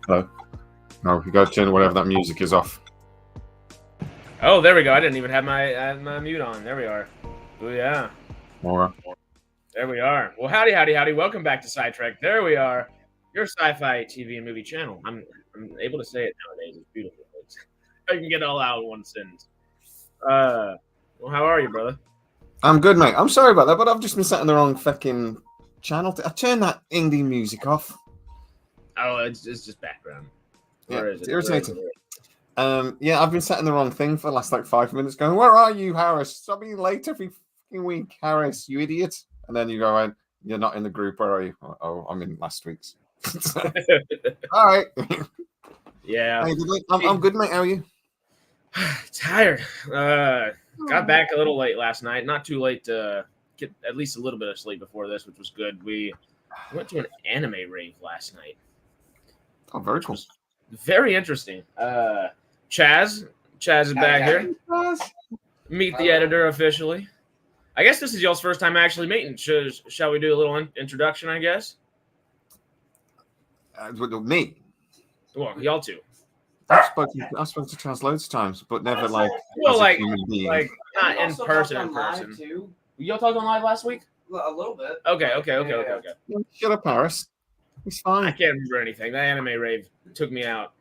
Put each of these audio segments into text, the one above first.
Hello. No, you got to turn whatever that music is off. Oh, there we go. I didn't even have my mute on. There we are. Oh, yeah. Or There we are. Well, howdy, howdy, howdy. Welcome back to SciTrek. There we are. Your sci-fi TV and movie channel. I'm able to say it nowadays. It's beautiful. I can get it all out in one sentence. Well, how are you, brother? I'm good, mate. I'm sorry about that, but I've just been sat in the wrong fucking channel. I turned that indie music off. Oh, it's just background. Where is It's it? irritating. Yeah, I've been sat in the wrong thing for the last 5 minutes going, where are you, Harris? Stop being late every fucking week, Harris, you idiot. And then you go, you're not in the group, where are you? Oh, I'm in last week's. All right. Yeah. Hey, I'm good, mate. How are you? Tired. Got back a little late last night. Not too late to get at least a little bit of sleep before this, which was good. We went to an anime rave last night. Oh, very cool. Very interesting. Chaz is back here. Meet the editor officially. I guess this is y'all's first time actually meeting. Shall we do a little introduction, I guess? Me? Well, y'all two. I've spoken to Chaz loads of times, but never like like not in person. Too. Y'all talked on live last week? A little bit. Okay. Shut up, Paris. It's fine. I can't remember anything. That anime rave took me out.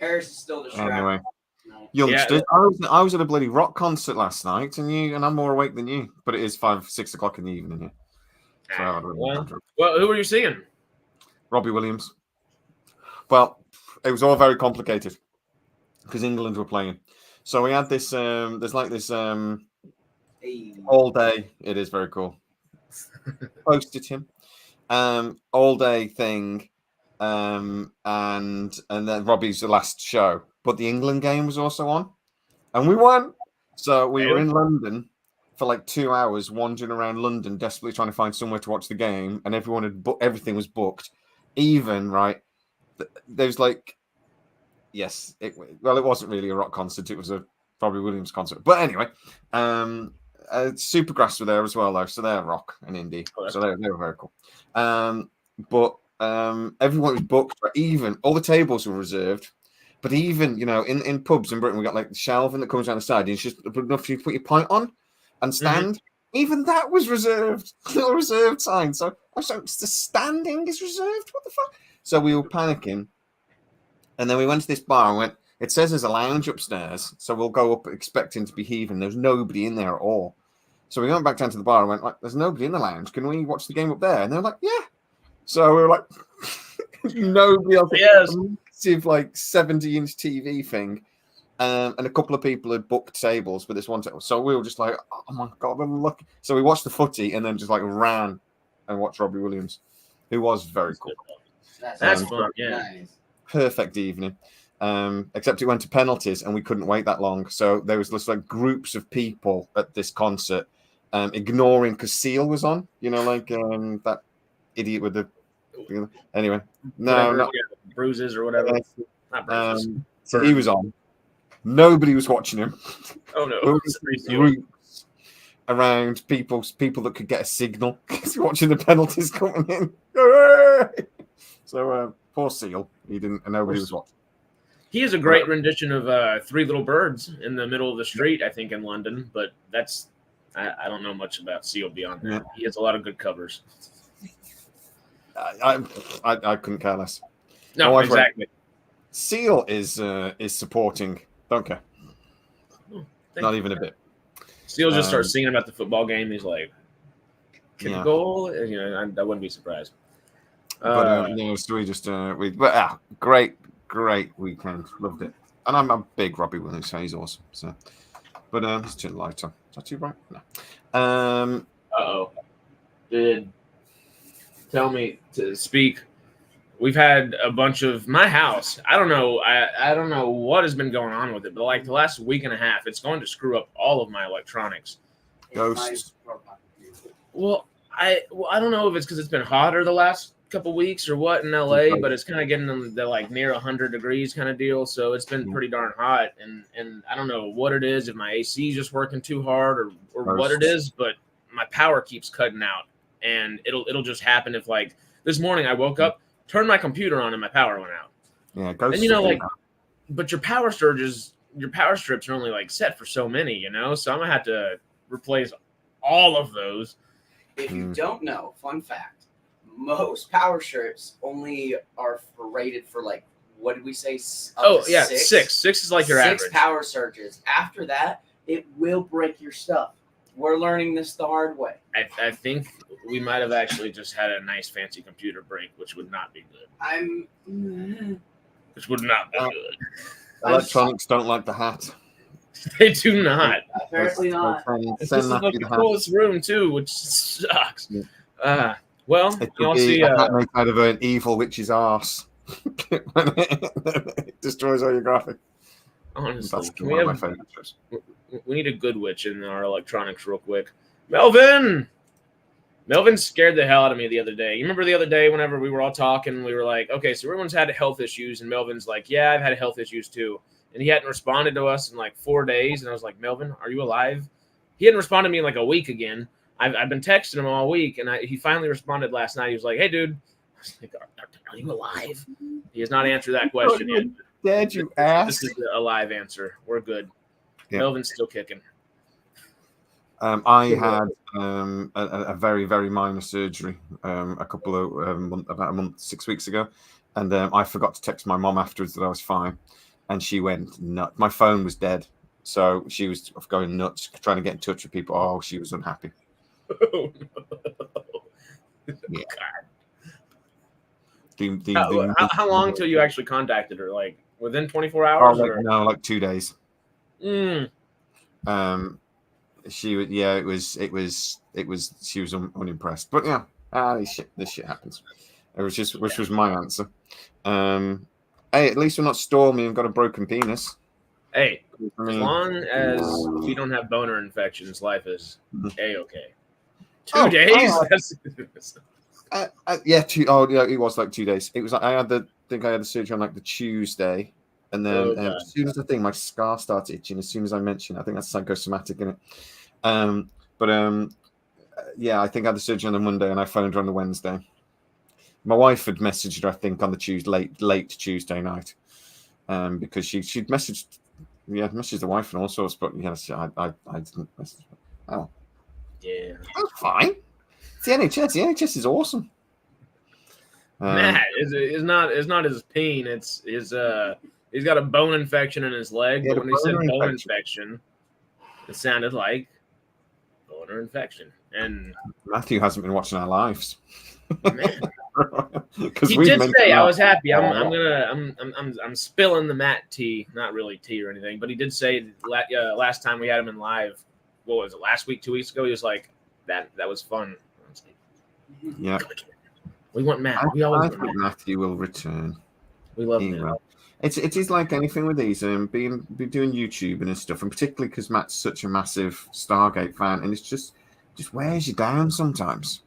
Harris is still distracted. Anyway, youngsters, yeah. I was at a bloody rock concert last night, and I'm more awake than you. But it is 5-6 o'clock in the evening here. So well, who were you seeing? Robbie Williams. Well, it was all very complicated because England were playing. So we had this. There's like this all day. It is very cool. Posted him. All day thing. And then Robbie's last show. But the England game was also on. And we won. So we were in London for like 2 hours, wandering around London, desperately trying to find somewhere to watch the game. And everyone had everything was booked. Even, right, there's like, yes, it wasn't really a rock concert. It was a Robbie Williams concert. But anyway, Supergrass were there as well, though. So they're rock and indie. So they were very cool. But everyone was booked. But even all the tables were reserved. But even, in pubs in Britain, we got like the shelving that comes down the side. And it's just enough for you to put your pint on and stand. Mm-hmm. Even that was reserved. Little reserved sign. So the standing is reserved. What the fuck? So we were panicking. And then we went to this bar and went, it says there's a lounge upstairs. So we'll go up expecting to be heaving. There's nobody in there at all. So we went back down to the bar and went, like, there's nobody in the lounge. Can we watch the game up there? And they were like, yeah. So we were like, nobody else. Yes. A massive, like, 70-inch TV thing. And a couple of people had booked tables for this one table. So we were just like, oh my God, I'm lucky. So we watched the footy and then just like ran and watched Robbie Williams, who was very cool. That's fun, yeah. Perfect evening. Except it went to penalties and we couldn't wait that long. So there was just like groups of people at this concert ignoring because Seal was on, like that idiot with the. Anyway, not bruises or whatever. Not bruises. So he was on. Nobody was watching him. Oh no! Groups around people that could get a signal watching the penalties coming in. So poor Seal, he didn't, and nobody was watching. He is a great rendition of Three Little Birds in the middle of the street, I think, in London. But that's I don't know much about Seal beyond that. Yeah. He has a lot of good covers. I couldn't care less. No, exactly. Seal is supporting. Don't care. Not even a bit. Steele just starts singing about the football game. He's like, "Can goal?" I wouldn't be surprised. But so we just great weekend. Loved it, and I'm a big Robbie Williams fan. He's awesome. So, but let's turn the light on. Is that too bright? No. Did tell me to speak. We've had a bunch of my house. I don't know. I don't know what has been going on with it, but like the last week and a half, it's going to screw up all of my electronics. Ghosts. Well, I don't know if it's because it's been hotter the last couple weeks or what in LA, but it's kind of getting the like near 100 degrees kind of deal. So it's been pretty darn hot, and I don't know what it is. If my AC is just working too hard or what it is, but my power keeps cutting out, and it'll just happen if like this morning I woke up. turned my computer on and my power went out. Yeah, go. And you know, like, but your power strips are only like set for so many, you know. So I'm gonna have to replace all of those. If you don't know, fun fact: most power strips only are rated for like, what did we say? Six. Six is like your average. 6 power surges. After that, it will break your stuff. We're learning this the hard way. I think we might have actually just had a nice fancy computer break, which would not be good. Which would not be good. Electronics don't like the hat. They do not. Apparently not. This is like the coolest room too, which sucks. Well, I'll see. A hat made out of an evil witch's arse. It destroys all your graphics. Honestly, that's one of my favorite shows. We need a good witch in our electronics real quick. Melvin scared the hell out of me the other day. You remember the other day whenever we were all talking, we were like, okay, so everyone's had health issues, and Melvin's like, yeah, I've had health issues too. And he hadn't responded to us in like 4 days. And I was like, Melvin, are you alive? He hadn't responded to me in like a week again. I've been texting him all week, and he finally responded last night. He was like, hey, dude, I was like, are you alive? He has not answered that question yet. Did you ask? This is a live answer. We're good. Yeah. Melvin's still kicking. I had a very, very minor surgery about a month, 6 weeks ago. And I forgot to text my mom afterwards that I was fine. And she went nuts. My phone was dead. So she was going nuts, trying to get in touch with people. Oh, she was unhappy. Oh, no. Yeah. How long till you actually contacted her? Like within 24 hours? No, like 2 days. She would, yeah, it was. She was unimpressed, but yeah, this shit happens. Which was my answer. Hey, at least we're not stormy and got a broken penis. Hey, as long as you don't have boner infections, life is a-okay. 2 days. Yeah, it was like 2 days. It was like I had the surgery on like the Tuesday. And then as soon as my scar started itching, as soon as I mentioned, I think that's psychosomatic, isn't it? Yeah, I think I had the surgery on the Monday, and I phoned her on the Wednesday. My wife had messaged her, I think, on the late Tuesday night, because she'd messaged the wife and all sorts, but yes, I didn't message her. Oh, yeah, that's fine. It's the NHS. The NHS is awesome. Matt is not his pain. It's his he's got a bone infection in his leg, but when he said bone infection, it sounded like boner infection. And Matthew hasn't been watching our lives. Man. He did say, I was happy. I'm spilling the Matt tea, not really tea or anything, but he did say last time we had him in live, what was it, last week, 2 weeks ago? He was like, that was fun. Yeah. We want Matt. I think Matthew will return. We love him. It is like anything with these, be doing YouTube and stuff, and particularly because Matt's such a massive Stargate fan, and it's just wears you down sometimes.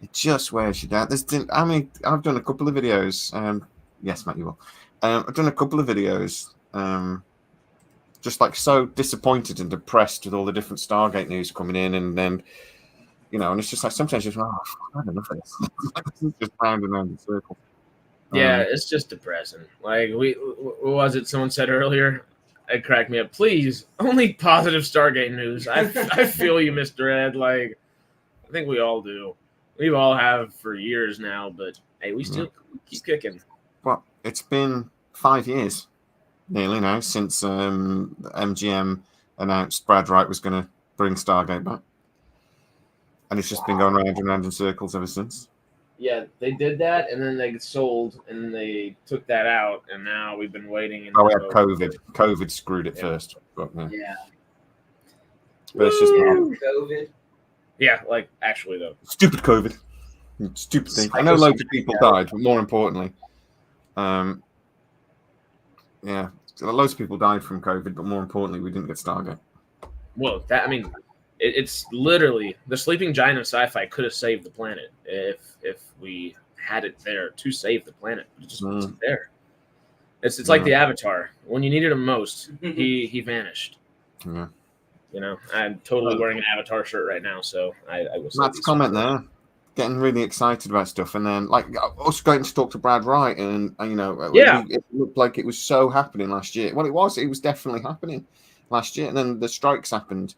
It just wears you down. I've done a couple of videos. Yes, Matt, you will. I've done a couple of videos, just like so disappointed and depressed with all the different Stargate news coming in, and then, and it's just like sometimes you're like, I don't know if it's just round and round in circles. Yeah, it's just depressing. Like what was it? Someone said earlier. It cracked me up. Please, only positive Stargate news. I feel you, Mr. Ed. Like, I think we all do. We all have for years now, but hey, we still keep kicking. Well, it's been 5 years nearly now since MGM announced Brad Wright was going to bring Stargate back. And it's just been going round and round in circles ever since. Yeah, they did that, and then they sold, and they took that out, and now we've been waiting. We had COVID. COVID screwed it first. But, yeah. But it's just COVID. Yeah, like actually though. Stupid COVID. Stupid thing. I know loads of people died, but more importantly, loads of people died from COVID, but more importantly, we didn't get Stargate. Well, it's literally the sleeping giant of sci-fi could have saved the planet if we had it there to save the planet. But it just wasn't there. It's like the Avatar. When you needed him most, he vanished. Yeah. I'm totally wearing an Avatar shirt right now, so I was. Matt's comment there. getting really excited about stuff, and then like us going to talk to Brad Wright, and you know, Yeah. it looked like it was so happening last year. Well, it was definitely happening last year, and then the strikes happened.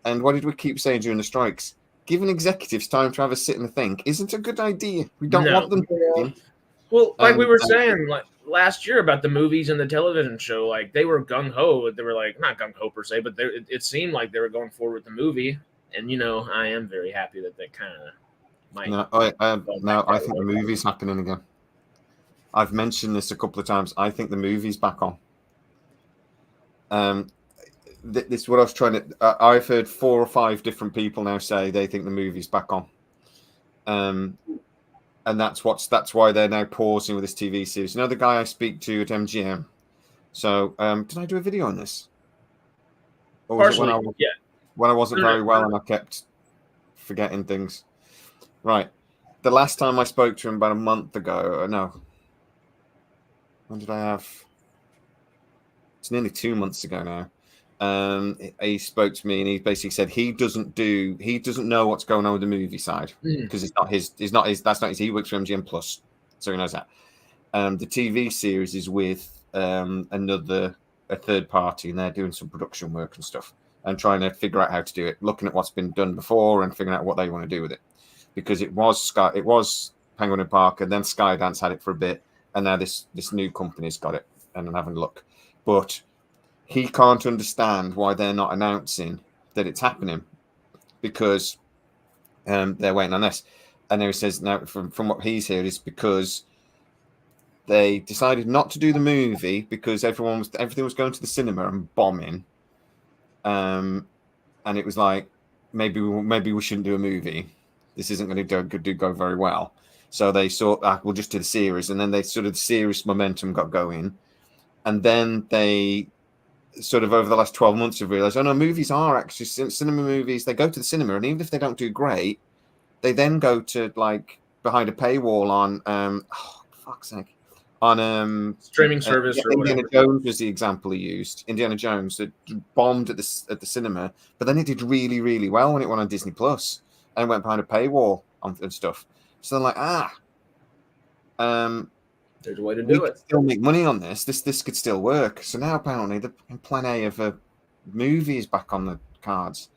And what did we keep saying during the strikes? Giving executives time to have a sit and think isn't a good idea. We don't want them thinking. Well, like we were saying like last year about the movies and the television show, like they were gung ho. They were like not gung ho per se, but it seemed like they were going forward with the movie. And you know, I am very happy that they kind of might. No, I think the movie's happening again. I've mentioned this a couple of times. I think the movie's back on. This is what I was trying to. I've heard 4 or 5 different people now say they think the movie's back on. And that's why they're now pausing with this TV series. You know, the guy I speak to at MGM. So, did I do a video on this? Or was Partially, it when I wasn't very well and I kept forgetting things? Right. The last time I spoke to him about a month ago, no. When did I have? It's nearly 2 months ago now. He spoke to me and he basically said he doesn't know what's going on with the movie side because that's not his. He works for MGM Plus, so he knows that. The TV series is with a third party, and they're doing some production work and stuff and trying to figure out how to do it, looking at what's been done before and figuring out what they want to do with it. Because it was Penguin and Park, and then Skydance had it for a bit, and now this new company's got it, and I'm having a look, but he can't understand why they're not announcing that it's happening because they're waiting on this. And then he says now from what he's heard is because they decided not to do the movie because everything was going to the cinema and bombing. And it was like maybe we shouldn't do a movie. This isn't going to go very well. So they thought we'll just do the series, and then the series momentum got going, and then they sort of over the last 12 months have realized, oh no, movies are actually cinema movies. They go to the cinema, and even if they don't do great, they then go to like behind a paywall on fuck's sake, on streaming service or Indiana whatever. Jones was the example he used. Indiana Jones that bombed at the cinema, but then it did really, really well when it went on Disney Plus and went behind a paywall and stuff. So they're like, there's a way to do it. Still make money on this. This could still work. So now apparently the plan A of a movie is back on the cards.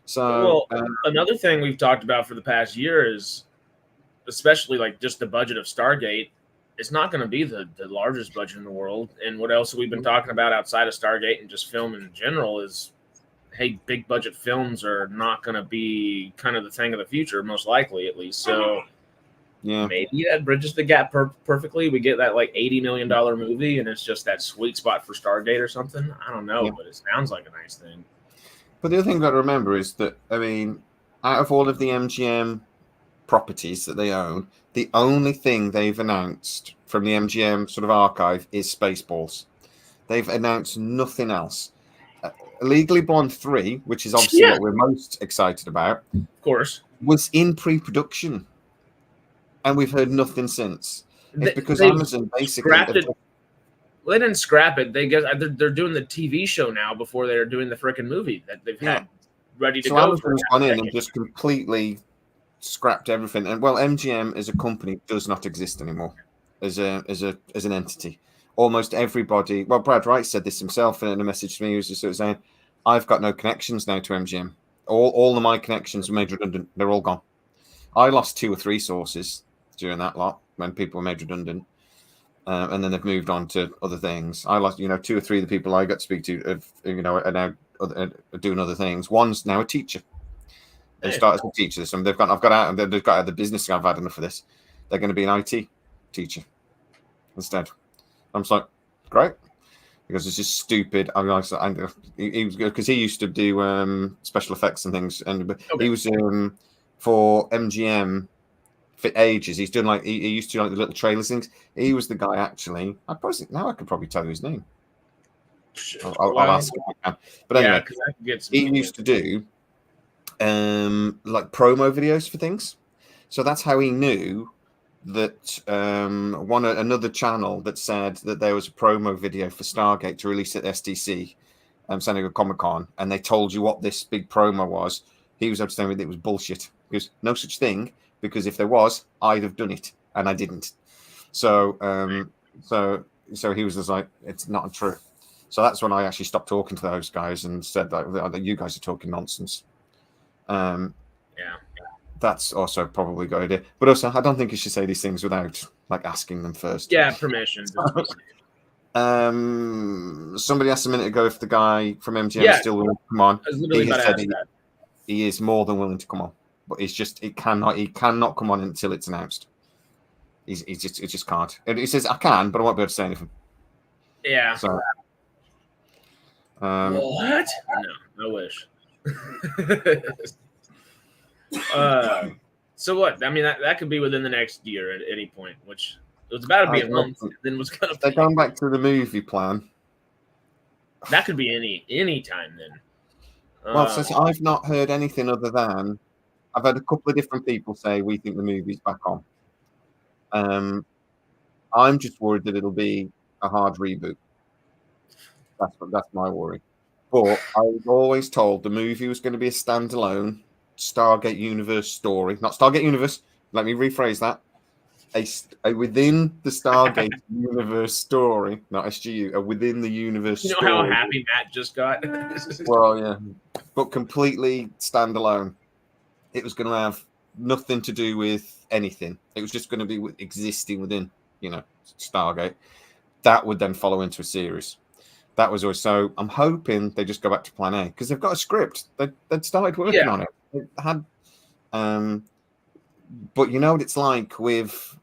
So another thing we've talked about for the past year is, especially like just the budget of Stargate. It's not going to be the largest budget in the world. And what else have we been talking about outside of Stargate and just film in general is, hey, big budget films are not going to be kind of the thing of the future, most likely at least. So. Yeah, maybe that bridges the gap perfectly. We get that like $80 million movie, and it's just that sweet spot for Stargate or something. I don't know, but it sounds like a nice thing. But the other thing you've got to remember is that, I mean, out of all of the MGM properties that they own, the only thing they've announced from the MGM sort of archive is Spaceballs. They've announced nothing else. Legally Blonde 3, which is obviously what we're most excited about, of course, was in pre-production. And we've heard nothing since. It's because Amazon basically scrapped it. Well, they didn't scrap it. They're doing the TV show now before they're doing the freaking movie that they've had ready to go. So Amazon's gone in and just completely scrapped everything. And well, MGM as a company does not exist anymore as an entity. Almost everybody. Well, Brad Wright said this himself in a message to me. He was just sort of saying, "I've got no connections now to MGM. All of my connections were made redundant. They're all gone. I lost 2 or 3 sources during that lot when people were made redundant, and then they've moved on to other things. I lost 2 or 3 of the people I got to speak to are now doing other things. One's now a teacher. They started as a teacher, and they've got out of the business. I've had enough of this. They're going to be an IT teacher instead. I'm just like, great, because it's just stupid. I mean, he was good because he used to do special effects and things, and he was for MGM for ages. He's done he used to do like the little trailers things. He was the guy actually. I could probably tell you his name. I'll ask if I can. But anyway, he used to do like promo videos for things. So that's how he knew that another channel that said that there was a promo video for Stargate to release at SDC, San Diego Comic-Con, and they told you what this big promo was. He was understanding that it was bullshit. Because no such thing. because if there was, I'd have done it, and I didn't. So so he was just like, it's not true. So that's when I actually stopped talking to those guys and said that you guys are talking nonsense. Yeah. That's also probably a good idea. But also, I don't think you should say these things without like asking them first. Yeah, permission. Somebody asked a minute ago if the guy from MGM Yeah. is still willing to come on. I was literally He about has to said ask that. he is more than willing to come on, but he cannot come on until it's announced. He just can't. And he says I can, but I won't be able to say anything. Yeah. So, what? No, I wish. So what? I mean, that could be within the next year at any point, which it was about to be a month. Then was gonna. They're going back to the movie plan. That could be any time then. Well, since I've not heard anything other than I've had a couple of different people say we think the movie's back on. I'm just worried that it'll be a hard reboot. That's my worry. But I was always told the movie was going to be a standalone Stargate universe story, not Stargate universe. Let me rephrase that: a within the Stargate universe story, not SGU, a within the universe. You know story. how happy Matt just got. Well, yeah, but completely standalone. It was going to have nothing to do with anything. It was just going to be existing within, Stargate. That would then follow into a series. That was always so. I'm hoping they just go back to Plan A because they've got a script. They'd started working on it. They had, but you know what it's like with.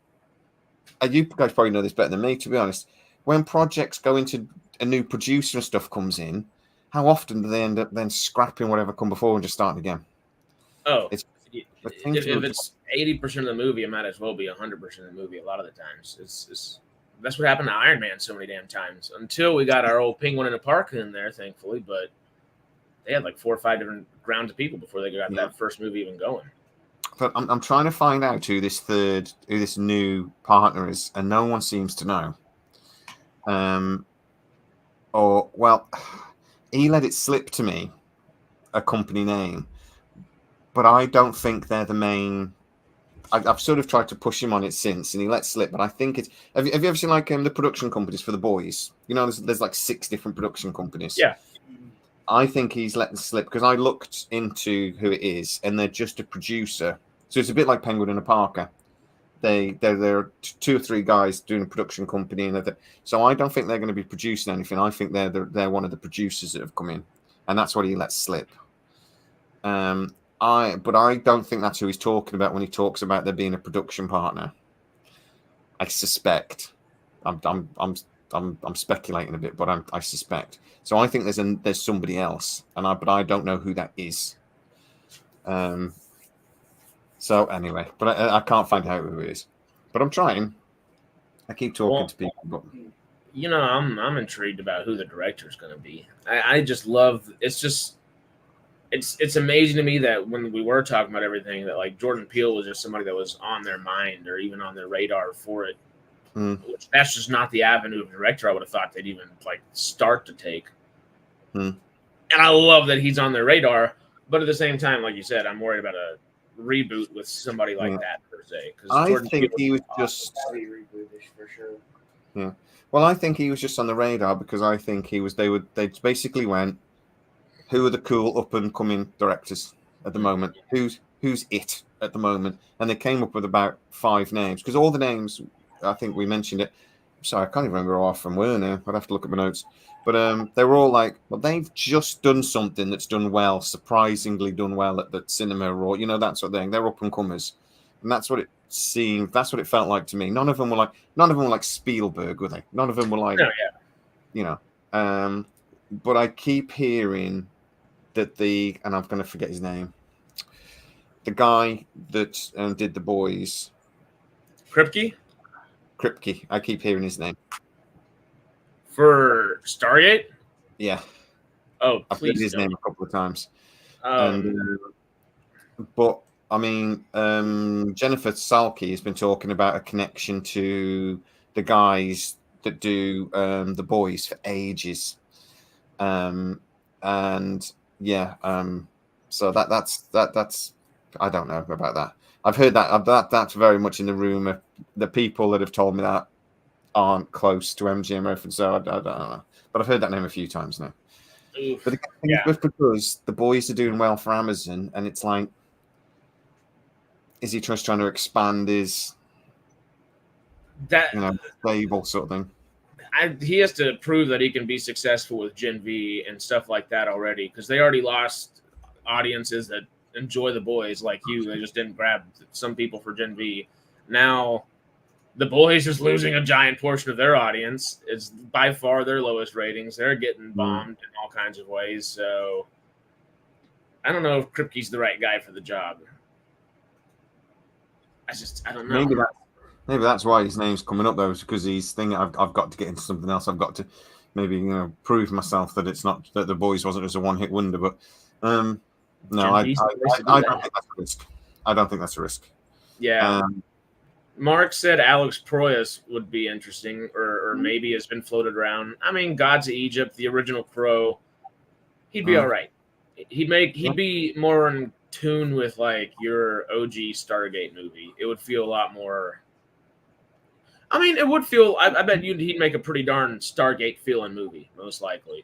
You guys probably know this better than me, to be honest. When projects go into a new producer and stuff comes in, how often do they end up then scrapping whatever come before and just starting again? Oh, if it's 80% of the movie, it might as well be 100% of the movie. A lot of the times, it's that's what happened to Iron Man so many damn times. Until we got our old penguin in a park in there, thankfully. But they had like 4 or 5 different grounds of people before they got that first movie even going. But I'm trying to find out who this new partner is, and no one seems to know. He let it slip to me, a company name, but I don't think they're the main. I've sort of tried to push him on it since, and he let slip. But I think it's. Have you ever seen like the production companies for The Boys? There's like 6 different production companies. Yeah. I think he's let it slip because I looked into who it is, and they're just a producer. So it's a bit like Penguin and a Parker. They're 2 or 3 guys doing a production company, and so I don't think they're going to be producing anything. I think they're one of the producers that have come in, and that's what he let slip. But I don't think that's who he's talking about when he talks about there being a production partner. I suspect. I'm speculating a bit, but I suspect. So I think there's somebody else, but I don't know who that is. So anyway, but I can't find out who it is. But I'm trying. I keep talking to people, but I'm intrigued about who the director is going to be. I just love. It's amazing to me that when we were talking about everything, that like Jordan Peele was just somebody that was on their mind or even on their radar for it. Which that's just not the avenue of director I would have thought they'd even like start to take. And I love that he's on their radar, but at the same time, like you said, I'm worried about a reboot with somebody like that per se. I think he was just reboot-ish for sure. Yeah. Well, I think he was just on the radar because I think they basically went, who are the cool up and coming directors at the moment? Who's it at the moment? And they came up with about 5 names because all the names, I think we mentioned it. Sorry, I can't even remember how often were now. I'd have to look at my notes. But they were all like, well, they've just done something that's done well, surprisingly done well at the cinema, or that sort of thing. They're up and comers, and that's what it seemed. That's what it felt like to me. None of them were like Spielberg, were they? None of them were like, But I keep hearing that and I'm going to forget his name. The guy that did The Boys, Kripke. I keep hearing his name. For Stargate? Yeah. Oh, I've heard his name a couple of times. But I mean, Jennifer Salke has been talking about a connection to the guys that do The Boys for ages. So that's I don't know about that. I've heard that's very much in the rumor. The people that have told me that aren't close to MGM reference, so I don't know. But I've heard that name a few times now. Oof. But the thing is, because the boys are doing well for Amazon, and it's like, is he just trying to expand his label sort of thing? He has to prove that he can be successful with Gen V and stuff like that already, because they already lost audiences that enjoy the boys like you. They just didn't grab some people for Gen V. Now the boys is losing a giant portion of their audience. It's by far their lowest ratings. They're getting bombed in all kinds of ways. So I don't know if Kripke's the right guy for the job. I don't know. Maybe that's why his name's coming up though, is because he's thinking I've got to get into something else. I've got to maybe prove myself that it's not that the boys wasn't just a one-hit wonder. But no, I don't think that's a risk. I don't think that's a risk. Yeah. Mark said Alex Proyas would be interesting, or maybe has been floated around. I mean, Gods of Egypt, the original Crow, he'd be all right. He'd be more in tune with like your OG Stargate movie. It would feel a lot more. I mean, it would feel. I bet he'd make a pretty darn Stargate feeling movie, most likely.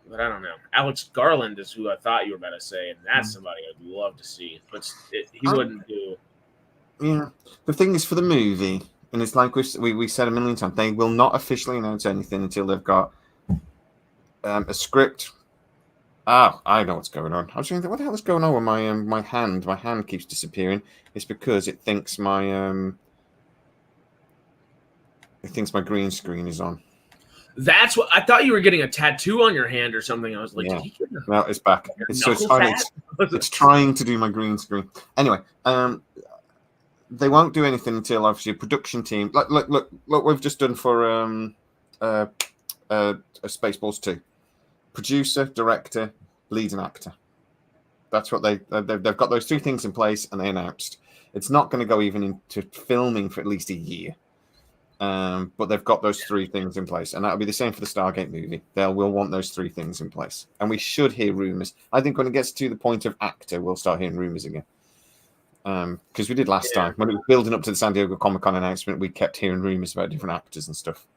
But I don't know. Alex Garland is who I thought you were about to say, and that's somebody I'd love to see. But he wouldn't do. Yeah, the thing is for the movie, and it's like we said a million times, they will not officially announce anything until they've got a script. I know what's going on. I was thinking, what the hell is going on with my hand? My hand keeps disappearing. It's because it thinks my green screen is on. That's what I thought. You were getting a tattoo on your hand or something. I was like, yeah. No, it's back. It's trying to do my green screen. Anyway, they won't do anything until obviously a production team. Look, we've just done for Spaceballs 2. Producer, director, lead, and actor. That's what they've got those 3 things in place, and they announced it's not going to go even into filming for at least a year. But they've got those 3 things in place, and that'll be the same for the Stargate movie. We'll want those 3 things in place, and we should hear rumors. I think when it gets to the point of actor, we'll start hearing rumors again. Because we did last time when it was building up to the San Diego Comic-Con announcement, we kept hearing rumors about different actors and stuff.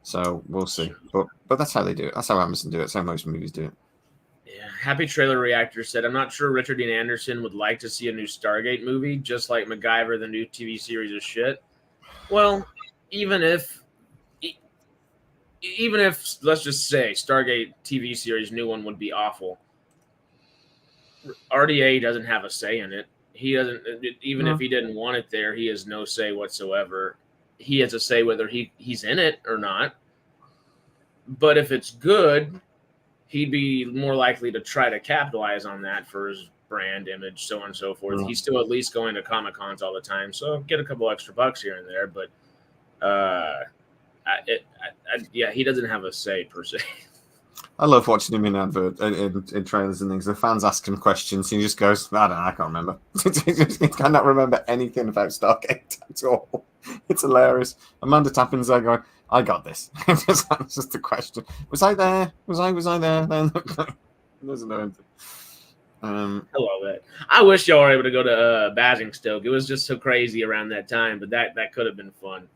So we'll see, but that's how they do it. That's how Amazon do it. That's how most movies do it. Yeah, Happy Trailer Reactor said, "I'm not sure Richard Dean Anderson would like to see a new Stargate movie, just like MacGyver, the new TV series is shit." Well, even if let's just say Stargate TV series new one would be awful, RDA doesn't have a say in it. He doesn't. Even if he didn't want it there, he has no say whatsoever. He has a say whether he's in it or not. But if it's good, he'd be more likely to try to capitalize on that for his brand image, so on and so forth. He's still at least going to Comic-Cons all the time, so get a couple extra bucks here and there. But he doesn't have a say per se. I love watching him in advert in trailers and things. The fans ask him questions, and he just goes, "I don't know, I can't remember." He cannot remember anything about Stargate at all. It's hilarious. Amanda Tappin's there going, "I got this." That's just the question. Was I there? Was I there? Then doesn't know anything. I love that. I wish y'all were able to go to Basingstoke. It was just so crazy around that time, but that could have been fun.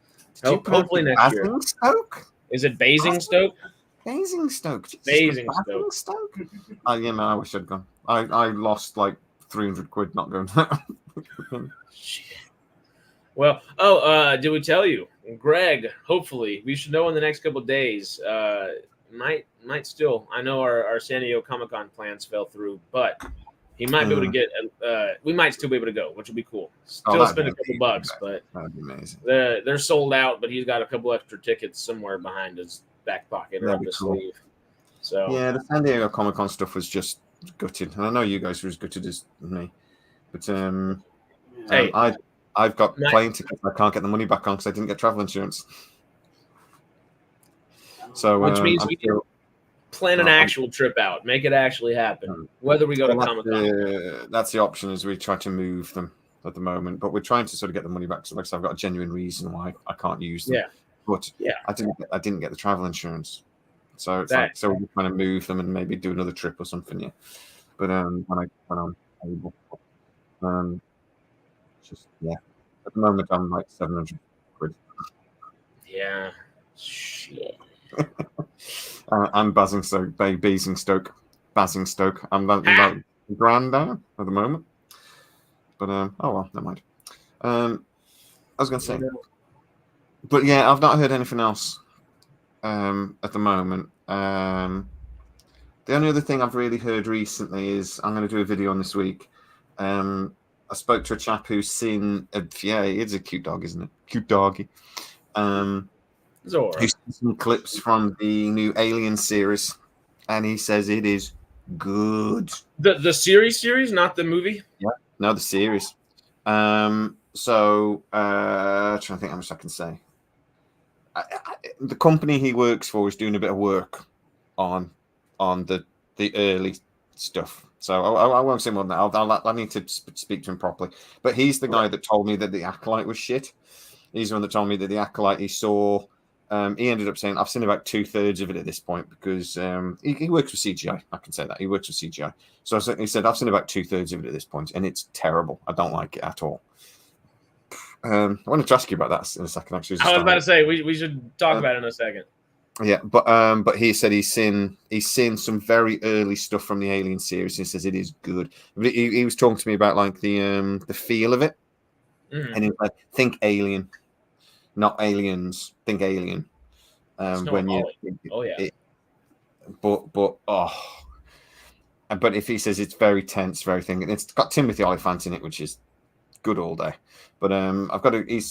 Hopefully next year. Basingstoke? Is it Basingstoke? Basingstoke. Basingstoke. Oh yeah, man, I wish I'd gone. I lost like 300 quid not going. Shit. Well, did we tell you? Greg, hopefully, we should know in the next couple of days. Might still. I know our San Diego Comic-Con plans fell through, but he might be able to get. We might still be able to go, which would be cool. Still spend a couple bucks, but that'd be amazing. They're sold out, but he's got a couple extra tickets somewhere behind his back pocket or up his sleeve. So yeah, the San Diego Comic-Con stuff was just gutted, and I know you guys were as gutted as me, but hey, I've got plane tickets I can't get the money back on because I didn't get travel insurance. So which means we can plan an actual trip out, make it actually happen, whether we go to Comic-Con. That's the option, is we try to move them at the moment, but we're trying to sort of get the money back. So like I said, I've got a genuine reason why I can't use them. Yeah. But I didn't get the travel insurance, so it's like, so we're trying to move them and maybe do another trip or something. Yeah, but when I'm able. Just yeah. At the moment, I'm like 700 quid. Yeah. Shit. I'm Basingstoke. I'm about grand down at the moment. But oh well, never mind. I was going to say, but yeah, I've not heard anything else at the moment. The only other thing I've really heard recently is I'm going to do a video on this week. I spoke to a chap who's seen, it's a cute dog, isn't it? Cute doggy. Zora. Who's seen some clips from the new Alien series, and he says it is good. The series, not the movie. Yeah, no, the series. So trying to think how much I can say. The company he works for is doing a bit of work on the early stuff. So I won't say more than that. I need to speak to him properly. But he's the guy that told me that the Acolyte was shit. He's the one that told me that the Acolyte he saw. He ended up saying, I've seen about 2/3 of it at this point because he works with CGI. I can say that. He works with CGI. So he said, I've seen about 2/3 of it at this point, and it's terrible. I don't like it at all. I wanted to ask you about that in a second. Actually, I was about to say we should talk about it in a second. Yeah, but he said he's seen some very early stuff from the Alien series. And he says it is good. But he was talking to me about like the feel of it, and he's like, think Alien, not aliens. Think Alien. When you, but if he says it's very tense, very thing, and it's got Timothy Olyphant in it, which is good all day. But I've got to.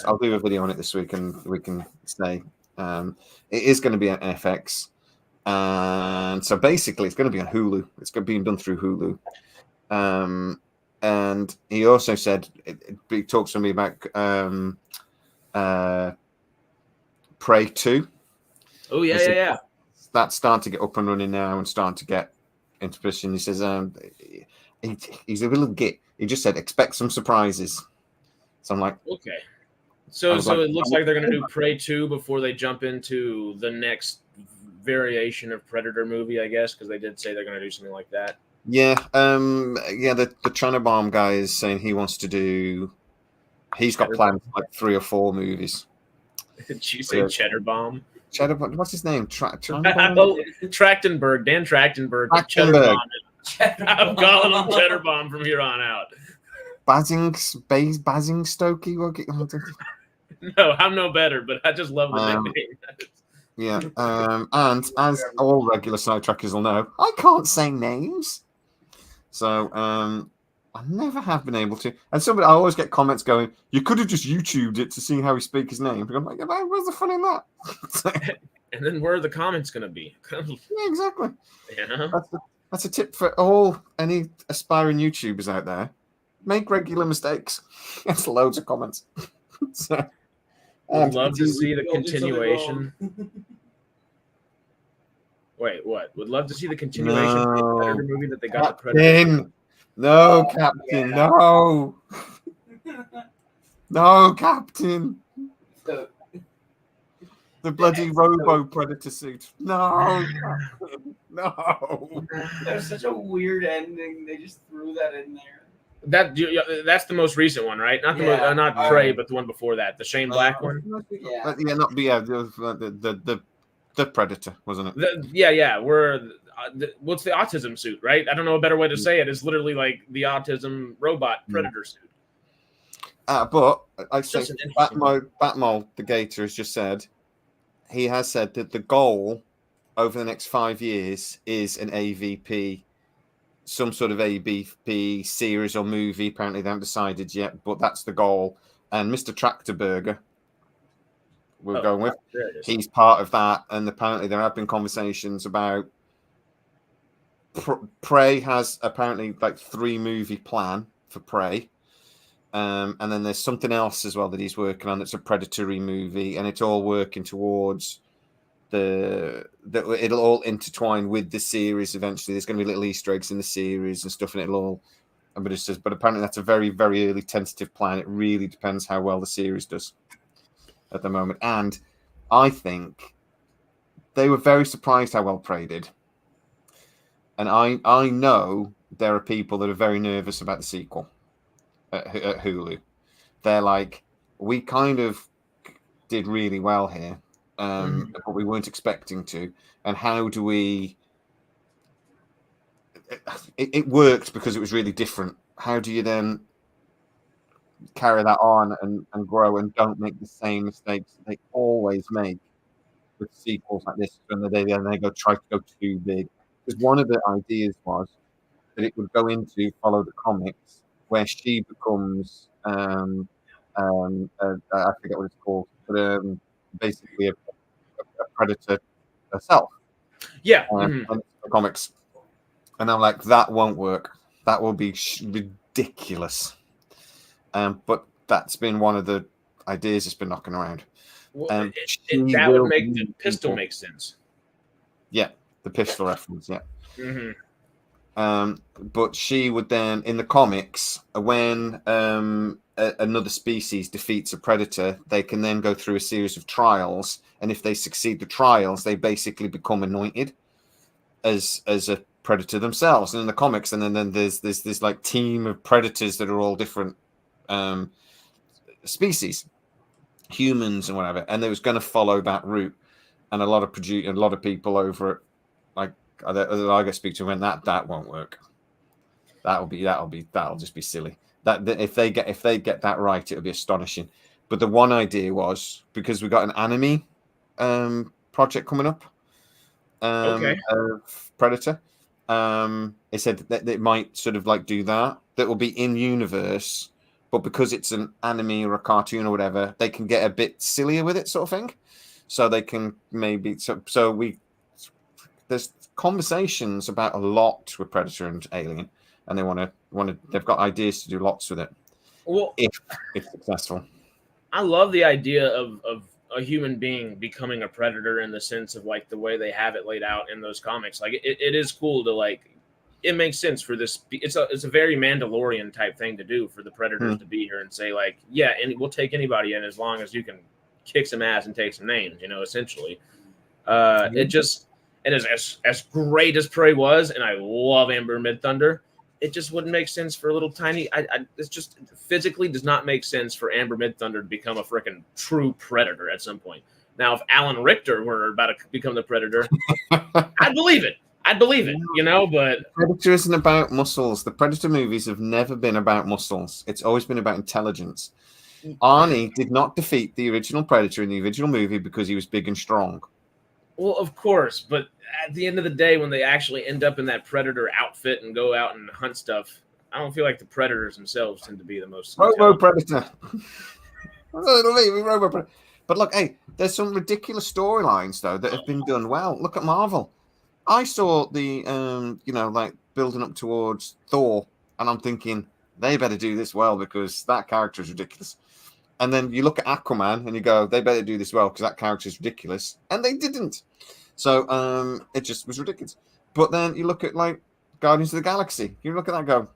I'll do a video on it this week, and we can say. It is going to be an FX, and so basically, it's going to be on Hulu. It's being done through Hulu. And he also said he talks to me about Prey 2. Oh yeah. That's starting to get up and running now, and starting to get into position. He says he's a little git. He just said expect some surprises. So I'm like, okay. So it looks like they're going to do Prey 2 before they jump into the next variation of Predator movie, I guess, because they did say they're going to do something like that. Yeah, the China Bomb guy is saying he wants to do. He's got plans for like 3 or 4 movies. Did you say Cheddar Bomb? Cheddar Bomb. What's his name? Trachtenberg. Dan Trachtenberg. Cheddar Bomb. I'm calling him Cheddar Bomb from here on out. Basingstoke. No, I'm no better, but I just love the nickname. Yeah, and as all regular SciTrekkers will know, I can't say names. So I never have been able to. And I always get comments going, you could have just YouTubed it to see how he speaks his name. I'm like, where's the fun in that? And then where are the comments going to be? Yeah, exactly. Yeah. That's a tip for any aspiring YouTubers out there. Make regular mistakes. That's loads of comments. So, Would love to see the continuation. Wait, what? Would love to see the continuation of the Predator movie that they got the Predator. No, Captain. No. No, Captain. The bloody Robo Predator suit. No. No. There's such a weird ending. They just threw that in there. That's the most recent one, right? Not the not Prey, but the one before that, the Shane Black one. Yeah, the Predator, wasn't it? Yeah. What's the autism suit, right? I don't know a better way to say it. It's literally like the autism robot Predator suit. But I say Batmol, the Gator, has just said that the goal over the next 5 years is an AVP. Some sort of ABP series or movie. Apparently, they haven't decided yet, but that's the goal. And Mr. Trachtenberg, we're going with, he's part of that. And apparently, there have been conversations about Prey has apparently like 3 movie plan for Prey. And then there's something else as well that he's working on. That's a predatory movie, and it's all working towards it'll all intertwine with the series eventually. There's going to be little Easter eggs in the series and stuff, and it'll all. But apparently that's a very, very early tentative plan. It really depends how well the series does at the moment. And I think they were very surprised how well Prey did. And I know there are people that are very nervous about the sequel. at Hulu. They're like, we kind of did really well here, but we weren't expecting to. And how do we? It worked because it was really different. How do you then carry that on and grow and don't make the same mistakes they always make with sequels like this when they go try to go too big? Because one of the ideas was that it would go into follow the comics where she becomes I forget what it's called, but basically a predator herself. Yeah. In the comics, and I'm like, that won't work. That will be ridiculous. But that's been one of the ideas that's been knocking around. Well, that would make the pistol make sense. Yeah, the pistol reference. Yeah. Mm-hmm. But she would then, in the comics, when another species defeats a predator, they can then go through a series of trials, and if they succeed the trials, they basically become anointed as a predator themselves. And in the comics, and then there's this like team of predators that are all different species, humans and whatever, and they was going to follow that route. And a lot of people over at like I get speak to when that won't work. That'll just be silly. That if they get that right, it'll be astonishing. But the one idea was, because we got an anime project coming up of Predator. It said that it might sort of like do that. That will be in universe, but because it's an anime or a cartoon or whatever, they can get a bit sillier with it, sort of thing. So they can maybe there's conversations about a lot with Predator and Alien, and they've got ideas to do lots with it. Well, if successful. I love the idea of a human being becoming a predator in the sense of like the way they have it laid out in those comics. Like it is cool to like, it makes sense for this. It's a very Mandalorian type thing to do for the predators to be here and say like, yeah, and we'll take anybody in as long as you can kick some ass and take some names, essentially. It just, and as great as Prey was, and I love Amber Mid-Thunder, it just wouldn't make sense for a little tiny. It's just physically does not make sense for Amber Mid-Thunder to become a freaking true predator at some point. Now, if Alan Richter were about to become the predator, I'd believe it. But Predator isn't about muscles. The Predator movies have never been about muscles. It's always been about intelligence. Arnie did not defeat the original Predator in the original movie because he was big and strong. Well, of course, but at the end of the day, when they actually end up in that predator outfit and go out and hunt stuff, I don't feel like the predators themselves tend to be the most. Robo Predator. But look, hey, there's some ridiculous storylines though that have been done well. Look at Marvel. I saw the like building up towards Thor, and I'm thinking they better do this well because that character is ridiculous. And then you look at Aquaman and you go, they better do this well because that character is ridiculous. And they didn't. So it just was ridiculous. But then you look at like Guardians of the Galaxy. You look at that and go,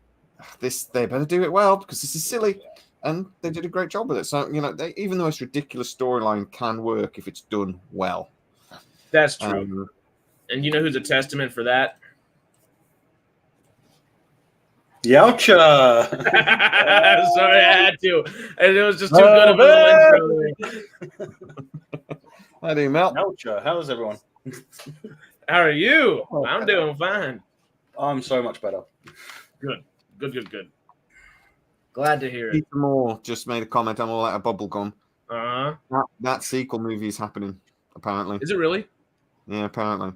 they better do it well because this is silly. And they did a great job with it. So, even the most ridiculous storyline can work if it's done well. That's true. And you know who's a testament for that? Yowcha! Sorry, I had to. And it was just too good of an intro. How do you, Mel? Yowcha, how's everyone? How are you? I'm doing fine. I'm so much better. Good. Glad to hear it. Peter Moore just made a comment. I'm all out of bubble gum. That sequel movie is happening, apparently. Is it really? Yeah, apparently.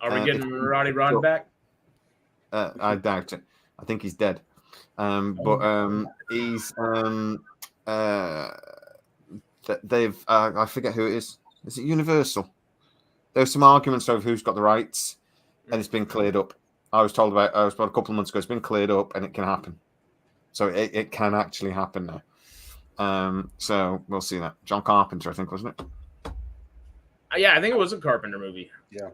Are we getting Roddy Rod back? I doubt it. I think he's dead. But he's they've I forget who it is. Is it Universal? There's some arguments over who's got the rights, and it's been cleared up. I was told about a couple of months ago. It's been cleared up, and it can happen. So it can actually happen now. So we'll see that. John Carpenter, I think, wasn't it? Yeah, I think it was a Carpenter movie. Yeah,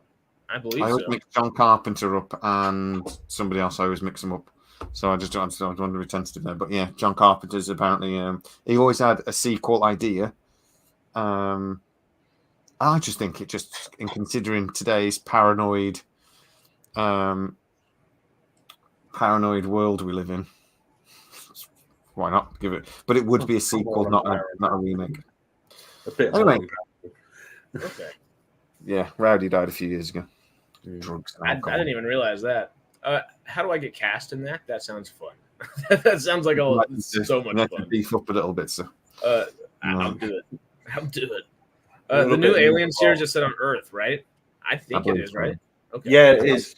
I believe I always so. mix John Carpenter up and somebody else. I always mix them up. So I don't want to be tentative there. But yeah, John Carpenter's apparently he always had a sequel idea. I just think it just in considering today's paranoid world we live in, why not give it? But it would be a sequel, not a remake. A bit Anyway. Okay. Yeah, Rowdy died a few years ago. Mm. Drugs. I didn't even realize that. How do I get cast in that? That sounds fun. That sounds like so much fun. Beef up a little bit, so. I'll do it. I'll do it. A little The new bit Alien series is set on Earth, right? I think it is, so. right? Okay. Yeah, it is.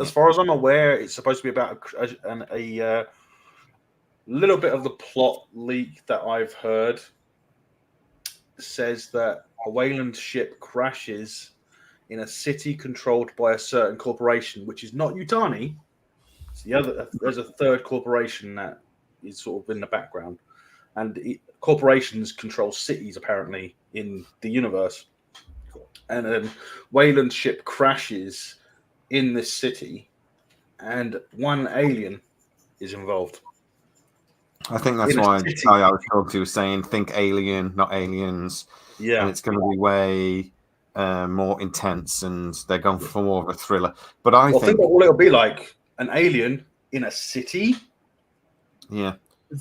As far as I'm aware, it's supposed to be about a little bit of the plot leak that I've heard says that a Wayland ship crashes in a city controlled by a certain corporation, which is not Yutani. It's there's a third corporation that is sort of in the background, and corporations control cities apparently in the universe. And then Wayland's ship crashes in this city, and one alien is involved. I think that's why the guy I was talking to was saying, think alien, not aliens. Yeah. And it's going to be way more intense, and they're going for more of a thriller. But I think all it'll be like an alien in a city. Yeah.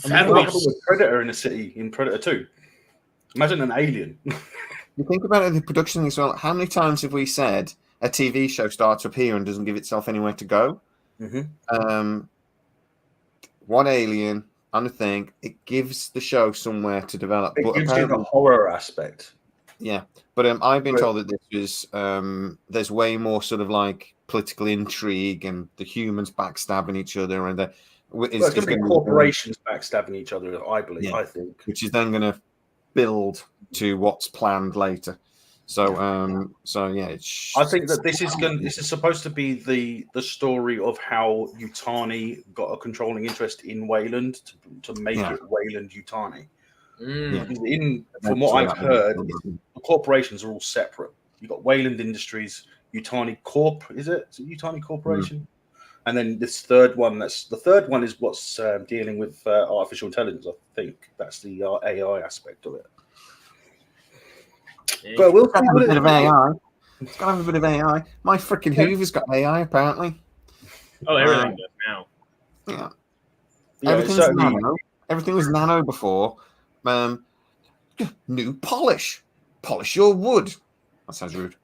I mean, what happened with Predator in a city in Predator 2? Imagine an alien. You think about it, the production as well. How many times have we said a TV show starts up here and doesn't give itself anywhere to go? Mm-hmm. One alien on a thing, it gives the show somewhere to develop. It gives you the horror aspect. Yeah, but I've been told that this is there's way more sort of like political intrigue and the humans backstabbing each other, and it's going to be corporations backstabbing each other. I believe. Yeah. I think, which is then going to build to what's planned later. So, yeah, I think that this is supposed to be the story of how Yutani got a controlling interest in Wayland to make it Wayland Yutani. From what I've heard, the corporations are all separate. You've got Wayland Industries, Yutani Corp. Is it Yutani Corporation? And then this third one. The third one is what's dealing with artificial intelligence. I think that's the AI aspect of it. But we'll have a bit of AI. It's got to have a bit of AI. My freaking Hoover's got AI, apparently. Oh, everything does now. Yeah. Everything's nano. Everything was nano before. New polish. Polish your wood. That sounds rude.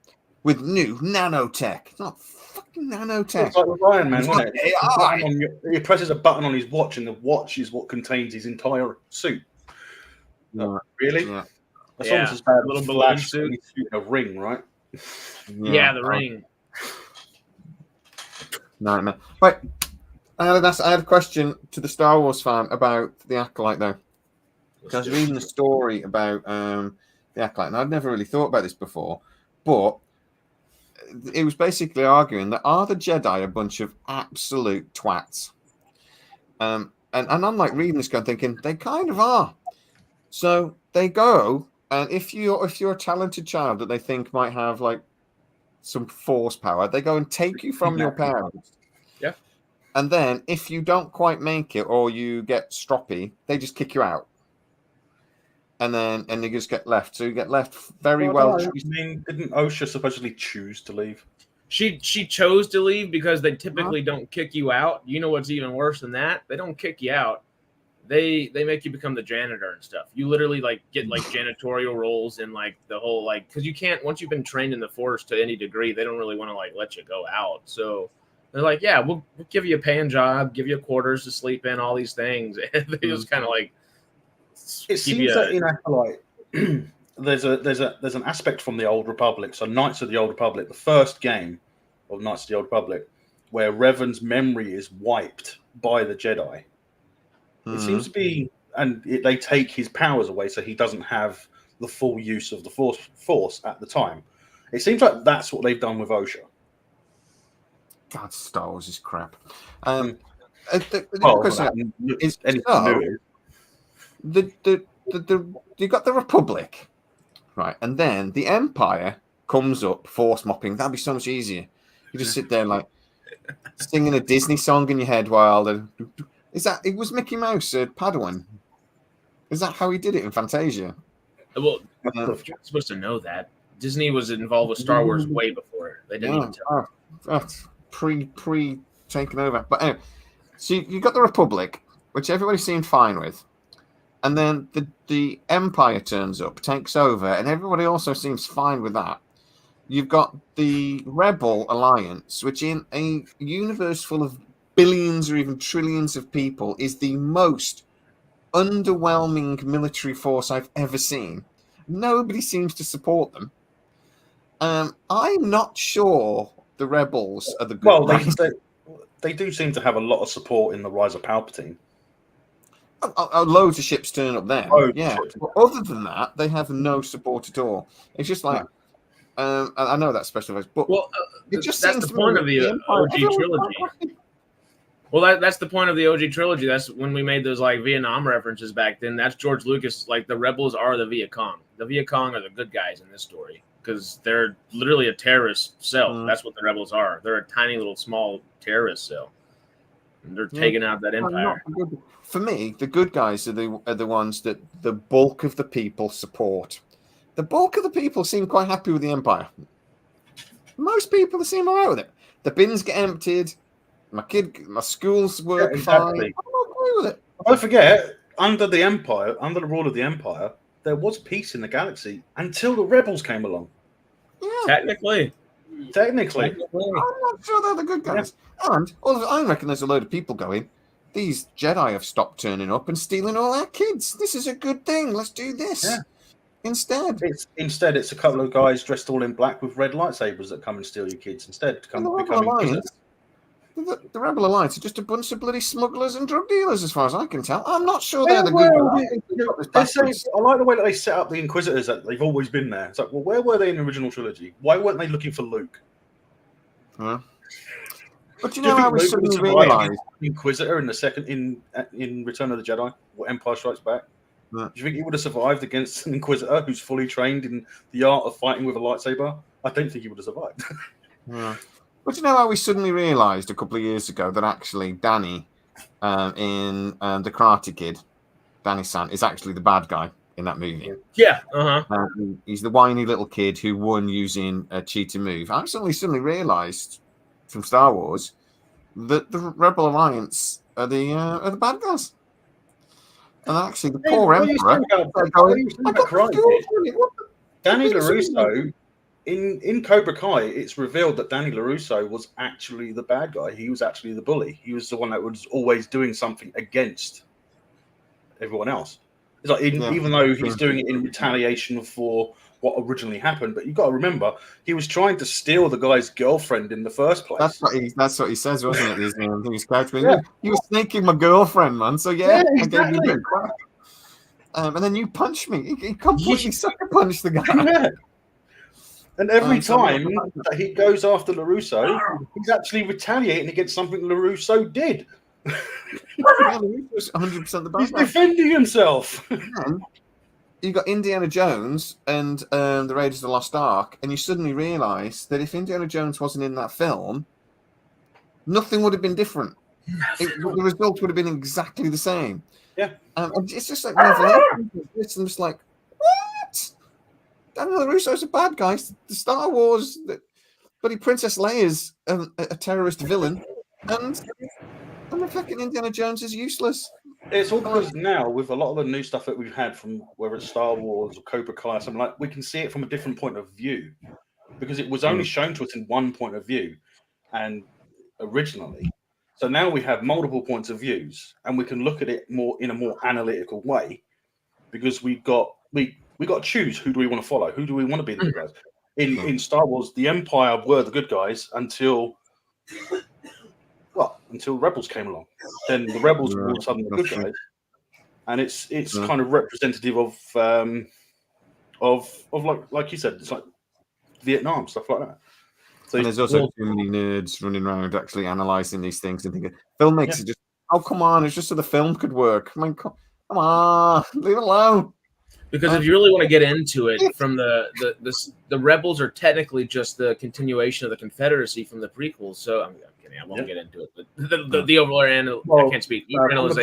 With new nanotech. It's not fucking nanotech. It's like with Iron Man, wasn't it? AI. He presses a button on his watch, and the watch is what contains his entire suit. Really? Yeah. That's almost as bad as a balloon suit. A ring, right? Yeah, the ring. Nightmare. Right. I had a question to the Star Wars fan about the Acolyte, though. Because I was reading the story about the Acolyte, and I'd never really thought about this before, but it was basically arguing that are the Jedi a bunch of absolute twats? And I'm like reading this guy thinking they kind of are. So they go, and if you're a talented child that they think might have like some force power, they go and take you from your parents. Yeah. And then if you don't quite make it or you get stroppy, they just kick you out. And you just get left. So you get left very well. I mean, didn't Osha supposedly choose to leave? She chose to leave because they typically don't kick you out. You know what's even worse than that? They don't kick you out. They make you become the janitor and stuff. You literally like get like janitorial roles in like the whole like because you can't once you've been trained in the Force to any degree, they don't really want to like let you go out. So they're like, yeah, we'll give you a paying job, give you quarters to sleep in, all these things, and they just kind of like. It seems that in Acolyte, there's an aspect from the Old Republic. So Knights of the Old Republic, the first game of Knights of the Old Republic, where Revan's memory is wiped by the Jedi. It seems to be, and they take his powers away, so he doesn't have the full use of the Force at the time. It seems like that's what they've done with Osha. God, Star Wars is crap. You got the Republic, right, and then the Empire comes up, force mopping. That'd be so much easier. You just sit there like singing a Disney song in your head while it was Mickey Mouse, Padawan? Is that how he did it in Fantasia? Well, you're supposed to know that Disney was involved with Star Wars way before it. They didn't even tell. Pre taken over. But anyway, so you got the Republic, which everybody seemed fine with. And then the Empire turns up, takes over, and everybody also seems fine with that. You've got the Rebel Alliance, which in a universe full of billions or even trillions of people is the most underwhelming military force I've ever seen. Nobody seems to support them. I'm not sure the Rebels are the good guys. They do seem to have a lot of support in the rise of Palpatine. Loads of ships turn up then. Yeah. But other than that, they have no support at all. It's just like, I know that's special, but it just that's seems the point of the OG trilogy. Well, that's the point of the OG trilogy. That's when we made those like Vietnam references back then. That's George Lucas. Like the rebels are the Viet Cong. The Viet Cong are the good guys in this story because they're literally a terrorist cell. That's what the rebels are. They're a tiny little small terrorist cell. And they're taking out that empire. For me, the good guys are the ones that the bulk of the people support. The bulk of the people seem quite happy with the empire. Most people seem alright with it. The bins get emptied. My schools work fine. I'm okay with it. Don't forget, under the rule of the Empire, there was peace in the galaxy until the rebels came along. Yeah. Technically. I'm not sure they're the good guys. Yeah. And I reckon there's a load of people going, these Jedi have stopped turning up and stealing all our kids. This is a good thing. Let's do this. Yeah. Instead, it's a couple of guys dressed all in black with red lightsabers that come and steal your kids instead to come become Inquisitors. The Rebel Alliance are just a bunch of bloody smugglers and drug dealers, as far as I can tell. I'm not sure they're the good guys. I like the way that they set up the Inquisitors. That they've always been there. It's like, well, where were they in the original trilogy? Why weren't they looking for Luke? Huh? But you know how we suddenly realised Inquisitor in the second in Return of the Jedi or Empire Strikes Back? Do you think he would have survived against an Inquisitor who's fully trained in the art of fighting with a lightsaber? I don't think he would have survived. But you know how we suddenly realised a couple of years ago that actually Danny in The Karate Kid, Danny-san, is actually the bad guy in that movie. Yeah. He's the whiny little kid who won using a cheater move. I suddenly realised from Star Wars that the Rebel Alliance are the bad guys. And actually, the poor Emperor. Danny LaRusso, in Cobra Kai, it's revealed that Danny LaRusso was actually the bad guy. He was actually the bully. He was the one that was always doing something against everyone else. It's like even though he's doing it in retaliation for what originally happened, but you've got to remember he was trying to steal the guy's girlfriend in the first place. That's what he says, wasn't it? He was snaking my girlfriend, man. So exactly. I gave you a bit of crap. And then you punched me. He completely sucker punched the guy. Yeah. And every time that he goes after LaRusso, he's actually retaliating against something LaRusso did. LaRusso's 100% the bad He's defending himself. You got Indiana Jones and the Raiders of the Lost Ark, and you suddenly realise that if Indiana Jones wasn't in that film, nothing would have been different. The result would have been exactly the same. Yeah. It's just like it's just like, what? Daniel LaRusso's a bad guy. The Star Wars, bloody Princess Leia's a terrorist villain, and the fucking Indiana Jones is useless. It's all because now, with a lot of the new stuff that we've had from whether it's Star Wars or Cobra Kai or something like, we can see it from a different point of view because it was only shown to us in one point of view, and originally. So now we have multiple points of views, and we can look at it more in a more analytical way because we got to choose who do we want to follow, who do we want to be the good guys. In Star Wars, the Empire were the good guys until Rebels came along. Then the Rebels were all of a sudden the good guys, and it's kind of representative of like you said, it's like Vietnam stuff like that. So there's also too many nerds running around actually analysing these things and thinking filmmakers just, oh come on, it's just so the film could work. I mean, come on, leave it alone. Because if you really want to get into it, from the Rebels are technically just the continuation of the Confederacy from the prequels. So I'm kidding, I won't get into it. But the overall I can't speak. The prequels,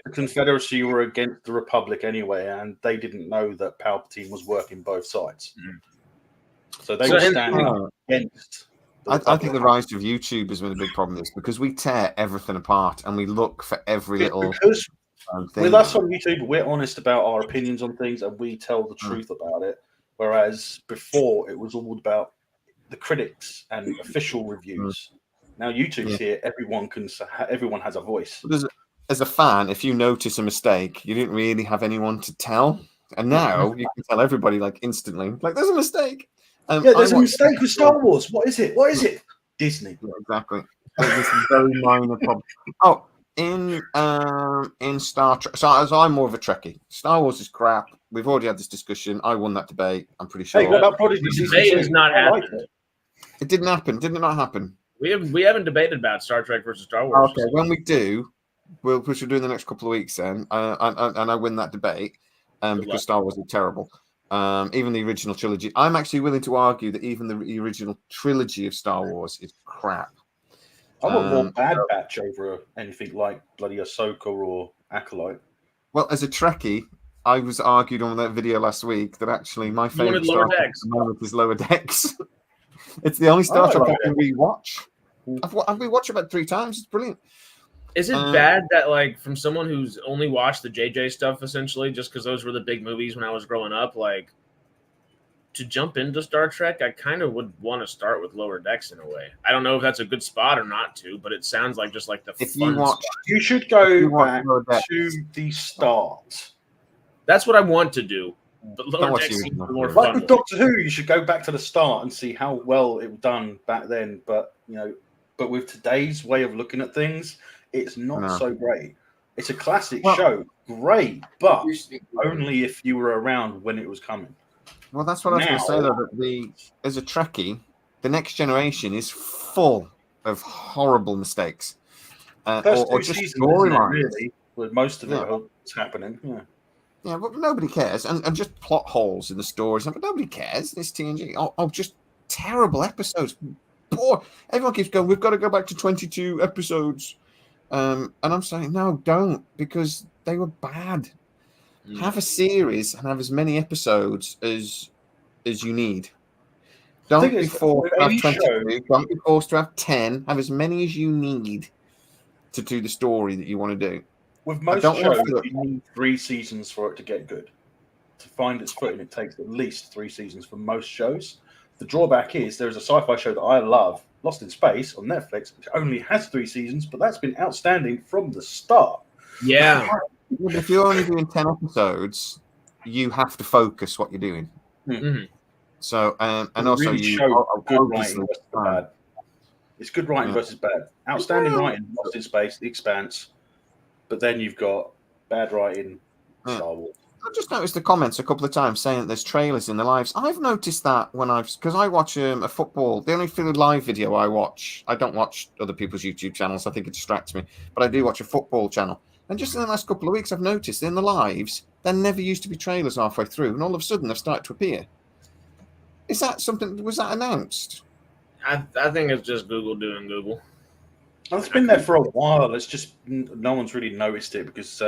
the Confederacy were against the Republic anyway, and they didn't know that Palpatine was working both sides. So they were standing against I think the rise of YouTube has been a big problem. Is because we tear everything apart and we look for every little because thing. with us on YouTube, we're honest about our opinions on things and we tell the truth about it. Whereas before, it was all about the critics and official reviews. Now YouTube's here; everyone has a voice. As a fan, if you notice a mistake, you didn't really have anyone to tell, and now you can tell everybody like instantly. Like, there's a mistake. There's a mistake with Star Wars. What is it? What is it? Disney. Yeah, exactly. This is very minor problem. Oh, in Star Trek. So I'm more of a Trekkie. Star Wars is crap. We've already had this discussion. I won that debate. I'm pretty sure. Hey, what about Prodigy? The debate has not happened. It didn't happen. Did it not happen? We haven't debated about Star Trek versus Star Wars. Okay, when we do, which we'll do in the next couple of weeks then, and I win that debate because Star Wars is terrible. Even the original trilogy. I'm actually willing to argue that even the original trilogy of Star Wars is crap. I want more Bad Batch over anything like bloody Ahsoka or Acolyte. Well, as a Trekkie, I was argued on that video last week that actually my favorite Star Trek at the moment is Lower Decks. It's the only Star Trek I can rewatch. I've rewatched it about 3 times. It's brilliant. Is it bad that, like, from someone who's only watched the JJ stuff, essentially, just because those were the big movies when I was growing up, like, to jump into Star Trek, I kind of would want to start with Lower Decks in a way. I don't know if that's a good spot or not to, but it sounds like just like the fun spot. You should go back to the start. That's what I want to do. But Lower Decks seems more fun. Like with Doctor Who, you should go back to the start and see how well it was done back then. But with today's way of looking at things, it's not so great. It's a classic show, great, but only if you were around when it was coming. Well, that's what I was going to say, though. That as a Trekkie, the next generation is full of horrible mistakes. Or just storylines. Really, with most of it's happening. Yeah, but nobody cares. And just plot holes in the stories. But nobody cares. It's TNG. Just terrible episodes. Everyone keeps going, we've got to go back to 22 episodes. And I'm saying, no, don't, because they were bad. Have a series and have as many episodes as you need. Don't be forced to have 22. Don't be forced to have 10. Have as many as you need to do the story that you want to do. With most shows, you need 3 seasons for it to get good. To find its footing, it takes at least 3 seasons for most shows. The drawback is there is a sci-fi show that I love, Lost in Space on Netflix, which only has 3 seasons, but that's been outstanding from the start. Yeah. If you're only doing 10 episodes, you have to focus what you're doing. Mm-hmm. So, and also really good writing versus bad. It's good writing versus bad. Outstanding writing, Lost in Space, The Expanse, but then you've got bad writing, Star Wars. I just noticed the comments a couple of times saying that there's trailers in the lives. I've noticed that because I watch a football. The only live video I watch, I don't watch other people's YouTube channels. I think it distracts me, but I do watch a football channel. And just in the last couple of weeks, I've noticed in the lives there never used to be trailers halfway through, and all of a sudden they've started to appear. Is that something? Was that announced? I think it's just Google doing Google. Well, it's been there for a while. It's just no one's really noticed it because.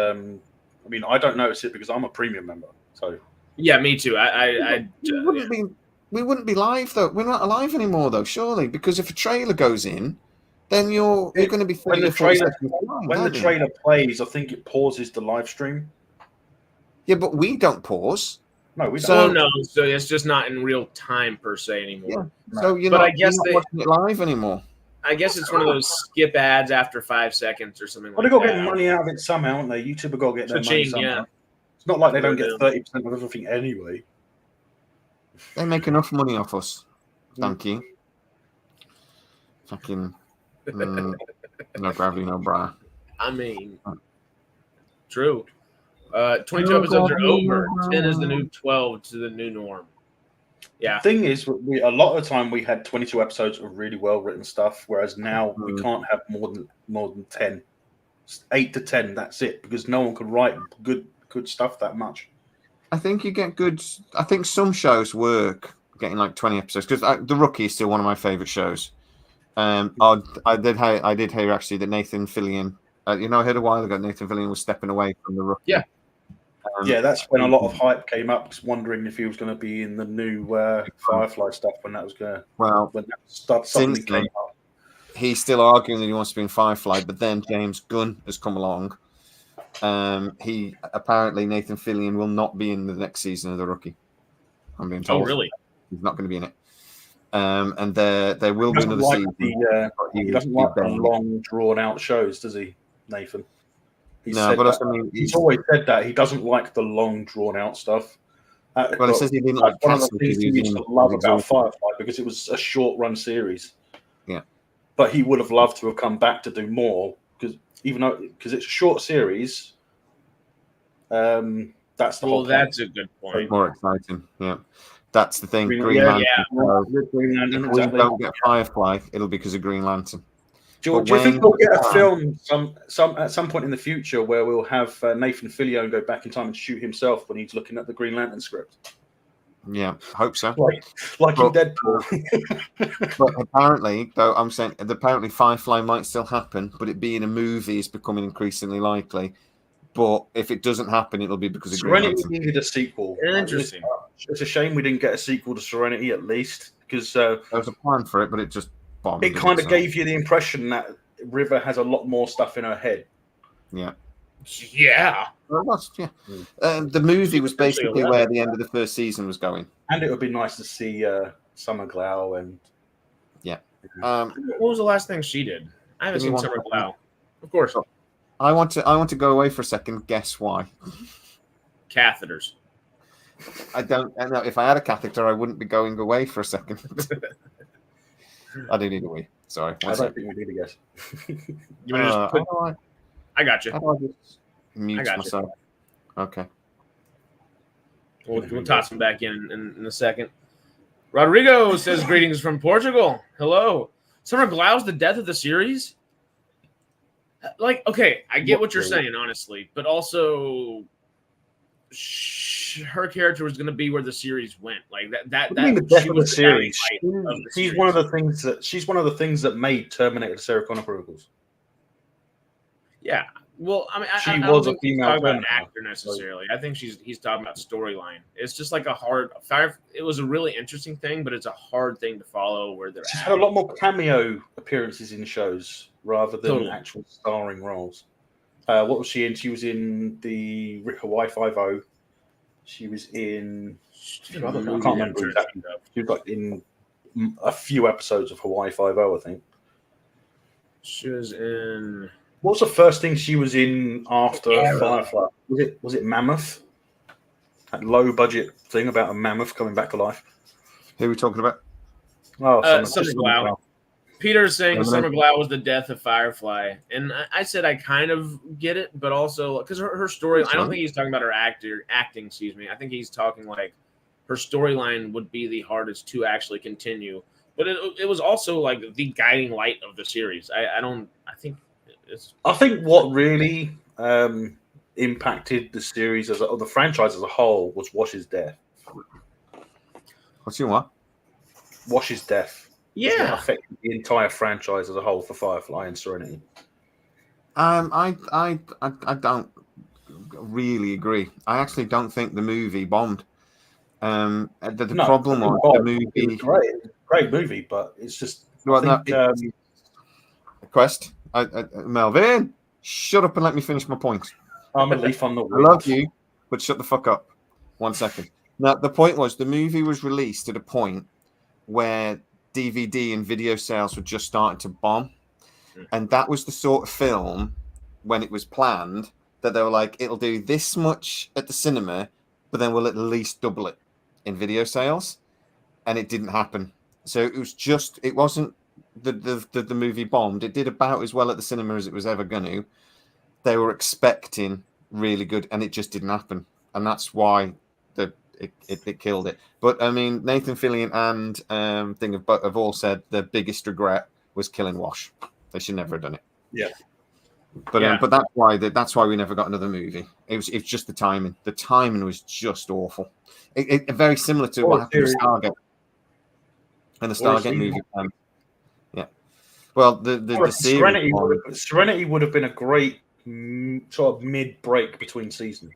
I don't notice it because I'm a premium member. So yeah, me too. We wouldn't be live though. We're not alive anymore though, surely, because if a trailer goes in, then you're going to be when the trailer plays. I think it pauses the live stream. Yeah, but we don't pause. No, we don't. So it's just not in real time per se anymore. Yeah. So you're not watching it live anymore. I guess it's one of those skip ads after 5 seconds or something like that. Well, they've got to get money out of it somehow, haven't they? YouTube have got to get their money somehow. Yeah. It's not like they don't get 30% of everything anyway. They make enough money off us. Thank you. Fucking no gravity, no bra. I mean, true. 22 episodes are over. 10 is the new 12 to the new norm. Yeah. The thing is, a lot of the time we had 22 episodes of really well written stuff, whereas now we can't have more than 10, 8 to 10. That's it, because no one can write good stuff that much. I think you get good. I think some shows work getting like 20 episodes because The Rookie is still one of my favorite shows. I did hear actually that Nathan Fillion. I heard a while ago Nathan Fillion was stepping away from The Rookie. Yeah. Yeah, that's when a lot of hype came up, wondering if he was going to be in the new Firefly stuff when that was going. Well, when that suddenly since then, came up. he's still arguing that he wants to be in Firefly, but then James Gunn has come along. He apparently Nathan Fillion will not be in the next season of The Rookie. I'm being told. Oh, really? He's not going to be in it. And there will be another season. He doesn't like the long, drawn-out shows, does he, Nathan? He's always said that he doesn't like the long, drawn-out stuff. Well, he says he didn't like one of the Castle things he used to love about Firefly because it was a short-run series. Yeah, but he would have loved to have come back to do more because it's a short series. That's the whole. That's a good point. More exciting, yeah. That's the thing. Green Lantern. If we don't get Firefly, it'll be because of Green Lantern. Do you think we'll get a film at some point in the future where we'll have Nathan Fillion go back in time and shoot himself when he's looking at the Green Lantern script? Yeah, hope so. Like in Deadpool. But apparently, though, I'm saying apparently Firefly might still happen, but it being a movie is becoming increasingly likely. But if it doesn't happen, it'll be because of Serenity Green Lantern. needed a sequel. Interesting. It's a shame we didn't get a sequel to Serenity at least because there was a plan for it, but it just bombed. It kind of gave you the impression that River has a lot more stuff in her head. Yeah. Yeah. Well, the movie was basically where the end of the first season was going. And it would be nice to see Summer Glau and what was the last thing she did? I haven't seen Summer Glau. Of course. I want to go away for a second. Guess why? Catheters. I don't know. If I had a catheter, I wouldn't be going away for a second. I do need a wee. Sorry. I don't think we need a guess. I got you. How do I just mute myself? Okay. We'll toss him back in a second. Rodrigo says, greetings from Portugal. Hello. Summer Glau's the death of the series? Okay, I get what you're saying, honestly. But also, her character was going to be where the series went. Like that the death of the series. She's one of the things that made Terminator the Sarah Connor protocols. Yeah. Well, I mean, she I was don't a think he's female talking about an actor necessarily. I think he's talking about storyline. It's just like it was a really interesting thing, but it's a hard thing to follow where they're She's at. had a lot more cameo appearances in shows rather than actual starring roles. What was she in? She was in the Hawaii Five-0. She was in. I can't remember exactly. She was in a few episodes of Hawaii Five-0, I think. She was in. What was the first thing she was in after Firefly? Was it Mammoth? That low budget thing about a mammoth coming back to life. Who are we talking about? Oh, Summer Glau. Peter's saying Summer Glau was the death of Firefly, and I said I kind of get it, but also because her story. I don't think he's talking about her acting. Excuse me. I think he's talking like her storyline would be the hardest to actually continue, but it was also like the guiding light of the series. I think what really impacted the series or the franchise as a whole was Wash's death. What's your what? Wash's death. Yeah, affected the entire franchise as a whole for Firefly and Serenity. I don't really agree. I actually don't think the movie bombed. The problem was the movie. It was great movie, but it's just Quest. Melvin, shut up and let me finish my point. I'm a leaf on the wind. I love you, but shut the fuck up. 1 second. Now, the point was the movie was released at a point where DVD and video sales were just starting to bomb. And that was the sort of film, when it was planned, that they were like, it'll do this much at the cinema, but then we'll at least double it in video sales. And it didn't happen. So it wasn't the movie bombed. It did about as well at the cinema as it was ever going to. They were expecting really good, and it just didn't happen. And that's why it killed it. But I mean, Nathan Fillion and have all said the biggest regret was killing Wash. They should never have done it. Yeah. But that's why we never got another movie. It's just the timing. The timing was just awful. It very similar to what happened with Stargate. And the Stargate movie. Yeah. Well, the series Serenity would have been a great sort of mid break between seasons.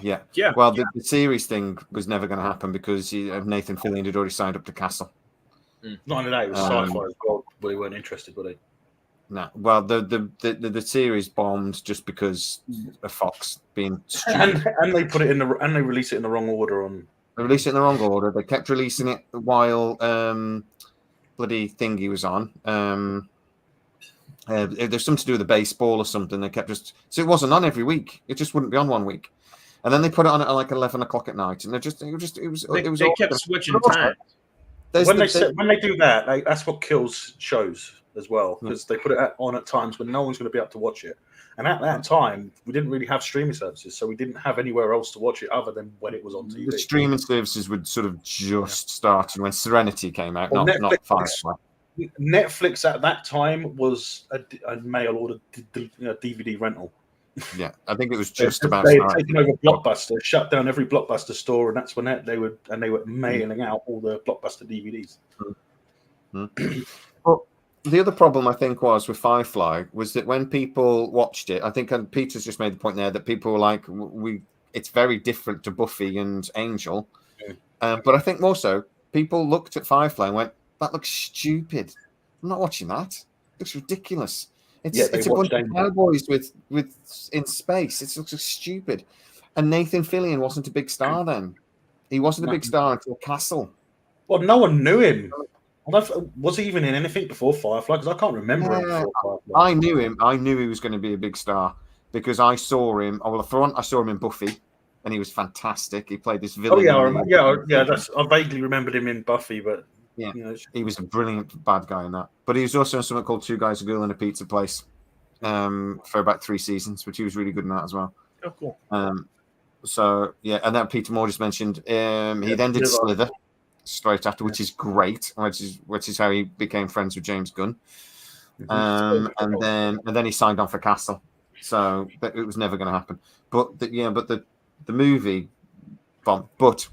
Yeah. Yeah. Well, the series thing was never going to happen because Nathan Fillion had already signed up to Castle. Not only that, it was Sci-fi as well. They weren't interested, were they? No. Well, the series bombed just because of Fox being stupid. and they put it in they released it in the wrong order on. They released it in the wrong order. They kept releasing it while bloody thingy was on. There's something to do with the baseball or something. They kept so it wasn't on every week. It just wouldn't be on one week, and then they put it on at like 11 o'clock at night, and They kept switching time. When they do that, that's what kills shows as well, because they put it on at times when no one's going to be able to watch it. And at that time, we didn't really have streaming services, so we didn't have anywhere else to watch it other than when it was on TV. The streaming services would sort of just starting when Serenity came out, not Firefly. Netflix at that time was a mail order DVD rental. Yeah, I think it was just about. They had taken over Blockbuster, shut down every Blockbuster store, and that's when they were mailing out all the Blockbuster DVDs. Well, the other problem I think was with Firefly was that when people watched it, I think Peter's just made the point there that people were like, it's very different to Buffy and Angel, but I think more so people looked at Firefly and went, "That looks stupid. I'm not watching that. It looks ridiculous. It's a bunch of cowboys with in space. It looks stupid." And Nathan Fillion wasn't a big star then. He wasn't a big star until Castle. Well, no one knew him. Was he even in anything before Firefly? Because I can't remember him before Firefly. I knew him. I knew he was going to be a big star because I saw him. Oh, well, for one, I saw him in Buffy, and he was fantastic. He played this villain. I vaguely remembered him in Buffy, but yeah, he was a brilliant bad guy in that. But he was also in something called Two Guys, a Girl, and a Pizza Place for about 3 seasons, which he was really good in that as well. Oh, cool. So yeah, and then Peter Moore just mentioned he then did Slither straight after, which is great, which is how he became friends with James Gunn. And then he signed on for Castle, so it was never going to happen. But the movie bomb. But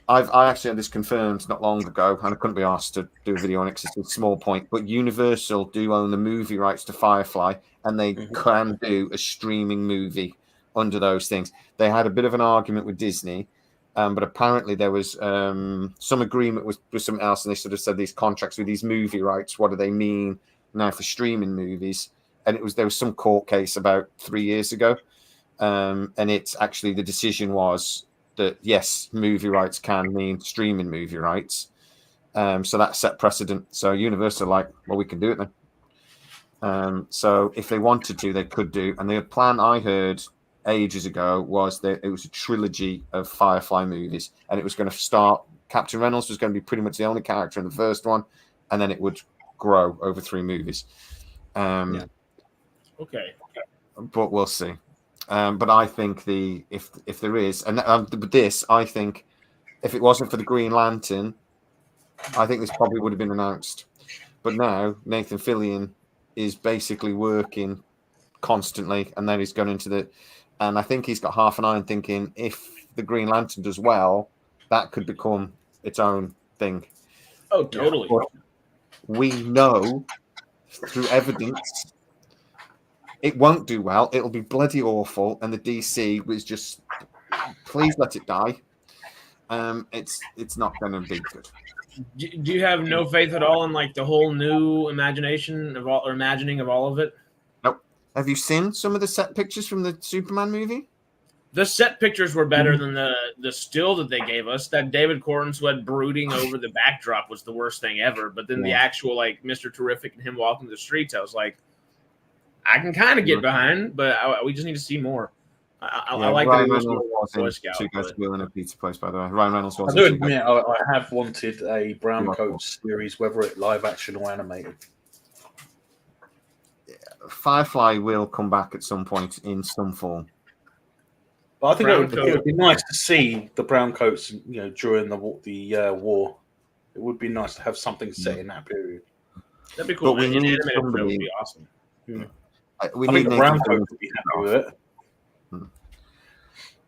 I actually had this confirmed not long ago, and I couldn't be asked to do a video on it because it's a small point. But Universal do own the movie rights to Firefly, and they can do a streaming movie under those things. They had a bit of an argument with Disney. But apparently there was some agreement with something else, and they sort of said these contracts with these movie rights, what do they mean now for streaming movies? And there was some court case about 3 years ago, and it's actually the decision was that yes, movie rights can mean streaming movie rights. So that set precedent. So Universal we can do it then. So if they wanted to, they could do. And the plan I heard ages ago was that it was a trilogy of Firefly movies, and it was going to start. Captain Reynolds was going to be pretty much the only character in the first one, and then it would grow over 3 movies. Okay. But we'll see. But I think if there is, and this, I think if it wasn't for the Green Lantern, I think this probably would have been announced. But now Nathan Fillion is basically working constantly, and then he's going into the. And I think he's got half an eye on thinking if the Green Lantern does well, that could become its own thing. Oh, totally. But we know through evidence it won't do well. It'll be bloody awful. And the DC was just, please let it die. It's not going to be good. Do you have no faith at all in the whole new imagining of all of it? Have you seen some of the set pictures from the Superman movie? The set pictures were better than the still that they gave us. That David Cornsweet brooding over the backdrop was the worst thing ever. But then the actual Mr. Terrific and him walking the streets, I was like, I can kind of get behind, but we just need to see more. I like Ryan that. Reynolds was in Scout, Two Guys, a Girl, and a Pizza Place, by the way. Ryan Reynolds was. I do admit, I have wanted a Brown Coat series, whether it live action or animated. Firefly will come back at some point in some form. But I think it would be nice to see the brown coats, during the war. It would be nice to have something set in that period. That'd be cool. But we need somebody. Would be awesome. I think the brown coats would be happy with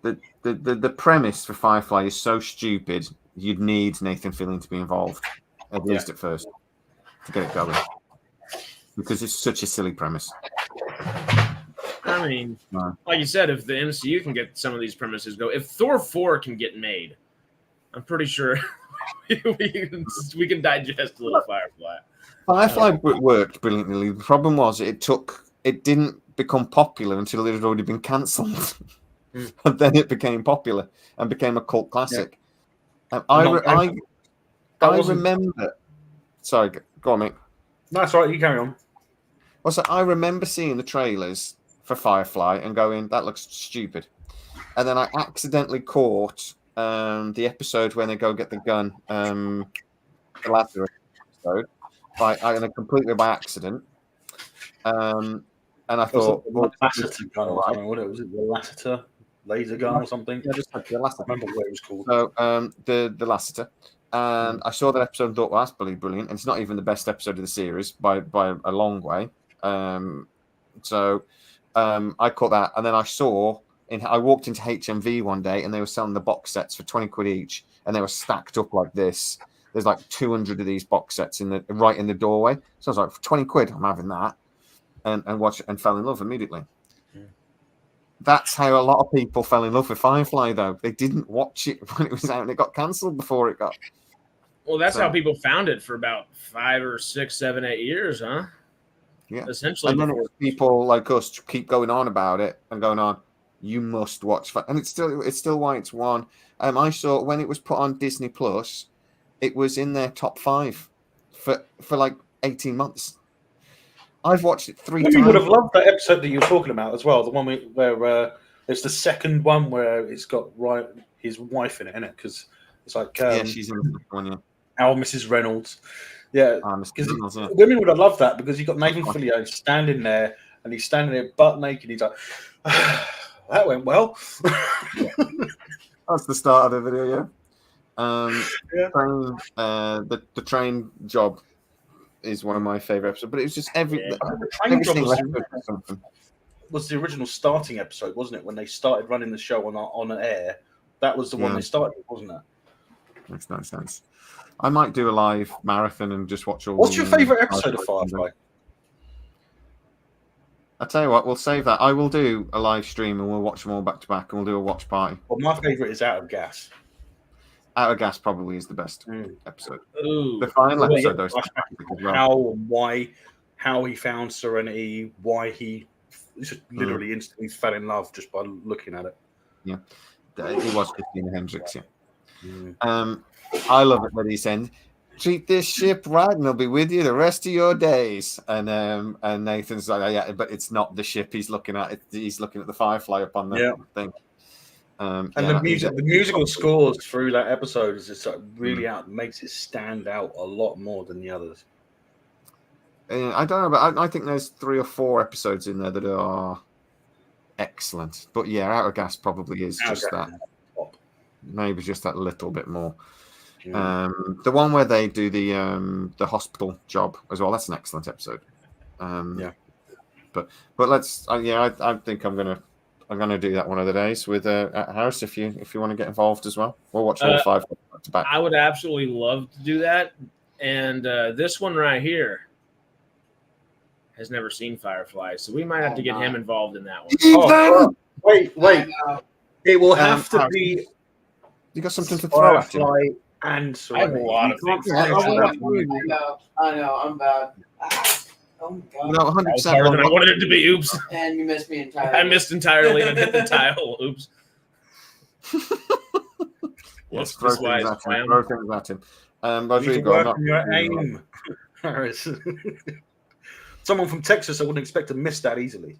it. The premise for Firefly is so stupid. You'd need Nathan Fillion to be involved, at least at first, to get it going. Because it's such a silly premise. I mean, No. like you said, if the MCU can get some of these premises go, if Thor 4 can get made, I'm pretty sure we can digest a little Firefly. Firefly worked brilliantly. The problem was it didn't become popular until it had already been cancelled. And then it became popular and became a cult classic. I remember. Sorry, go on, mate. No, that's all right. You carry on. Also, I remember seeing the trailers for Firefly and going, "That looks stupid," and then I accidentally caught the episode when they go get the gun, the latter episode, completely by accident. And I thought, was it the Lassiter laser gun or something? Yeah, just like the Lassiter. I remember what it was called. So the Lassiter, and I saw that episode and thought, well, that's brilliant. And it's not even the best episode of the series by a long way. So I caught that, and then I walked into HMV one day, and they were selling the box sets for 20 quid each, and they were stacked up like this. There's like 200 of these box sets right in the doorway. So I was like, for 20 quid, I'm having that, and watched and fell in love immediately. That's how a lot of people fell in love with Firefly, though. They didn't watch it when it was out, and it got cancelled before it got. Well, that's how people found it for about 5 or 6, 7, 8 years, huh? Yeah. Essentially. And then it was people like us keep going on about it and going on, you must watch. And it's still why it's one. I saw when it was put on Disney Plus, it was in their top 5 for like 18 months. I've watched it 3 times. You would have loved that episode that you were talking about as well. The one where it's the second one where it's got his wife in it, isn't it? Because it's like she's in the one. Yeah. Our Mrs. Reynolds. Yeah, because women would have loved that because you got Nathan Fillion standing there and he's standing there butt naked. He's like, that went well. That's the start of the video, yeah. The train job is one of my favorite episodes, but it was just every train job was the original starting episode, wasn't it? When they started running the show on air, that was the one they started with, wasn't it? Makes no sense. I might do a live marathon and just watch all. What's your favorite episode of Firefly? I tell you what, we'll save that. I will do a live stream and we'll watch them all back to back, and we'll do a watch party. Well, my favorite is Out of Gas. Out of Gas probably is the best episode. Ooh. The final episode, though, how he found Serenity, why he just literally instantly fell in love just by looking at it. Yeah, it was Christina Hendricks. Yeah. I love it when he said, "Treat this ship right, and it'll be with you the rest of your days." And Nathan's like, "Yeah, but it's not the ship he's looking at. He's looking at the Firefly up on the thing." And the musical scores through that episode is just really makes it stand out a lot more than the others. I don't know, but I think there's 3 or 4 episodes in there that are excellent. But yeah, Out of Gas probably is just that. Maybe just that little bit more. The one where they do the hospital job as well. That's an excellent episode. But let's. I think I'm gonna do that one of the days with Harris. If you want to get involved as well, we'll watch all 5 back to back. I would absolutely love to do that. And this one right here has never seen Firefly, so we might have to get him involved in that one. Wait! It will have to be. You got something to throw at him? And I have a lot of things. I know, I'm bad. Oh my god. No, 100%. Harder than I wanted it to be. Oops. And you missed me entirely. I missed entirely and hit the tile. Oops. Let's throw things at him. Rodrigo, your aim. Someone from Texas, I wouldn't expect to miss that easily.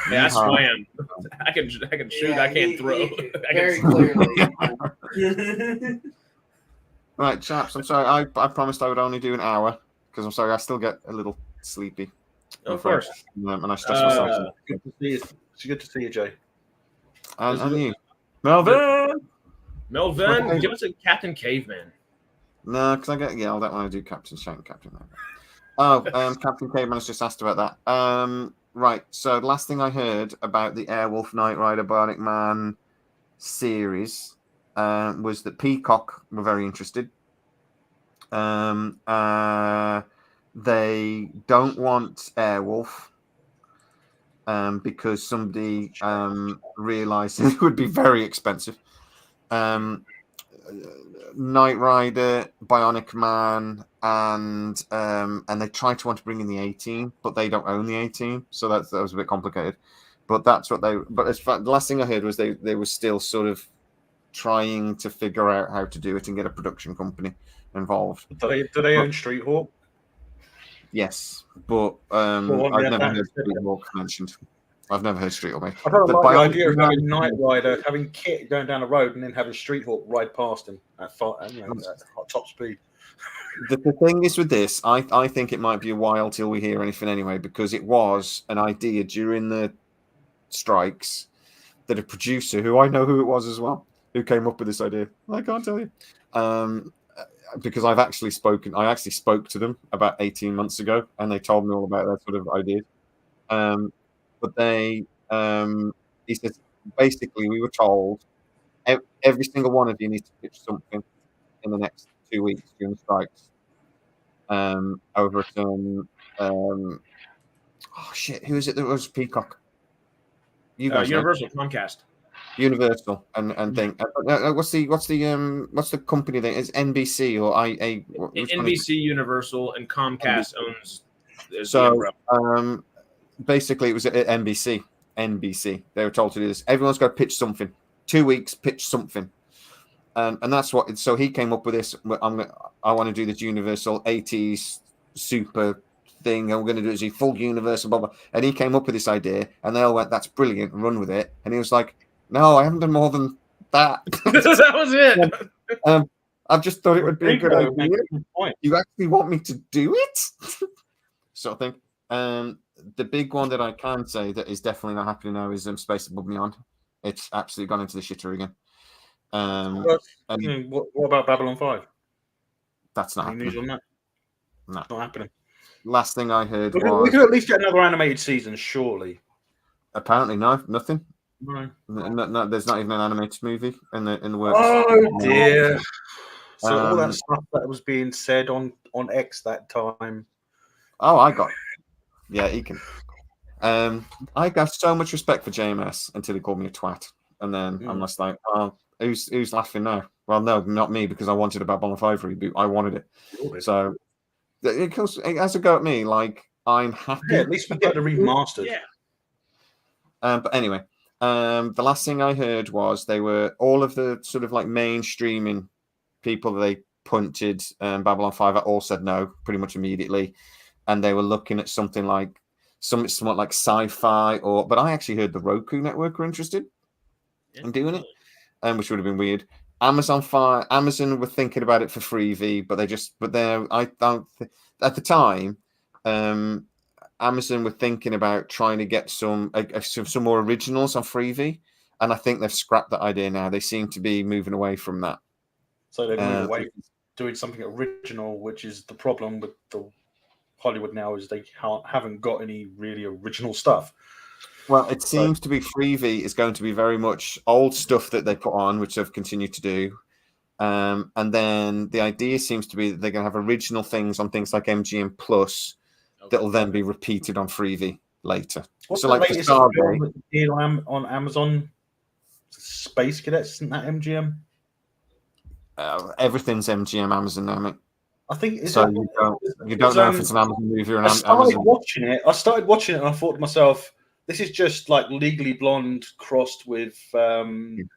Yeah, I swam. I can shoot. I can't throw. Very clearly. Right, chaps. I'm sorry. I promised I would only do an hour because I'm sorry. I still get a little sleepy. Of course. And I stress myself. Good to see you. It's good to see you, Jay. And you, Melvin. Give us a Captain Caveman. No, because I get yelled at when I do Captain Shank, Captain. Oh, Captain Caveman's just asked about that. Right. So the last thing I heard about the Airwolf Knight Rider Bionic Man series was that Peacock were very interested. They don't want Airwolf. because somebody realized it would be very expensive. Knight Rider, Bionic Man, and they tried to want to bring in the 18, but they don't own the 18, so that was a bit complicated. But that's what they. But the last thing I heard was they were still sort of trying to figure out how to do it and get a production company involved. Do they own Street Hawk? Yes, but I've never heard Street Hawk mentioned. I've never heard Street Hawk mentioned. I don't like the idea of having Knight Rider, having Kit going down the road, and then having Street Hawk ride past him at top speed. The thing is with this, I think it might be a while till we hear anything anyway, because it was an idea during the strikes that a producer, who I know who it was as well, who came up with this idea. I can't tell you. Because I actually spoke to them about 18 months ago, and they told me all about that sort of idea. But he says, basically, we were told every single one of you needs to pitch something in the next 2 weeks during the strikes. Over at who is it that was Peacock? You guys, Universal, Comcast. Universal and thing. What's the company that is NBC or NBC, Universal, and Comcast owns. So basically, it was at NBC. NBC. They were told to do this. Everyone's got to pitch something. 2 weeks, pitch something. And that's what. So he came up with this. I want to do this Universal 80s super thing, and we're going to do it as a full Universal, blah blah. And he came up with this idea, and they all went, "That's brilliant," and run with it. And he was like, "No, I haven't done more than that." That was it. I've just thought it would be a good idea. You actually want me to do it? Sort of thing. The big one that I can say that is definitely not happening now is Space Above Beyond. It's absolutely gone into the shitter again. What about Babylon 5? That's not happening. News on that? No, not happening. Last thing I heard we was could at least get another animated season, surely. Apparently, nothing. No. There's not even an animated movie in the works. Oh dear! So all that stuff that was being said on X that time. Oh, I got. Yeah, he can. I got so much respect for JMS until he called me a twat, and then I'm just like, oh, who's laughing now? Well, no, not me, because I wanted a Babylon 5 reboot. I wanted it. So it has a go at me. Like, I'm happy. Yeah, at least we get the remastered. Yeah. But anyway, the last thing I heard was they were all of the sort of like mainstreaming people that they punted Babylon 5 at all said no pretty much immediately, and they were looking at something like somewhat like Sci-fi, but I actually heard the Roku network were interested in doing it, which would have been weird. Amazon were thinking about it for Freevee, but at the time, Amazon were thinking about trying to get some more originals on Freevee, and I think they've scrapped that idea now. They seem to be moving away from that. So they've moved away from doing something original, which is the problem with the Hollywood now, is they haven't got any really original stuff. Well, it seems to be Freevee is going to be very much old stuff that they put on, which they've continued to do. And then the idea seems to be that they're going to have original things on things like MGM Plus that will then be repeated on Freevee later. What's so the like latest deal on Amazon? Space Cadets, isn't that MGM? Everything's MGM Amazon now, mate. I think so. You don't know if it's an Amazon movie or an Amazon. I started watching it, and I thought to myself, "This is just like Legally Blonde crossed with." It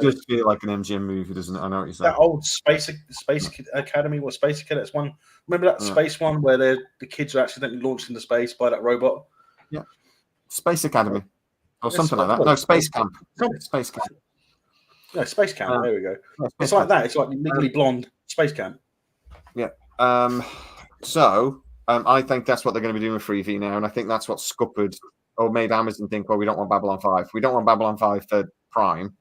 does feel like an MGM movie, doesn't it? I know what you're saying. That old Space Academy, what Space Cadets one? Remember that space one where the kids are accidentally launched into space by that robot? Yeah, Space Academy or something like that. No, Space Camp. Space Camp. No, Space Camp. There we go. It's like that. It's like Legally Blonde Space Camp. Yeah. So I think that's what they're going to be doing with Freevee now, and I think that's what scuppered or made Amazon think, well, we don't want Babylon 5. We don't want Babylon 5 for Prime.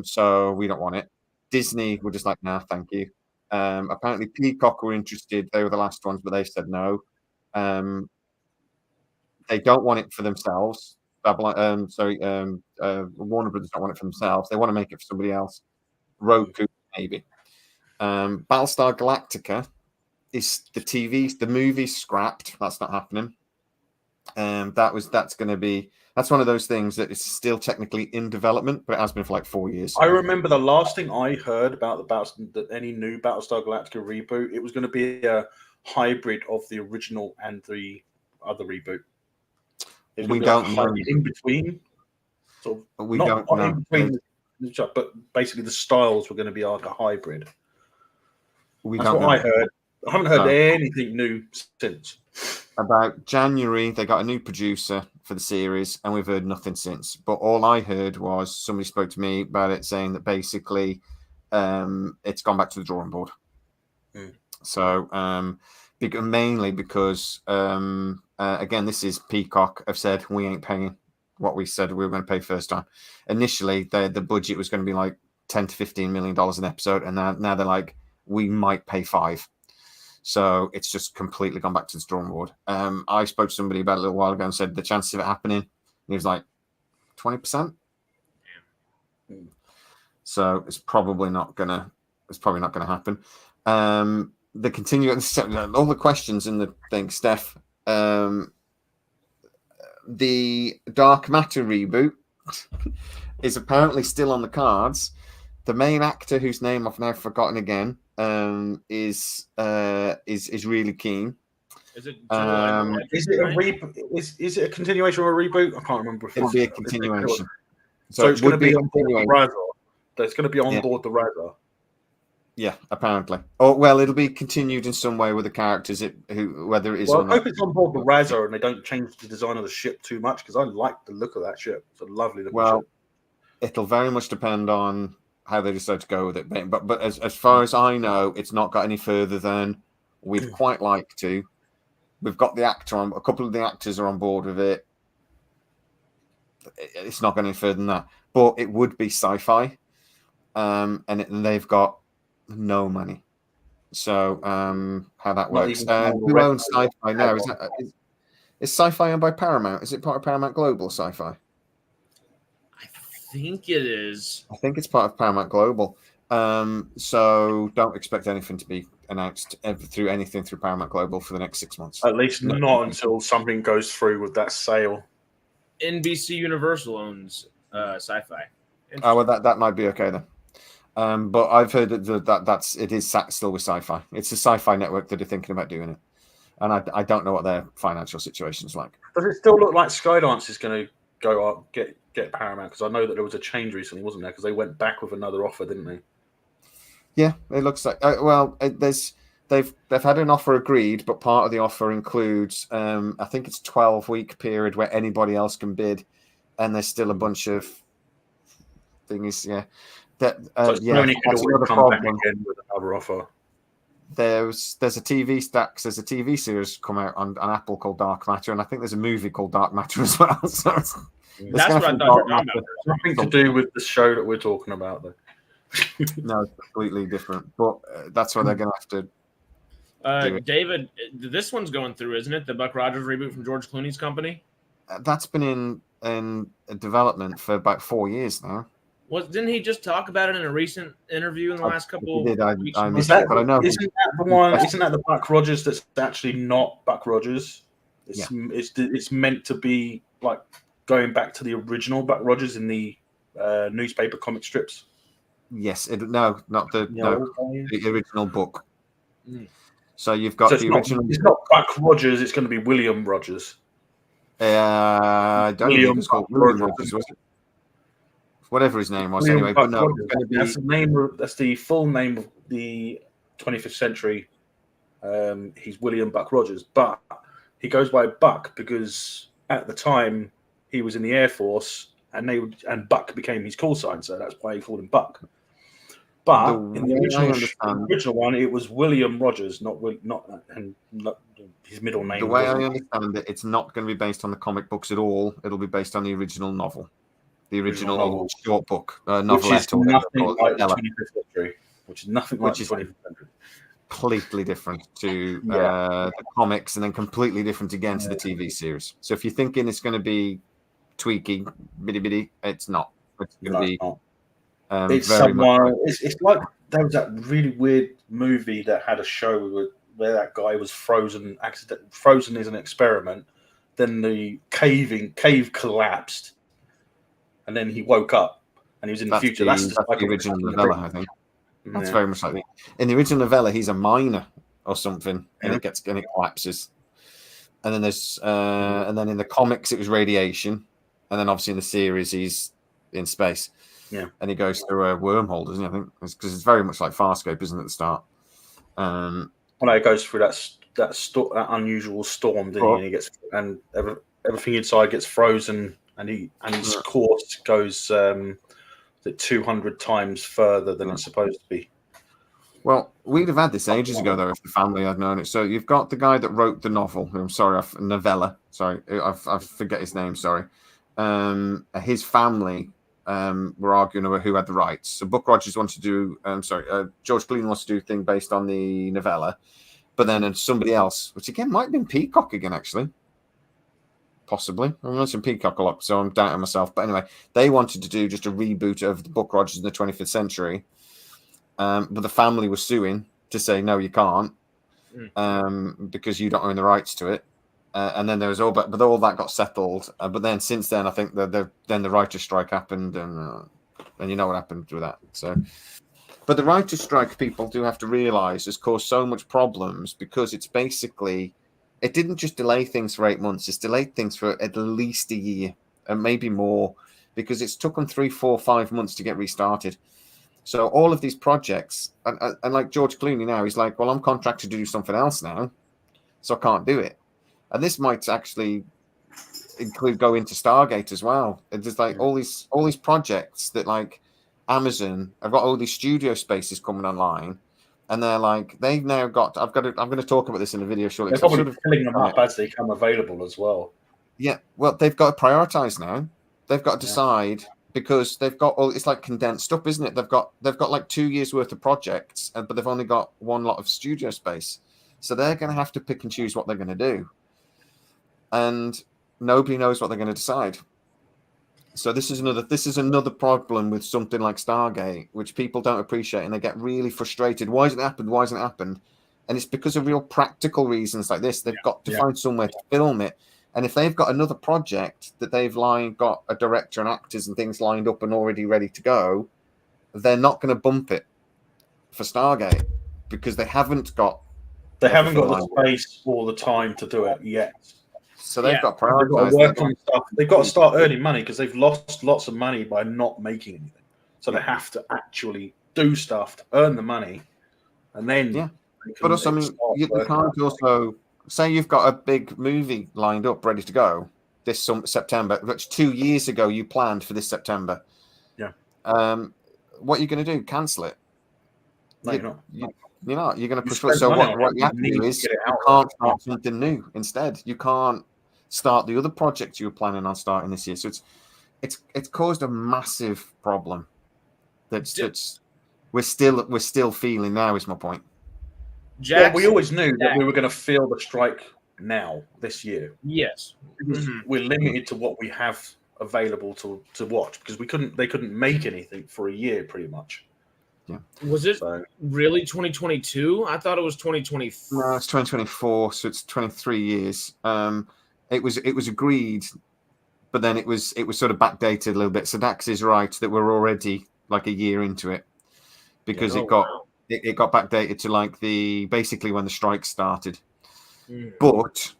So we don't want it. Disney were just like, nah, thank you. Apparently Peacock were interested. They were the last ones, but they said no. They don't want it for themselves. Warner Brothers don't want it for themselves. They want to make it for somebody else. Roku, maybe. Battlestar Galactica is the movie scrapped. That's not happening. That's one of those things that is still technically in development, but it has been for like 4 years. I remember the last thing I heard about any new Battlestar Galactica reboot, it was going to be a hybrid of the original and the other reboot. We don't know. In between. Sort of, we not don't know. In between, but basically the styles were going to be like a hybrid. That's what I heard. I haven't heard anything new since. About January, they got a new producer for the series, and we've heard nothing since. But all I heard was somebody spoke to me about it, saying that basically it's gone back to the drawing board. So mainly because again, this is Peacock have said we ain't paying what we said we were going to pay first time. Initially, the budget was going to be like $10 to $15 million an episode, and now they're like, we might pay $5 million. So it's just completely gone back to the drawing board. I spoke to somebody about a little while ago and said the chances of it happening, and he was like 20%. So it's probably not gonna happen. The continuing all the questions in the thing, Steph. The Dark Matter reboot is apparently still on the cards. The main actor, whose name I've now forgotten again, is really keen. Is it a reboot? Is it a continuation or a reboot? I can't remember. It'll be a continuation. So it's going to be on board the Razor. It's going to be on board the Razor. Yeah, apparently. Oh well, it'll be continued in some way with the characters. Whether it is. Well, I hope it's on board the Razor and they don't change the design of the ship too much, because I like the look of that ship. It's a lovely looking ship. It'll very much depend on how they decide to go with it. But as far as I know, it's not got any further than we'd quite like to. We've got the actor on. A couple of the actors are on board with it. It's not going any further than that. But it would be sci-fi, and they've got no money. So how that works? Who owns Sci-Fi now? Is Sci-Fi owned by Paramount? Is it part of Paramount Global Sci-Fi? I think it is. I think it's part of Paramount Global. So don't expect anything to be announced through Paramount Global for the next 6 months. At least not until something goes through with that sale. NBC Universal owns Sci-Fi. Oh, well, that might be okay then. But I've heard that it is still with Sci-Fi. It's a Sci-Fi network that are thinking about doing it, and I don't know what their financial situation is like. Does it still look like Skydance is going to go up get Paramount? Because I know that there was a change recently, wasn't there? Because they went back with another offer, didn't they? Yeah, it looks like. They've had an offer agreed, but part of the offer includes I think it's 12-week period where anybody else can bid, and there's still a bunch of things. Yeah. That's another problem. Again with another offer. There's a TV series come out on Apple called Dark Matter, and I think there's a movie called Dark Matter as well. So that's what I thought you were talking about. Nothing to do with the show that we're talking about, though. No, it's completely different. But that's what they're going to have to. David, this one's going through, isn't it? The Buck Rogers reboot from George Clooney's company. That's been in development for about 4 years now. Didn't he just talk about it in a recent interview in the last couple of weeks? I missed it, but I know. Isn't that the one? Isn't that the Buck Rogers that's actually not Buck Rogers? It's meant to be like going back to the original Buck Rogers in the newspaper comic strips. Yes, not the original book. So you've got the original. It's not Buck Rogers. It's going to be William Rogers. I don't think it was called William Rogers, was it? Whatever his name was, William anyway. Buck But no, Rogers. it's going to be. That's the full name of the 25th century. He's William Buck Rogers, but he goes by Buck because at the time he was in the Air Force, and Buck became his call sign, so that's why he called him Buck. But in the original one, it was William Rogers, not his middle name. The way I understand it, it's not going to be based on the comic books at all. It'll be based on the original novel, the original short book, novelette, or whatever. Like the 25th century, which is nothing like the 25th century. Completely different to the comics, and then completely different again to the TV series. So if you're thinking it's going to be tweaky, bitty, it's not. It's going to be. It's like there was that really weird movie that had a show where that guy was frozen. Frozen is an experiment, then the cave collapsed, and then he woke up and he was in the future. That's the original novella, I think. That's very much like it. In the original novella, he's a miner or something, and it collapses. And then there's and then in the comics it was radiation, and then obviously in the series he's in space. Yeah, and he goes through a wormhole, doesn't he? I think because it's very much like Farscape, isn't it? At the start. Well, it goes through that unusual storm, didn't he? And he gets everything inside gets frozen, and his course goes 200 times further than it's supposed to be. Well, we'd have had this ages ago, though, if the family had known it. So you've got the guy that wrote the novel. I'm sorry, novella. Sorry, I forget his name. Sorry. His family were arguing over who had the rights. So Buck Rogers wanted to do. George Clooney wants to do a thing based on the novella, but then somebody else, which again might have been Peacock again, actually. Possibly. I'm not in Peacock a lot, so I'm doubting myself. But anyway, they wanted to do just a reboot of the Buck Rogers in the 25th century. But the family was suing to say, no, you can't, because you don't own the rights to it. And then there was but all that got settled. But then since then, I think then the writer's strike happened, and you know what happened with that. So, but the writer's strike, people do have to realize, has caused so much problems because it's basically, it didn't just delay things for 8 months. It's delayed things for at least a year and maybe more, because it's took them 3, 4, 5 months to get restarted. So all of these projects, and like George Clooney now, he's like, well, I'm contracted to do something else now, so I can't do it. And this might actually include go into Stargate as well. It's just like all these projects that like Amazon have got all these studio spaces coming online, and they're like, they've now got. I'm going to talk about this in a video shortly. They're probably filling them up as they come available as well. Yeah, well, they've got to prioritize now. They've got to decide. Because they've got it's like condensed up, isn't it? They've got like 2 years worth of projects, but they've only got one lot of studio space, so they're going to have to pick and choose what they're going to do, and nobody knows what they're going to decide. So this is another problem with something like Stargate, which people don't appreciate, and they get really frustrated. Why hasn't it happened? Why hasn't it happened? And it's because of real practical reasons like this. They've got to find somewhere to film it. And if they've got another project that they've got a director and actors and things lined up and already ready to go, they're not going to bump it for Stargate because they haven't got the space or the time to do it yet. So they've got to prioritize. They've got to start earning money because they've lost lots of money by not making anything. So they have to actually do stuff to earn the money, and then But also, I mean, you can't also. Say you've got a big movie lined up, ready to go this September, which 2 years ago you planned for this September. Yeah. What are you going to do? Cancel it? No, you're not. You're not. You're going to push it. So what you have to do is you can't start something new instead. You can't start the other project you were planning on starting this year. So it's caused a massive problem. That's we're still feeling now. Is my point. Well, we always knew that we were going to feel the strike now this year. Yes, we're limited to what we have available to watch because they couldn't make anything for a year, pretty much. Yeah. Was it really 2022? I thought it was 2024. No, it's 2024, so it's 23 years. It was agreed, but then it was sort of backdated a little bit. So Dax is right that we're already like a year into it because it got backdated to like basically when the strike started. But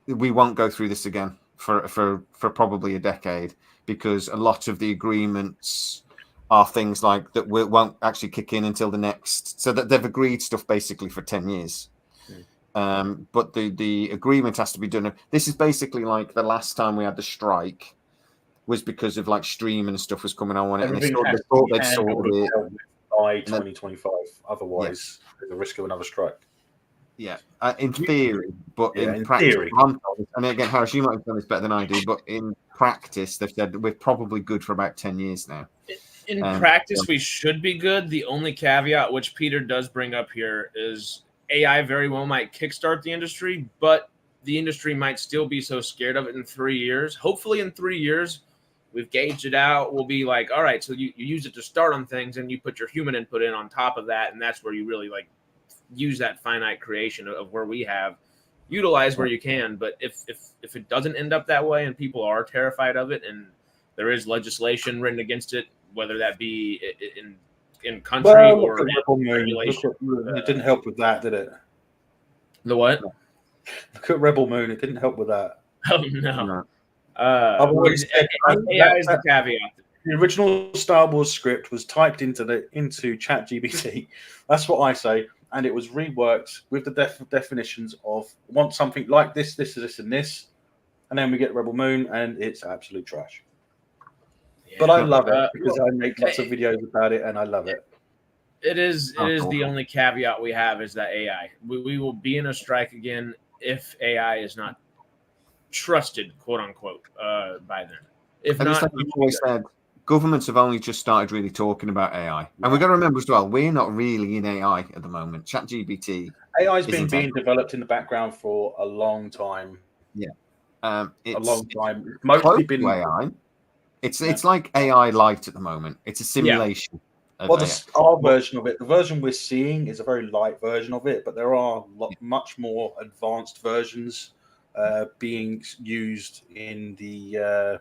we won't go through this again for probably a decade because a lot of the agreements are things like that won't actually kick in until the next. So that they've agreed stuff basically for 10 years. But the agreement has to be done. This is basically like the last time we had the strike was because of like streaming and stuff was coming on, and they thought they'd sorted it by 2025. Otherwise, there's a risk of another strike. Yeah, in theory, but in practice, and again, Harris, you might have done this better than I do, but in practice, they've said we're probably good for about 10 years now. In practice, we should be good. The only caveat, which Peter does bring up here, is AI very well might kickstart the industry, but the industry might still be so scared of it in 3 years. Hopefully in 3 years, we've gauged it out. We'll be like, all right, so you use it to start on things and you put your human input in on top of that. And that's where you really like use that finite creation of where we have, utilize where you can. But if it doesn't end up that way and people are terrified of it and there is legislation written against it, whether that be in country or regulation. It didn't help with that, did it? The what? Look at Rebel Moon. It didn't help with that. Oh no. I've always said AI is the caveat. The original Star Wars script was typed into ChatGPT. That's what I say, and it was reworked with the definitions of want something like this, this, and this, and then we get Rebel Moon, and it's absolute trash. Yeah, but I love it because I make lots of videos about it, and I love it. It is the only caveat we have is that AI. We will be in a strike again if AI is not trusted, quote unquote, by them. If and not, like you always said, governments have only just started really talking about AI, and we've got to remember as well, we're not really in AI at the moment. ChatGPT, AI has been being developed in the background for a long time. Yeah, it's a long time. It's mostly been AI. It's like AI light at the moment. It's a simulation. Well, our version of it, the version we're seeing is a very light version of it, but there are much more advanced versions being used in the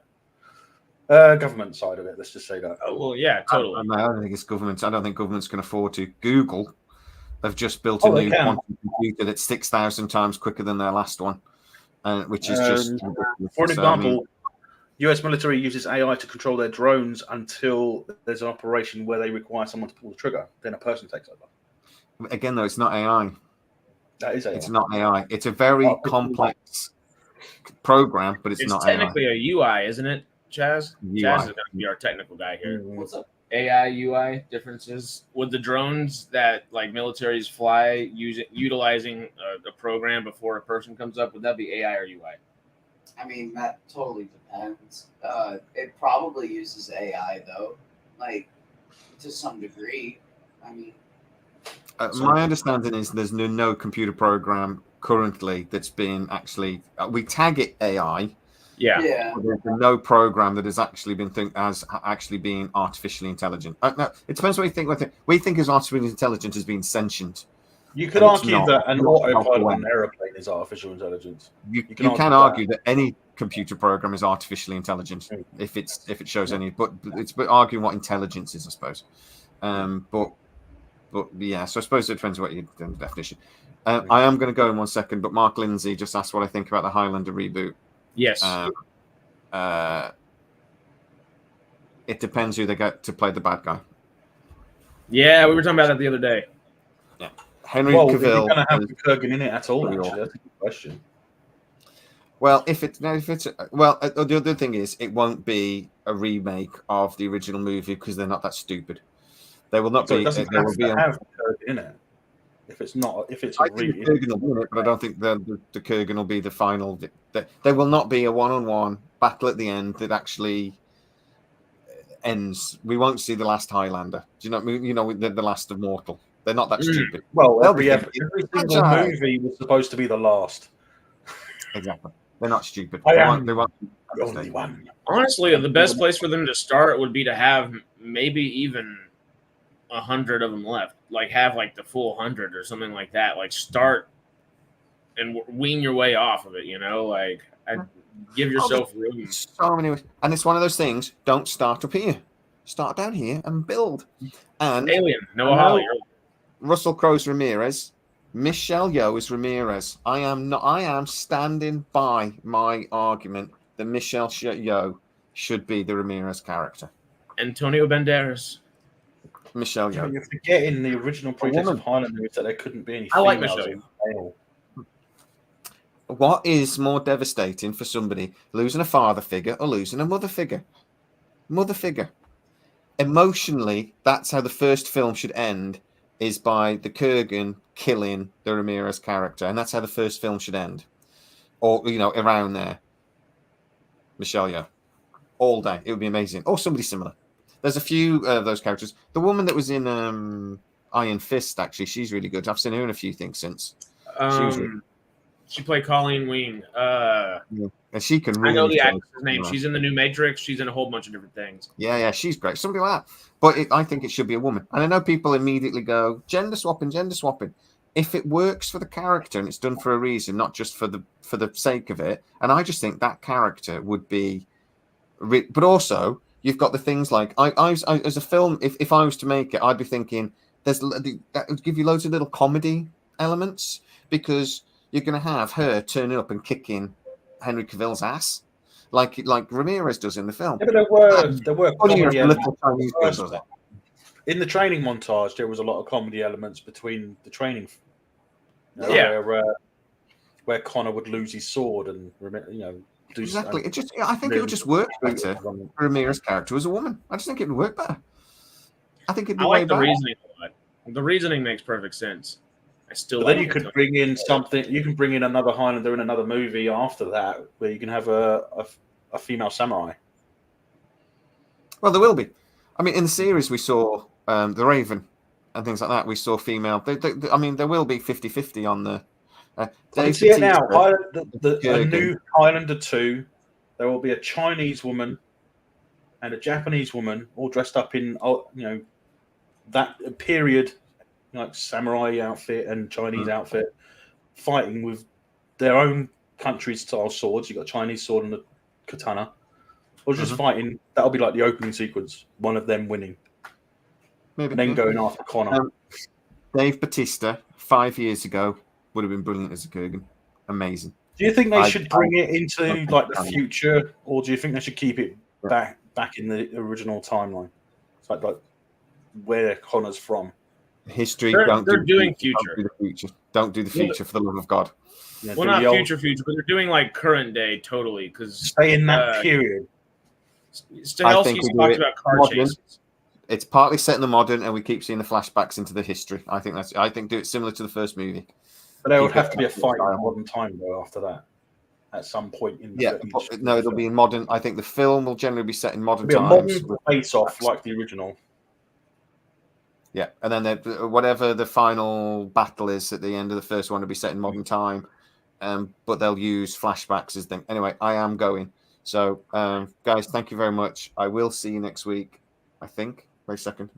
government side of it. Let's just say that. Oh, well, yeah, totally. I don't think it's government. I don't think governments can afford to. Google have just built a new quantum computer that's 6,000 times quicker than their last one, which is just for an example. US military uses AI to control their drones until there's an operation where they require someone to pull the trigger. Then a person takes over. Again, though, it's not AI. That is AI. It's not AI. It's a very complex program, but it's not AI. It's technically a UI, isn't it, Chaz? UI. Chaz is going to be our technical guy here. What's up? AI, UI differences. Would the drones that like militaries fly utilizing a program before a person comes up, would that be AI or UI? I mean, that totally depends. It probably uses AI though, like to some degree. I mean, my understanding is there's no computer program currently that's been actually. We tag it AI. Yeah. There's no program that has actually been being artificially intelligent. No, it depends what you think. We think as artificial intelligence as being sentient. You could argue that an autopilot on an airplane is artificial intelligence. You can argue that any computer program is artificially intelligent if it shows any, but it's arguing what intelligence is, I suppose. But yeah, so I suppose it depends what you the definition. I am going to go in 1 second, but Mark Lindsay just asked what I think about the Highlander reboot. Yes. It depends who they get to play the bad guy. Yeah, we were talking about that the other day. Yeah. Henry Cavill. Is going to have the Kurgan in it at all? Actually, that's a good question. Well, the other thing is, it won't be a remake of the original movie because they're not that stupid. They will not be. It doesn't have to have the Kurgan in it. If it's I think the Kurgan will be in it, but I don't think the Kurgan will be the final. There will not be a one-on-one battle at the end that actually ends. We won't see the last Highlander. Do you know the last of Mortal? They're not that stupid. Well, every single movie was supposed to be the last. Exactly. They're not stupid. They won't the only one. Honestly, the best place for them to start would be to have maybe even 100 of them left. Like have like the full 100 or something like that. Like start and wean your way off of it. Like give yourself room. So many, and it's one of those things. Don't start up here. Start down here and build. And Alien, Noah Hawley. Russell Crowe's Ramirez. Michelle Yeoh is Ramirez. I am standing by my argument that Michelle Yeoh should be the Ramirez character. Antonio Banderas. Michelle Yeoh. You're forgetting the original pretext of Highlander is that there couldn't be any. I like Michelle Yeoh. What is more devastating for somebody, losing a father figure or losing a mother figure? Mother figure. Emotionally, that's how the first film should end, is by the Kurgan killing the Ramirez character. And that's how the first film should end. Or, around there. Michelle Yeoh. All day. It would be amazing. Or somebody similar. There's a few of those characters. The woman that was in Iron Fist, actually, she's really good. I've seen her in a few things since. She played Colleen Wing. And she can really. I know the actress's name. She's in the new Matrix. She's in a whole bunch of different things. Yeah, she's great. Somebody like that. But I think it should be a woman. And I know people immediately go, gender swapping. if it works for the character and it's done for a reason, not just for the sake of it. And I just think that character would be, but also you've got the things like I as a film. If I was to make it, I'd be thinking that would give you loads of little comedy elements, because you're going to have her turning up and kicking Henry Cavill's ass, like Ramirez does in the film. Yeah, but there were comedy elements. In the training montage, there was a lot of comedy elements between the training. Where Connor would lose his sword and do exactly. I think it would just work better for Ramirez's character as a woman. I just think it would work better. I think it'd be way better. Reasoning a lot. The reasoning makes perfect sense. Then you could bring in something. You can bring in another Highlander in another movie after that, where you can have a female samurai. Well, there will be. I mean, in the series we saw the Raven and things like that. We saw female. I mean, there will be 50-50 on the. I can see it now. A new Highlander 2. There will be a Chinese woman and a Japanese woman, all dressed up in that period, like samurai outfit and Chinese outfit, fighting with their own country's style swords. You got a Chinese sword and a katana, or just fighting. That'll be like the opening sequence. One of them winning, maybe, and then going after Connor. Dave Bautista 5 years ago would have been brilliant as a Kurgan. Amazing. Do you think they should bring it into like the future, or do you think they should keep it back in the original timeline? It's like where Connor's from. History. They're doing future. Don't do the future. Don't do the future, for the love of God. Yeah, well, not future, but they're doing like current day totally, because stay in that period. Stahelski's talked about car chases. It's partly set in the modern, and we keep seeing the flashbacks into the history. I think do it similar to the first movie. But there would have to be a fight in modern time though after that. At some point in the no, it'll be in modern. I think the film will generally be set in modern times. A modern face-off like the original. Yeah, and then whatever the final battle is at the end of the first one will be set in modern time, but they'll use flashbacks as thing. Anyway, I am going. So, guys, thank you very much. I will see you next week. I think. Wait a second.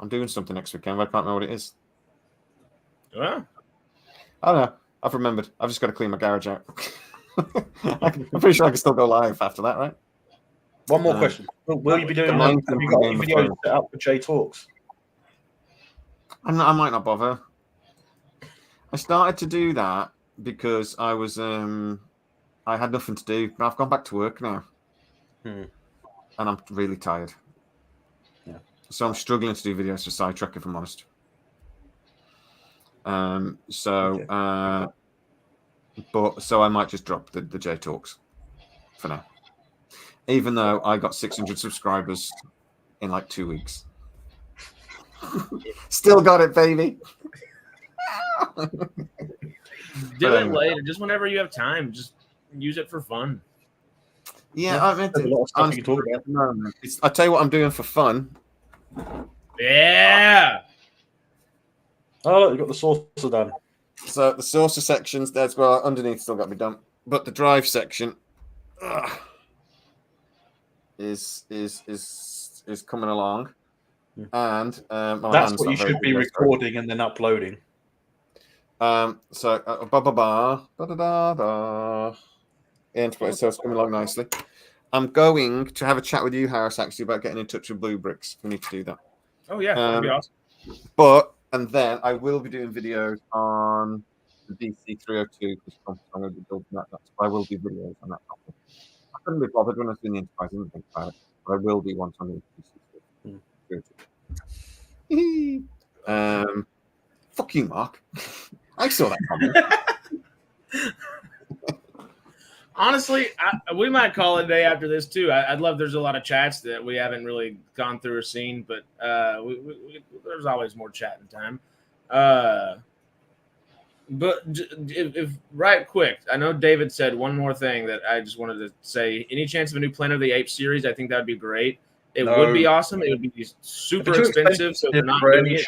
I'm doing something next weekend. I can't remember what it is. Yeah. I don't know. I've remembered. I've just got to clean my garage out. I'm pretty sure I can still go live after that, right? One more question. Will you be doing have you got any videos set up for J Talks? I might not bother. I started to do that because I was I had nothing to do, but I've gone back to work now. And I'm really tired. Yeah. So I'm struggling to do videos for SciTrek, if I'm honest. So I might just drop the J Talks for now. Even though I got 600 subscribers in like 2 weeks. Still got it, baby. Do it later. Just whenever you have time. Just use it for fun. Yeah, I meant to. I'll tell you what I'm doing for fun. Yeah. Oh, you got the saucer done. So the saucer sections, there's underneath still got to be done. But the drive section is coming along. And that's what you should be recording and then uploading. So it's coming along nicely. I'm going to have a chat with you, Harris, actually, about getting in touch with Blue Bricks. We need to do that. Oh yeah, that'd be awesome. And then I will be doing videos on the DC 302 because I'm going to be building that. I will do videos on that topic. I couldn't be bothered when I was doing the Enterprise. I didn't think about it, but I will be once on the DC 302. Fuck you, Mark. I saw that comment. Honestly, we might call it a day after this too. I'd love. There's a lot of chats that we haven't really gone through or seen, but there's always more chatting time. But if right quick, I know David said one more thing that I just wanted to say. Any chance of a new Planet of the Apes series? I think that would be great. It would be awesome. It would be super expensive, so they're not doing it.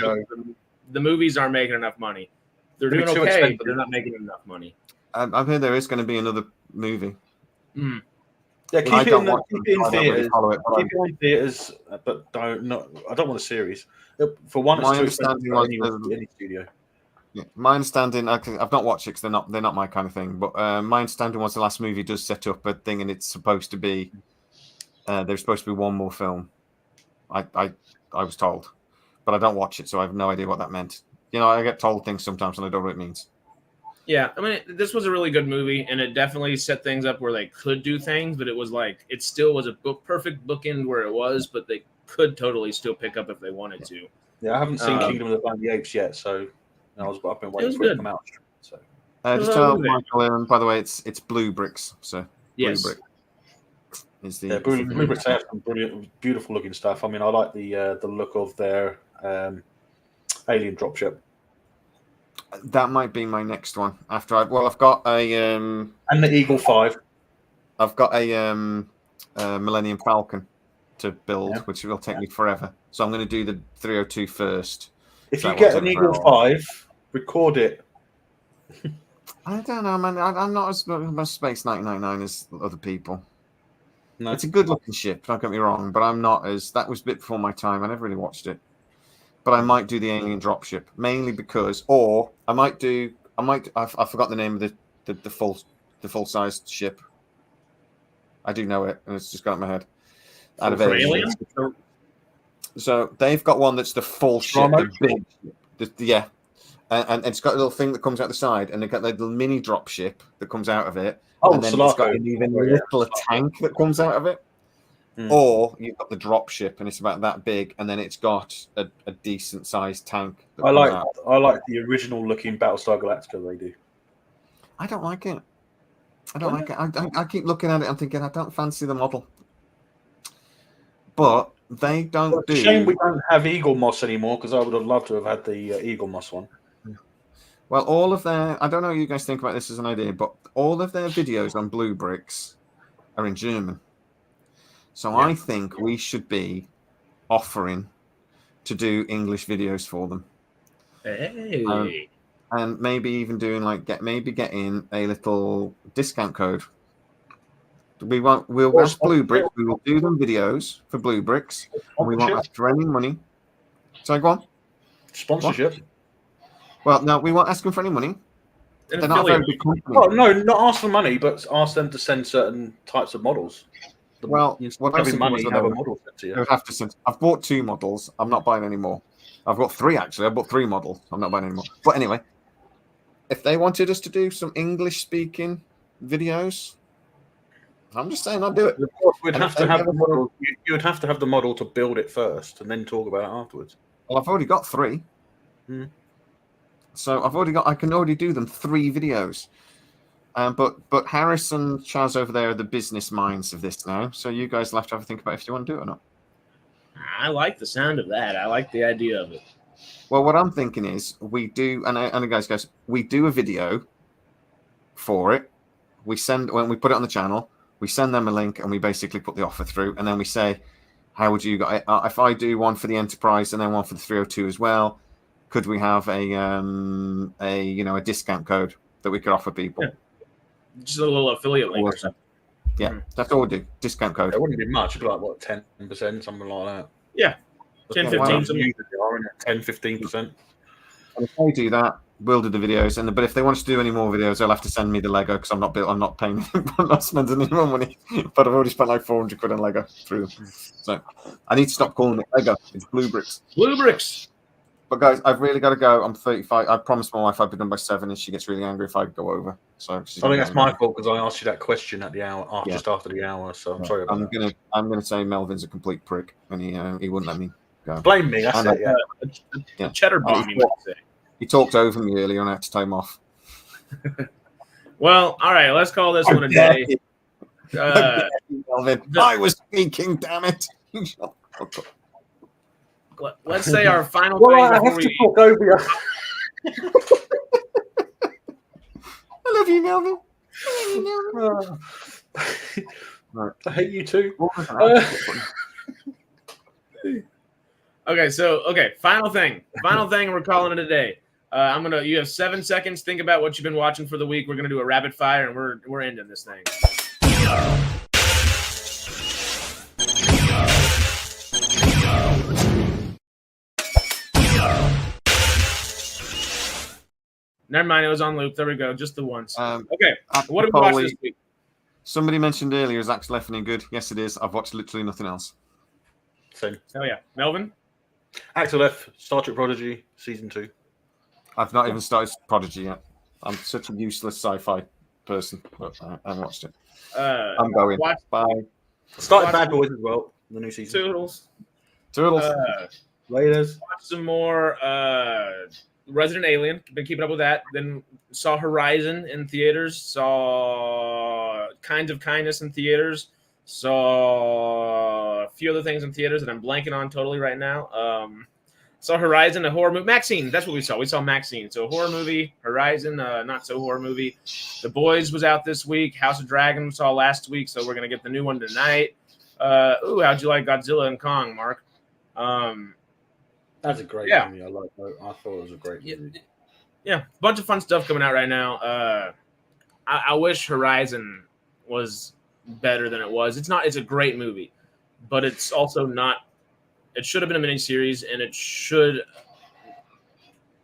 The movies aren't making enough money. They're doing okay, but they're not making enough money. I've heard there is going to be another movie. Yeah, keep I it don't in, the, watch keep them, it in so I don't really theaters. follow it. But Keep it in theaters, but I don't want a series. For one, it's my too expensive understanding for was any studio. yeah, my understanding, I've not watched it because they're not my kind of thing. But my understanding was the last movie does set up a thing, and it's supposed to be there's supposed to be one more film. I was told, but I don't watch it, so I have no idea what that meant. You know, I get told things sometimes, and I don't know what it means. Yeah, I mean, this was a really good movie, and it definitely set things up where they could do things, but it was like it still was a perfect bookend where it was, but they could totally still pick up if they wanted to. Yeah, I haven't seen Kingdom of the Planet of the Apes yet, so I've been waiting for it to come out. So Just tell Michael, by the way, it's Blue Bricks. So yes. Blue Brick is the Blue Bricks have some brilliant, beautiful looking stuff. I mean, I like the look of their alien dropship. That might be my next one. I've got a and the Eagle 5. I've got a Millennium Falcon to build, which will take me forever. So I'm going to do the 302 first. If you get an Eagle 5, record it. I don't know, man. I'm not as much Space 1999 as other people. No. It's a good looking ship, don't get me wrong, but I'm not as that was a bit before my time. I never really watched it. But I might do the alien dropship, mainly because I forgot the name of the full sized ship. I do know it, and it's just got in my head. Out of Alien? So they've got one that's the full ship, the big, and it's got a little thing that comes out the side, and they've got the little mini drop ship that comes out of it, and then it's got an even littler tank that comes out of it. Or you've got the drop ship, and it's about that big, and then it's got a decent sized tank. I like the original looking Battlestar Galactica they do. I don't like it. I keep looking at it and thinking I don't fancy the model. But they don't do. Shame we don't have Eagle Moss anymore, because I would have loved to have had the Eagle Moss one. Well, all of their, I don't know what you guys think about this as an idea, but all of their videos on Blue Bricks are in German. So I think we should be offering to do English videos for them. Hey. And maybe even doing getting a little discount code. We'll ask Blue Bricks. We will do them videos for Blue Bricks, and we won't ask for any money. So go on. Sponsorship. What? Well, no, we won't ask them for any money. They're not a very big company. Well, no, not ask for money, but ask them to send certain types of models. Well, what I was thinking was have a model sent to you. They would have to send. I've bought 2 models. I'm not buying any more. I've got 3 actually. I bought 3 models. I'm not buying any more. But anyway, if they wanted us to do some English speaking videos, I'm just saying I'll do it. Of course, we'd have to have the model. You would have to have the model to build it first, and then talk about it afterwards. Well, I've already got 3. So I can already do them 3 videos. But Harris and Chaz over there are the business minds of this now. So you guys will have to have a think about if you want to do it or not. I like the sound of that. I like the idea of it. Well, what I'm thinking is we do, and guys, we do a video for it. When we put it on the channel, we send them a link, and we basically put the offer through, and then we say, how would you go? If I do one for the Enterprise and then one for the 302 as well, could we have a discount code that we could offer people? Yeah. Just a little affiliate link or something. Yeah, that's all we do. Discount code. It wouldn't be much. It'd be like, what, 10%, something like that? Yeah. 10, 15, 10, 15%. If they do that, we'll do the videos. But if they want us to do any more videos, they'll have to send me the Lego because I'm not paying. I'm not spending any more money. But I've already spent like 400 quid on Lego through them. So I need to stop calling it Lego. It's Blue Bricks. Blue Bricks. But guys, I've really got to go. I'm 35. I promised my wife I'd be done by 7, and she gets really angry if I go over. So I think that's my fault because I asked you that question at the hour, just after the hour. So I'm sorry about that. I'm gonna say Melvin's a complete prick, and he wouldn't let me go. Blame me. That's it. Cheddar bean. He talked over me earlier, and I had to time off. Well, all right. Let's call this one a day. Melvin, I was speaking. Damn it. Let's say our final thing. I have to talk over you. I love you, Melvin. I hate you too. Okay, final thing. We're calling it a day. You have 7 seconds. Think about what you've been watching for the week. We're gonna do a rapid fire, and we're ending this thing. Never mind, it was on loop. There we go, just the once. Um, Okay, what have we watched this week? Somebody mentioned earlier, is Axel Effing good? Yes, it is. I've watched literally nothing else. Same. Oh yeah, Melvin. Axel F. Star Trek Prodigy season 2. I've not even started Prodigy yet. I'm such a useless sci-fi person, but I haven't watched it. I'm going. Bye. Started Bad Boys as well. The new season. Toodles. Raiders. Watched some more Resident Alien. Been keeping up with that. Then saw Horizon in theaters. Saw Kinds of Kindness in theaters. Saw a few other things in theaters that I'm blanking on totally right now. Saw Horizon, a horror movie. Maxine, that's what we saw. We saw Maxine. So a horror movie. Horizon, not so horror movie. The Boys was out this week. House of Dragon we saw last week, so we're going to get the new one tonight. How'd you like Godzilla and Kong, Mark? That's a great movie. I like that. I thought it was a great movie. Yeah, bunch of fun stuff coming out right now. I wish Horizon was better than it was. It's not. It's a great movie, but it's also not. It should have been a miniseries, and it should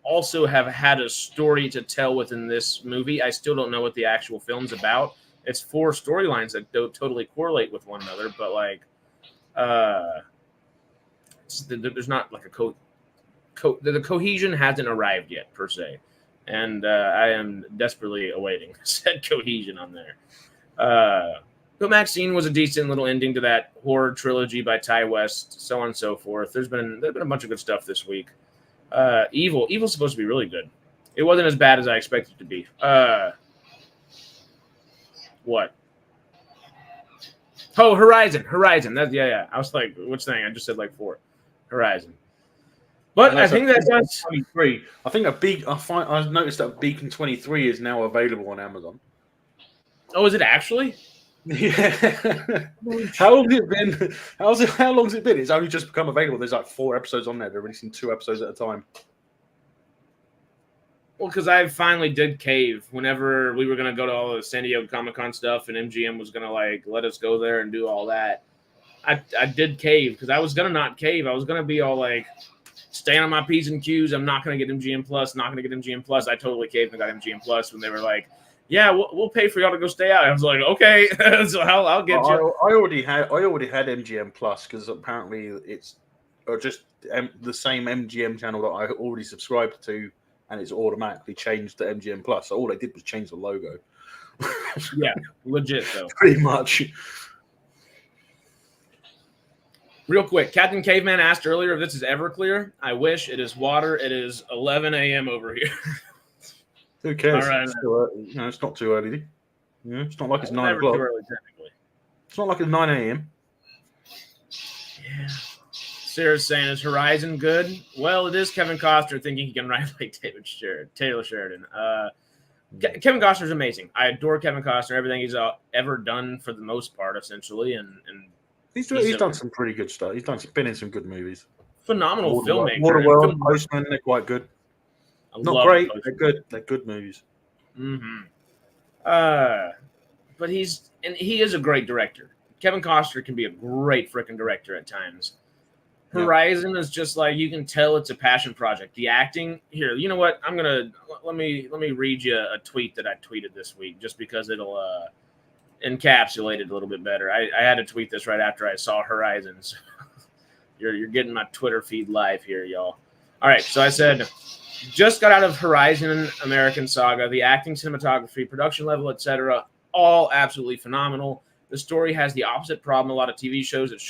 also have had a story to tell within this movie. I still don't know what the actual film's about. It's 4 storylines that don't totally correlate with one another, but like, there's not like the cohesion hasn't arrived yet per se, and I am desperately awaiting said cohesion on there. But Maxine was a decent little ending to that horror trilogy by Ty West, so on and so forth. There's been a bunch of good stuff this week. Evil's supposed to be really good. It wasn't as bad as I expected it to be. What? Oh, Horizon. That's yeah. I was like, which thing? I just said like 4. Horizon. But I think that's 23. I think I've noticed that Beacon 23 is now available on Amazon. Oh, is it actually? Yeah. How long has it been? How long has it been? It's only just become available. There's like 4 episodes on there. They're releasing 2 episodes at a time. Well, because I finally did cave whenever we were going to go to all the San Diego Comic-Con stuff and MGM was going to like let us go there and do all that. I did cave because I was going to not cave. I was going to be all like staying on my P's and Q's. I'm not going to get MGM Plus, not going to get MGM Plus. I totally caved and got MGM Plus when they were like, yeah, we'll pay for y'all to go stay out. I was like, okay, so I'll get you. I already had MGM Plus because apparently it's just the same MGM channel that I already subscribed to, and it's automatically changed to MGM Plus. So all they did was change the logo. Yeah, legit though. Pretty much. Real quick, Captain Caveman asked earlier if this is Everclear. I wish. It is water. It is 11 a.m. over here. Who cares? All right, it's not too early. Yeah, it's not like it's 9 o'clock. Too early, technically. It's not like it's 9 a.m. Yeah. Sarah's saying, is Horizon good? Well, it is Kevin Costner thinking he can write like Taylor Sheridan. Kevin Costner's amazing. I adore Kevin Costner. Everything he's ever done for the most part, essentially, and he's done some pretty good stuff. He's been in some good movies. Phenomenal filmmaker. Waterworld, Postman, they're quite good. Not great. They're good. They're good movies. Mm-hmm. But he is a great director. Kevin Costner can be a great freaking director at times. Horizon is just like, you can tell it's a passion project. The acting here, you know what? Let me read you a tweet that I tweeted this week, just because it'll encapsulate it a little bit better. I had to tweet this right after I saw Horizon. So you're getting my Twitter feed live here, y'all. All right, so I said, just got out of Horizon American Saga. The acting, cinematography, production level, etc., all absolutely phenomenal. The story has the opposite problem a lot of TV shows that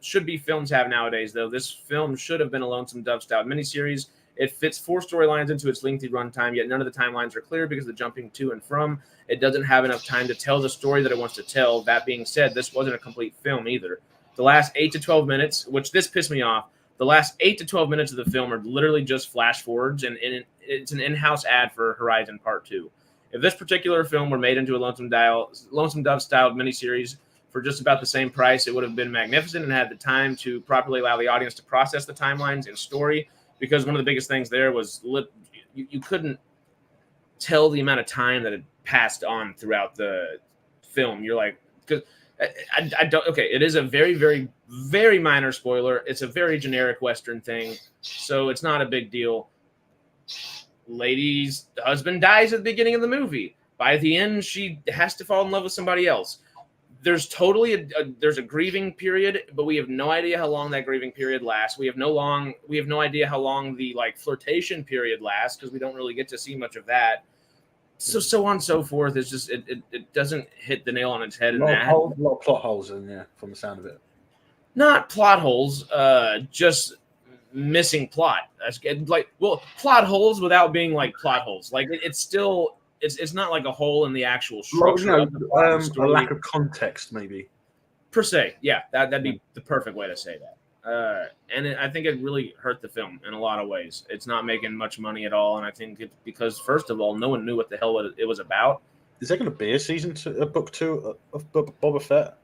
should be films have nowadays, though. This film should have been a Lonesome Dove style miniseries. It fits 4 storylines into its lengthy runtime, yet none of the timelines are clear because of the jumping to and from. It doesn't have enough time to tell the story that it wants to tell. That being said, this wasn't a complete film either. The last 8 to 12 minutes, which this pissed me off, the last 8 to 12 minutes of the film are literally just flash forwards, and it's an in-house ad for Horizon Part 2. If this particular film were made into a Lonesome Dove styled miniseries for just about the same price, it would have been magnificent and had the time to properly allow the audience to process the timelines and story, because one of the biggest things there was you couldn't tell the amount of time that had passed on throughout the film. You're like, because I don't. Okay, it is a very, very, very minor spoiler. It's a very generic Western thing, so it's not a big deal. lady's husband dies at the beginning of the movie. By the end, she has to fall in love with somebody else. There's totally there's a grieving period, but we have no idea how long that grieving period lasts. We have no idea how long the like flirtation period lasts because we don't really get to see much of that. So on and so forth. It's just it doesn't hit the nail on its head. A lot of plot holes in there from the sound of it. Not plot holes, just missing plot. Plot holes without being like plot holes. Like it's still. It's not like a hole in the actual structure of the plot of the story. A lack of context, maybe. Per se, yeah, that'd be the perfect way to say that. I think it really hurt the film in a lot of ways. It's not making much money at all, and I think it's because, first of all, no one knew what the hell it was about. Is there going to be a book 2 of Boba Fett?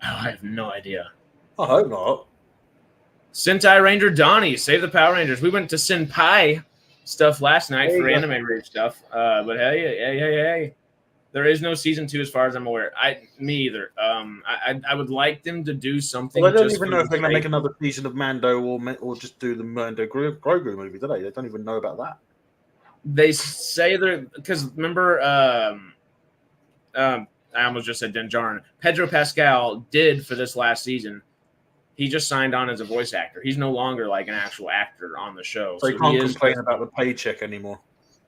Oh, I have no idea. I hope not. Sentai Ranger Donnie, save the Power Rangers. We went to Senpai stuff last night for anime rage stuff. But hey, there is no season 2 as far as I'm aware. Me either. I would like them to do something. Well, they don't even know if they're going to make another season of Mando or just do the Mando Grogu movie, do they? They don't even know about that. They say they're because remember, I almost just said Dinjarin. Pedro Pascal did for this last season. He just signed on as a voice actor. He's no longer like an actual actor on the show. So he can't complain about the paycheck anymore.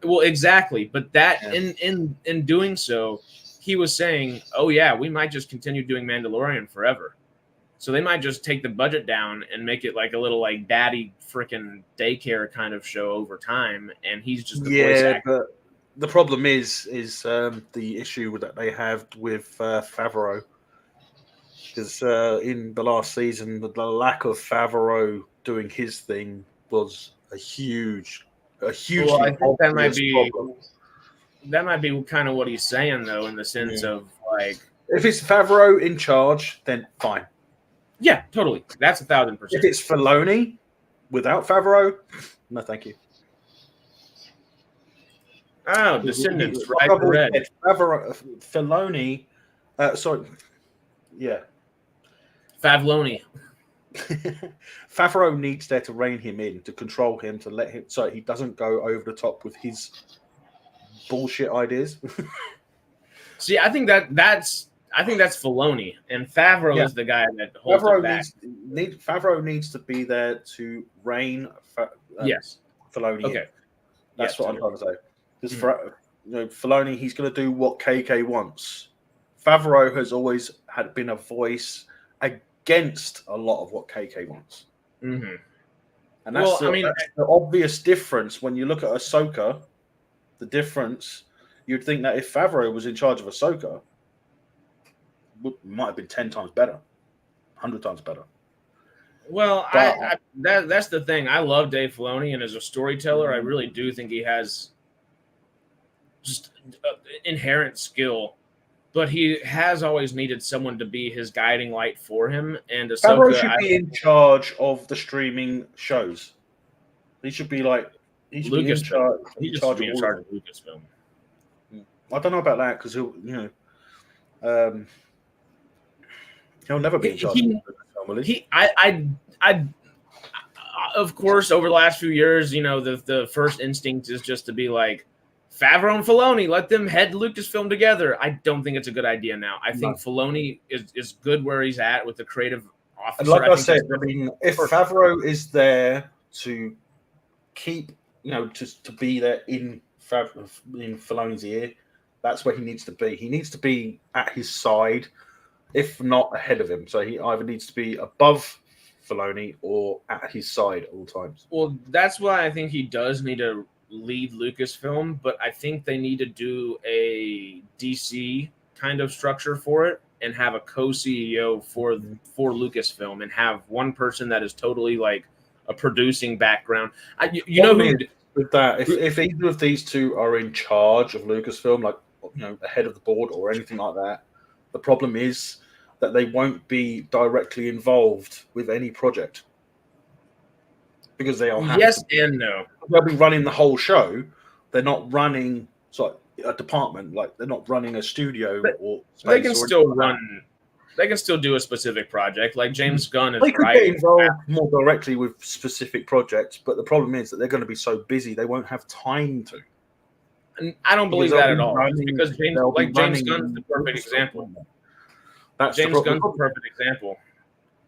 Well, exactly. But in doing so, he was saying, "Oh yeah, we might just continue doing Mandalorian forever." So they might just take the budget down and make it like a little like daddy freaking daycare kind of show over time. And he's just the voice actor. But the problem is the issue that they have with Favreau. Because in the last season, the lack of Favreau doing his thing was a huge. Well, I think that might be kind of what he's saying, though, in the sense of like, if it's Favreau in charge, then fine. Yeah, totally. That's 1,000%. If it's Filoni without Favreau, no, thank you. Oh, Descendants, right? Red. Filoni, sorry, yeah. Favloni. Favreau needs there to rein him in, to control him, to let him so he doesn't go over the top with his bullshit ideas. See, I think that's Filoni, and Favreau is the guy that holds Favreau it back. Favreau needs to be there to rein Filoni in. That's what I'm trying to say. Because Filoni, he's going to do what KK wants. Favreau has always been a voice against a lot of what KK wants. Mm-hmm. And that's the obvious difference when you look at Ahsoka. The difference, you'd think that if Favreau was in charge of Ahsoka, it might have been 10 times better, 100 times better. Well, that's the thing. I love Dave Filoni, and as a storyteller, I really do think he has just inherent skill. But he has always needed someone to be his guiding light for him. And Favreau should be in charge of the streaming shows. He should be like be in charge. He should be in charge of Lucasfilm. I don't know about that because he'll never be in charge of Lucasfilm, will he? Of course, over the last few years, the first instinct is just to be like, Favreau and Filoni, let them head Lucasfilm together. I don't think it's a good idea now. I think Filoni is good where he's at with the creative officer. And like I said, if Favreau is there to keep, to be there in Filoni's ear, that's where he needs to be. He needs to be at his side, if not ahead of him. So he either needs to be above Filoni or at his side at all times. Well, that's why I think he does need to lead Lucasfilm, but I think they need to do a DC kind of structure for it and have a co-CEO for Lucasfilm and have one person that is totally like a producing background. With that, if either of these two are in charge of Lucasfilm, like ahead of the board or anything like that, the problem is that they won't be directly involved with any project. Because they all have and no. They'll be running the whole show. They're not running a department. Like they're not running a studio or. They can still run They can still do a specific project, like James Gunn is They could get writing. involved more directly with specific projects, but the problem is that they're going to be so busy they won't have time to. And I don't believe Because that they'll at be all. running- Because James they'll be James running Gunn's the in- perfect example. That's the James problem. Gunn's the perfect example.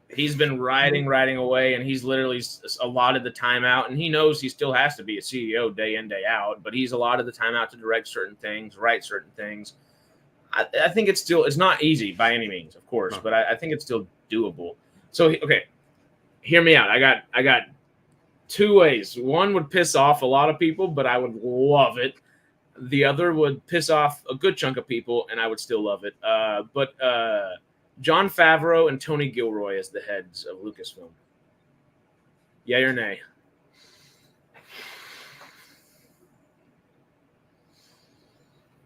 He's been writing away, and he's literally allotted the time out, and he knows he still has to be a CEO day in, day out, but he's allotted the time out to direct certain things, write certain things. I think it's not easy by any means, of course, but I think it's still doable. So, okay, hear me out. I got two ways. One would piss off a lot of people, but I would love it. The other would piss off a good chunk of people, and I would still love it. But Jon Favreau and Tony Gilroy as the heads of Lucasfilm. Yay or nay?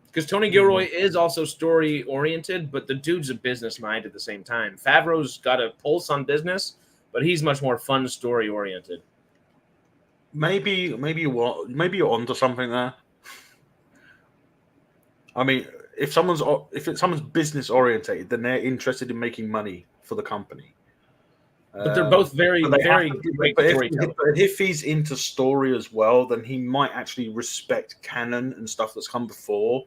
Because Tony Gilroy is also story-oriented, but the dude's a business mind at the same time. Favreau's got a pulse on business, but he's much more fun story-oriented. Maybe you're onto something there. I mean, if someone's business orientated, then they're interested in making money for the company. But they're both very great storytellers. But if he's into story as well, then he might actually respect canon and stuff that's come before.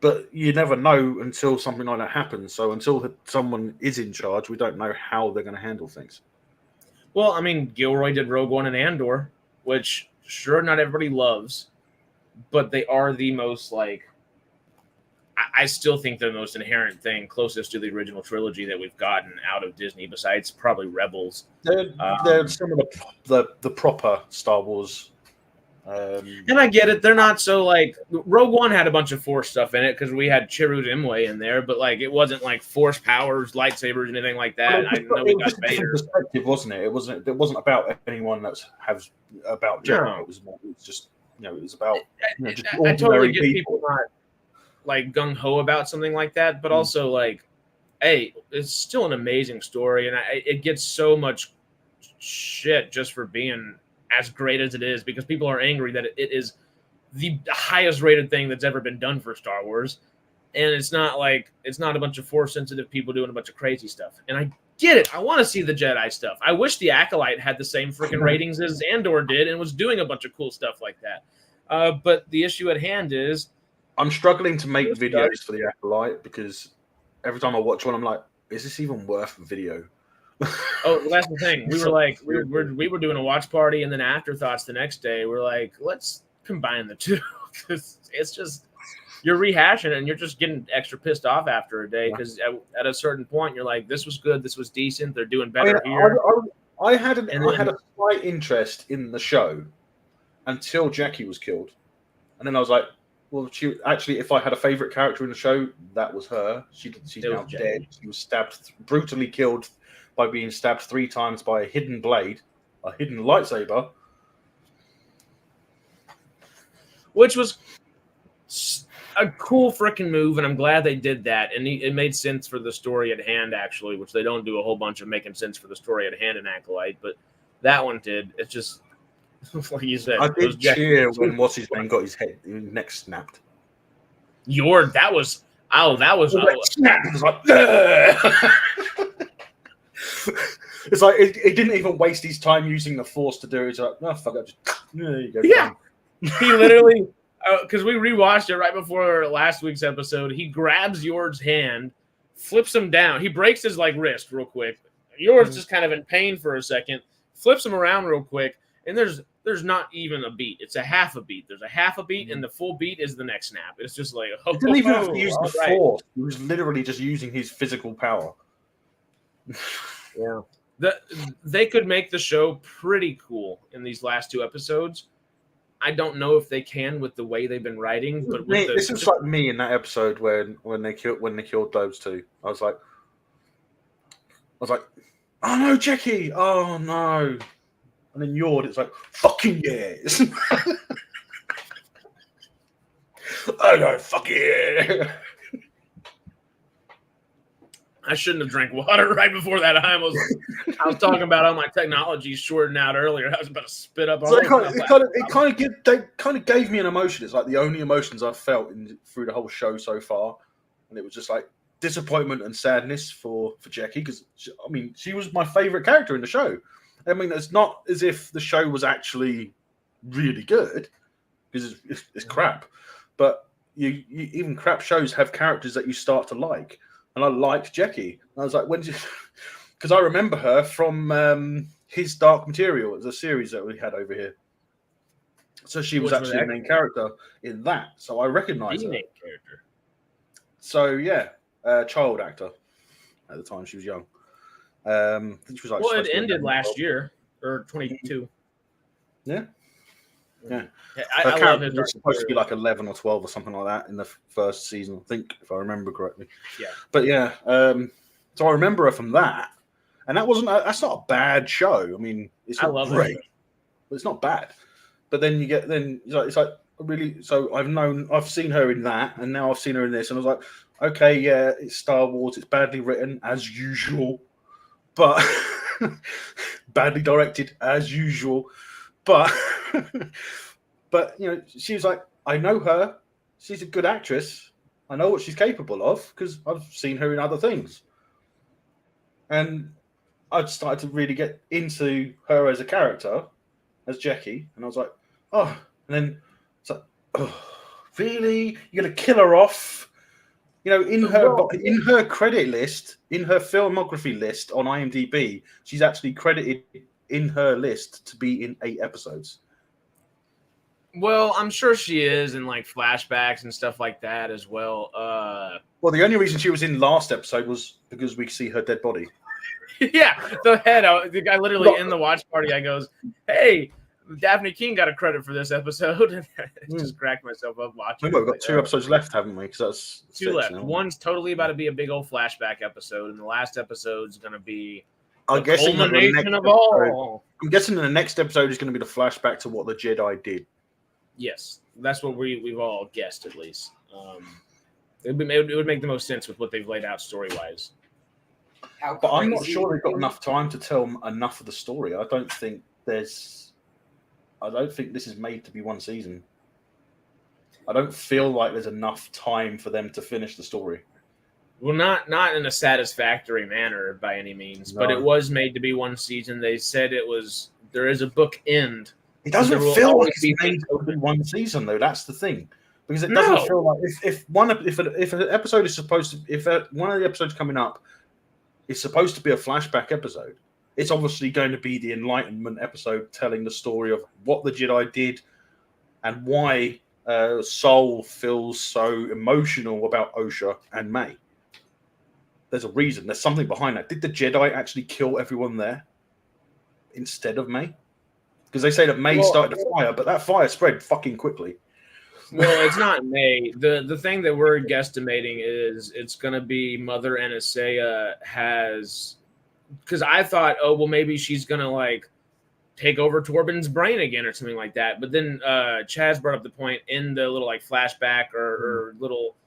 But you never know until something like that happens. So until someone is in charge, we don't know how they're going to handle things. Well, I mean, Gilroy did Rogue One and Andor, which sure not everybody loves, but they are the most I still think they're the most inherent thing, closest to the original trilogy that we've gotten out of Disney, besides probably Rebels. They're some of the proper Star Wars. And I get it. They're not so Rogue One had a bunch of Force stuff in it because we had Chirrut Imwe in there, but it wasn't like Force powers, lightsabers, anything like that. I know we got Vader. Perspective, wasn't it? It wasn't about anyone that has about Jedi. No. It was just it was about just I totally get people not gung ho about something like that, but also hey, it's still an amazing story, and it gets so much shit just for being as great as it is because people are angry that it is the highest rated thing that's ever been done for Star Wars, and it's not a bunch of Force sensitive people doing a bunch of crazy stuff. And I get it. I want to see the Jedi stuff. I wish the Acolyte had the same freaking ratings as Andor did and was doing a bunch of cool stuff like that. But the issue at hand is I'm struggling to make videos for the Acolyte because every time I watch one, I'm like, is this even worth a video? Oh, well, that's the thing. We were doing a watch party, and then afterthoughts the next day. We're like, let's combine the two because it's just you're rehashing it, and you're just getting extra pissed off after a day because at a certain point, you're like, this was good, this was decent. They're doing better here. I had a slight interest in the show until Jackie was killed, and then I was like, well, if I had a favorite character in the show, that was her. She's now dead. She was brutally killed by being stabbed 3 times by a hidden blade, a hidden lightsaber. Which was a cool freaking move, and I'm glad they did that. And it made sense for the story at hand, actually, which they don't do a whole bunch of making sense for the story at hand in Acolyte, but that one did. It's just, like you said. I did cheer when what's-his-name got his neck snapped. That was... Snapped. It was like... It's like it didn't even waste his time using the Force to do it. It's like, oh, fuck it. There you go. Yeah. He literally, because we rewatched it right before last week's episode, he grabs Yord's hand, flips him down. He breaks his wrist real quick. Yord's just kind of in pain for a second, flips him around real quick, and there's not even a beat. It's a half a beat. There's a half a beat, and the full beat is the next snap. It's just like, he didn't even have to use the Force. He was literally just using his physical power. Yeah. They could make the show pretty cool in these last 2 episodes. I don't know if they can with the way they've been writing, but this is like me in that episode when they killed those 2. I was like, oh no, Jackie! Oh no! And then Yord, it's like, fucking yes! Oh no, fuck yeah! I shouldn't have drank water right before that. I was talking about how my technology shorting out earlier. I was about to spit up. So it kind of gave me an emotion. It's like the only emotions I've felt through the whole show so far, and it was just like disappointment and sadness for Jackie, because I mean, she was my favorite character in the show. I mean, it's not as if the show was actually really good, because it's crap. But you even crap shows have characters that you start to like, and I liked Jackie. And I was like, because I remember her from His Dark Material, the series that we had over here. So she was actually the main character in that. So I recognized her. Main character. So yeah, child actor at the time. She was young. I think she was like. Well, it ended last year or 22. Yeah. Yeah. I love it. It's supposed to be like 11 or 12 or something like that in the first season, I think, if I remember correctly. Yeah. But yeah, so I remember her from that, and that's not a bad show. I mean, it's not great, but it's not bad. But then it's like really. So I've seen her in that, and now I've seen her in this, and I was like, okay, yeah, it's Star Wars. It's badly written as usual, but badly directed as usual. But she was like, I know her. She's a good actress. I know what she's capable of because I've seen her in other things. And I started to really get into her as a character, as Jackie. And I was like, oh. And then it's like, oh, really? You're going to kill her off? In her credit list, in her filmography list on IMDb, she's actually credited in her list to be in 8 episodes. Well, I'm sure she is in like flashbacks and stuff like that as well. Well, the only reason she was in last episode was because we see her dead body. Yeah, the guy literally in the watch party, I goes, hey, Daphne King got a credit for this episode. And I just cracked myself up watching. We've got 2 episodes left, haven't we? Because that's 2 left. Now. One's totally about to be a big old flashback episode, and the last episode's going to be I'm guessing the next episode is going to be the flashback to what the Jedi did. Yes, that's what we've all guessed, at least. It would make the most sense with what they've laid out story-wise. But I'm not sure they've got enough time to tell enough of the story. I don't think this is made to be 1 season. I don't feel like there's enough time for them to finish the story. Well, not in a satisfactory manner by any means, but it was made to be 1 season. They said there is a book end. It doesn't feel like it's made to be 1 season, though. That's the thing, because it doesn't feel like if one of the episodes coming up is supposed to be a flashback episode, it's obviously going to be the Enlightenment episode telling the story of what the Jedi did and why Sol feels so emotional about Osha and May. There's a reason. There's something behind that. Did the Jedi actually kill everyone there instead of May? Because they say that May started a fire, but that fire spread fucking quickly. Well, it's not May. The thing that we're guesstimating is it's going to be Mother Anastasia has... Because I thought, maybe she's going to, like, take over Torben's brain again or something like that. But then Chaz brought up the point in the little, like, flashback or little...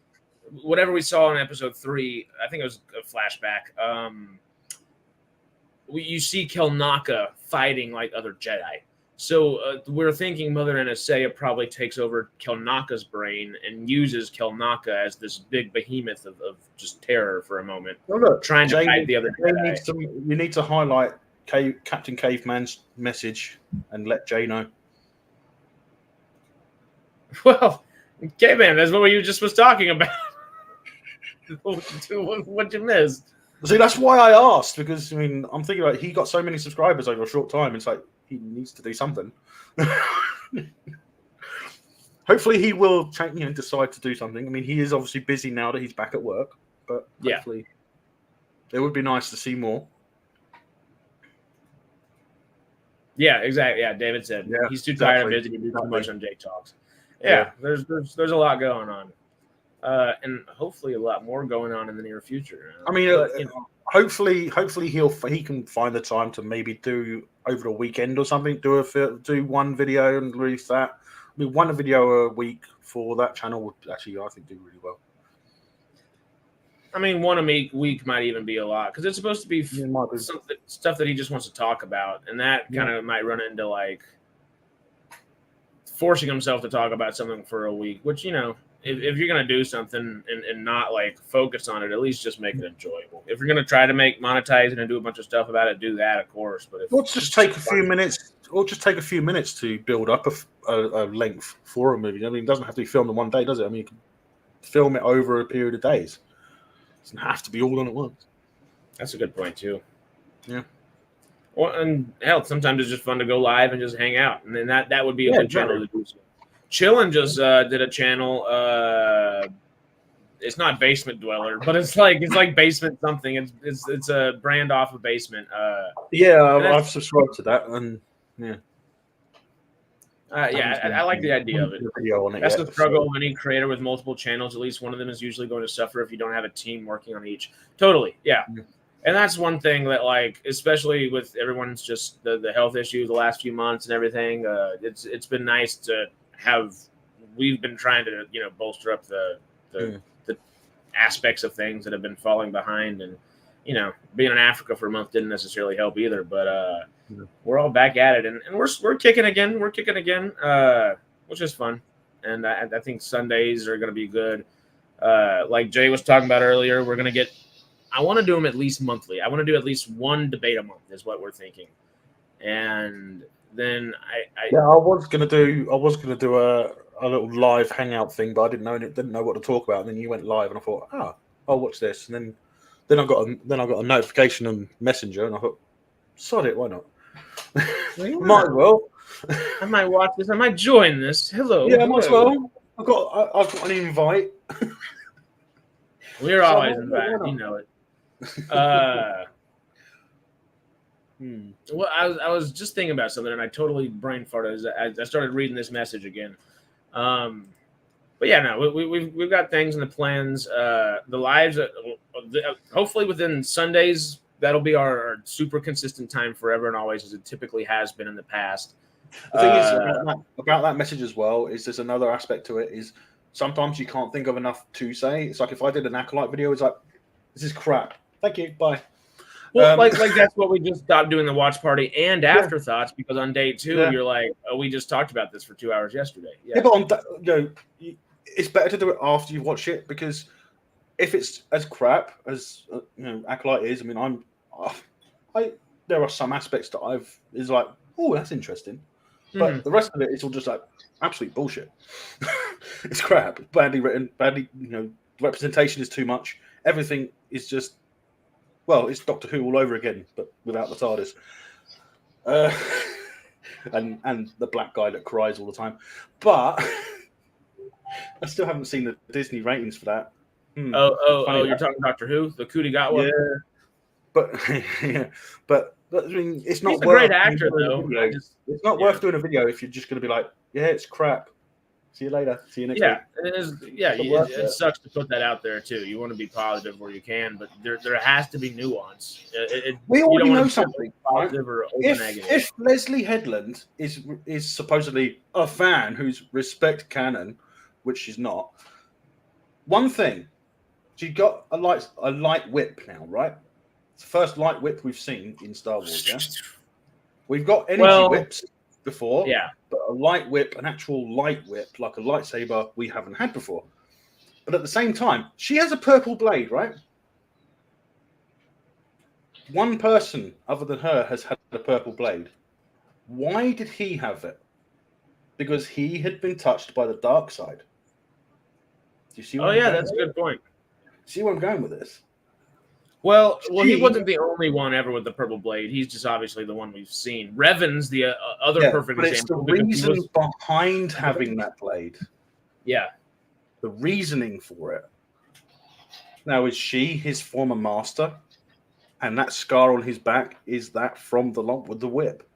Whatever we saw in episode 3, I think it was a flashback. You see Kelnaka fighting like other Jedi. So we're thinking Mother Anastasia probably takes over Kelnaka's brain and uses Kelnaka as this big behemoth of just terror for a moment, trying to fight the other Jedi. You need to highlight Captain Caveman's message and let Jay know. Well, Caveman, that's what you just was talking about. What'd you miss? See, that's why I asked, because I mean, I'm thinking about he got so many subscribers over a short time. It's like he needs to do something. Hopefully, he will decide to do something. I mean, he is obviously busy now that he's back at work, but hopefully, it would be nice to see more. Yeah, exactly. Yeah, David said he's too tired and busy to do too much on Jake Talks. Yeah, there's a lot going on. And hopefully a lot more going on in the near future. I mean, hopefully he can find the time to maybe do over the weekend or something. Do one video and release that. I mean, one video a week for that channel would actually, I think, do really well. I mean, one a week might even be a lot because it's supposed to be stuff that he just wants to talk about, and that kind of might run into like forcing himself to talk about something for a week, which if you're gonna do something and not like focus on it, at least just make it enjoyable. If you're gonna try to monetize it and do a bunch of stuff about it, do that, of course. But or just take a few minutes, to build up a length for a movie. I mean, it doesn't have to be filmed in one day, does it? I mean, you can film it over a period of days. It doesn't have to be all on at once. That's a good point too. Yeah. Well, and hell, sometimes it's just fun to go live and just hang out, and then that would be a good channel to do so. Chillin' just did a channel. It's not Basement Dweller, but it's like Basement something. It's a brand off of Basement. I've subscribed to that, and I like the idea of it. That's the struggle of any creator with multiple channels. At least one of them is usually going to suffer if you don't have a team working on each. Totally, yeah. And that's one thing that, like, especially with everyone's just the health issue the last few months and everything. It's been nice to have. We've been trying to bolster up the aspects of things that have been falling behind, and being in Africa for a month didn't necessarily help either. But we're all back at it, and we're kicking again. We're kicking again, which is fun. And I think Sundays are going to be good. Like Jay was talking about earlier, we're going to get. I want to do them at least monthly. I want to do at least one debate a month is what we're thinking. And then I was gonna do a little live hangout thing, but I didn't know what to talk about. And then you went live, and I thought, I'll watch this. And then I got a notification on Messenger, and I thought, sod it, why not? Might as well. I might watch this. I might join this. Hello. Yeah, I might as well. I've got an invite. We're always invited. You know it. Well, I was just thinking about something, and I totally brain farted as I started reading this message again. But yeah, no, we've got things in the plans. The lives, hopefully within Sundays, that'll be our super consistent time forever and always, as it typically has been in the past. The thing is about that message as well is there's another aspect to it. Is sometimes you can't think of enough to say. It's like if I did an Acolyte video, it's like, this is crap. Thank you. Bye. Well, like that's what we just stopped doing, the watch party and afterthoughts, because on day 2 you're like, oh, we just talked about this for 2 hours yesterday. Yeah, but it's better to do it after you watch it, because if it's as crap as Acolyte is, I mean, there are some aspects that is like, oh, that's interesting, but the rest of it is all just like absolute bullshit. It's crap. It's badly written. Badly, representation is too much. Everything is just. Well, it's Doctor Who all over again, but without the TARDIS. And the black guy that cries all the time. But I still haven't seen the Disney ratings for that. You're talking Doctor Who? The Cootie got one? Yeah. But I mean, it's not He's a great actor, though. It's not worth doing a video if you're just going to be like, yeah, it's crap. See you later. See you next week. It sucks to put that out there too. You want to be positive where you can, but there has to be nuance. We already know something. Positive or negative. If Leslie Headland is supposedly a fan who's respect canon, which she's not, one thing, she got a light whip now, right? It's the first light whip we've seen in Star Wars. Yeah, we've got energy whips before. Yeah. But a light whip, an actual light whip, like a lightsaber, we haven't had before. But at the same time, she has a purple blade, right? One person other than her has had a purple blade. Why did he have it? Because he had been touched by the dark side. Do you see? That's a good point. See where I'm going with this? Well, he wasn't the only one ever with the purple blade. He's just obviously the one we've seen. Revan's the other perfect example. It's the reason behind having that blade. Yeah. The reasoning for it. Now, is she his former master? And that scar on his back, is that from the lump with the whip?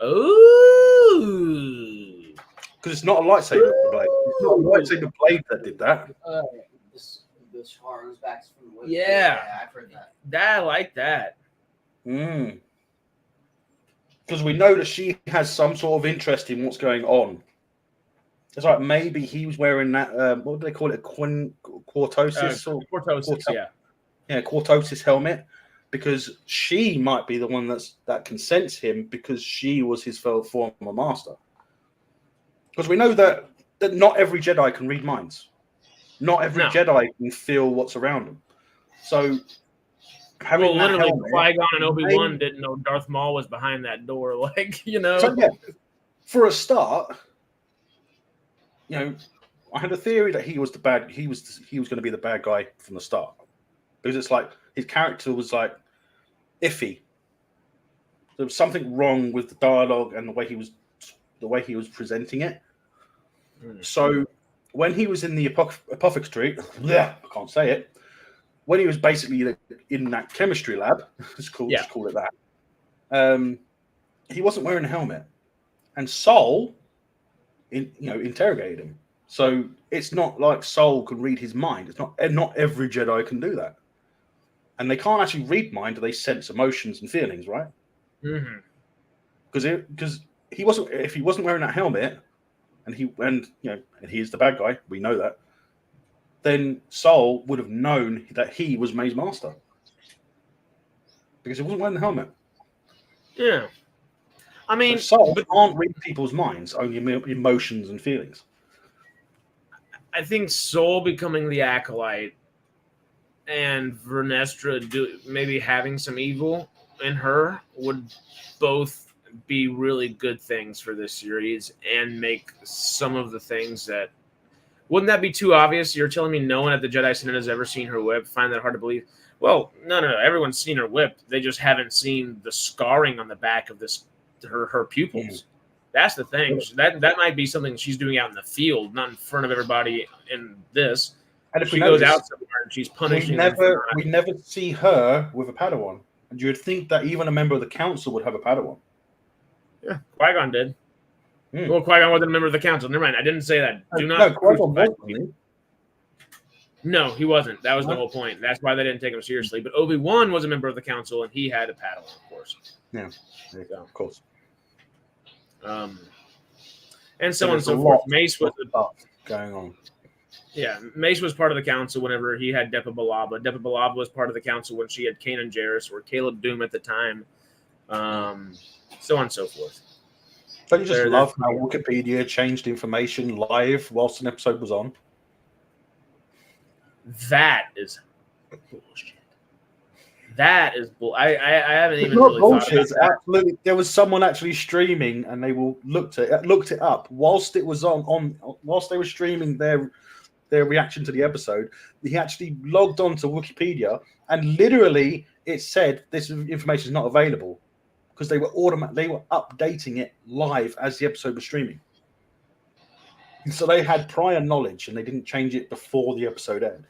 Oh. Because it's not a lightsaber blade. It's not a lightsaber blade that did that. The scar on his back from the whip. Yeah, I've heard that. I like that. Because we know that she has some sort of interest in what's going on. It's like maybe he was wearing that. What do they call it? Quartosis? Quartosis, yeah. Yeah, Quartosis helmet. Because she might be the one that can sense him, because she was his former master. Because we know that not every Jedi can read minds. Not every No. Jedi can feel what's around them. So having that literally, helmet, Qui-Gon and Obi-Wan didn't know Darth Maul was behind that door. Like, you know. So, yeah, for a start, you know, I had a theory that he was going to be the bad guy from the start, because it's like his character was like iffy. There was something wrong with the dialogue and the way he was presenting it. So when he was in the apothecary, I can't say it. When he was basically in that chemistry lab, just call it that. He wasn't wearing a helmet, and Sol, interrogated him. So it's not like Sol can read his mind. It's not every Jedi can do that, and they can't actually read mind. They sense emotions and feelings, right? Mm-hmm. Because he wasn't. If he wasn't wearing that helmet, and he is the bad guy, we know that. Then Sol would have known that he was May's master, because he wasn't wearing the helmet. Yeah, I mean, so Sol can't read people's minds, only emotions and feelings. I think Sol becoming the Acolyte and Vernestra maybe having some evil in her would both be really good things for this series, and make some of the things that wouldn't that be too obvious? You're telling me no one at the Jedi Synod has ever seen her whip? Find that hard to believe? Well, no. Everyone's seen her whip. They just haven't seen the scarring on the back of her pupils. Mm. That's the thing. That might be something she's doing out in the field, not in front of everybody in this. And if she goes out somewhere and she's punishing we never see her with a Padawan. And you would think that even a member of the council would have a Padawan. Yeah, Qui-Gon did. Well, Qui-Gon wasn't a member of the council. Never mind. I didn't say that. Do not. No, Qui-Gon wasn't. No, he wasn't. That was the whole point. That's why they didn't take him seriously. But Obi-Wan was a member of the council, and he had a Padawan, of course. Yeah, of course. And so on and so forth. Mace was going on. Yeah, Mace was part of the council whenever he had Depa Billaba. Depa Billaba was part of the council when she had Kanan Jarrus or Caleb Doom at the time. So on and so forth. Don't you just love how Wikipedia changed information live whilst an episode was on? That is bullshit. That is bull. I haven't even not really bullshit. thought about that. Absolutely, there was someone actually streaming, and they looked it up whilst it was on whilst they were streaming their reaction to the episode. He actually logged on to Wikipedia, and literally it said this information is not available, because they were updating it live as the episode was streaming. So they had prior knowledge, and they didn't change it before the episode ended.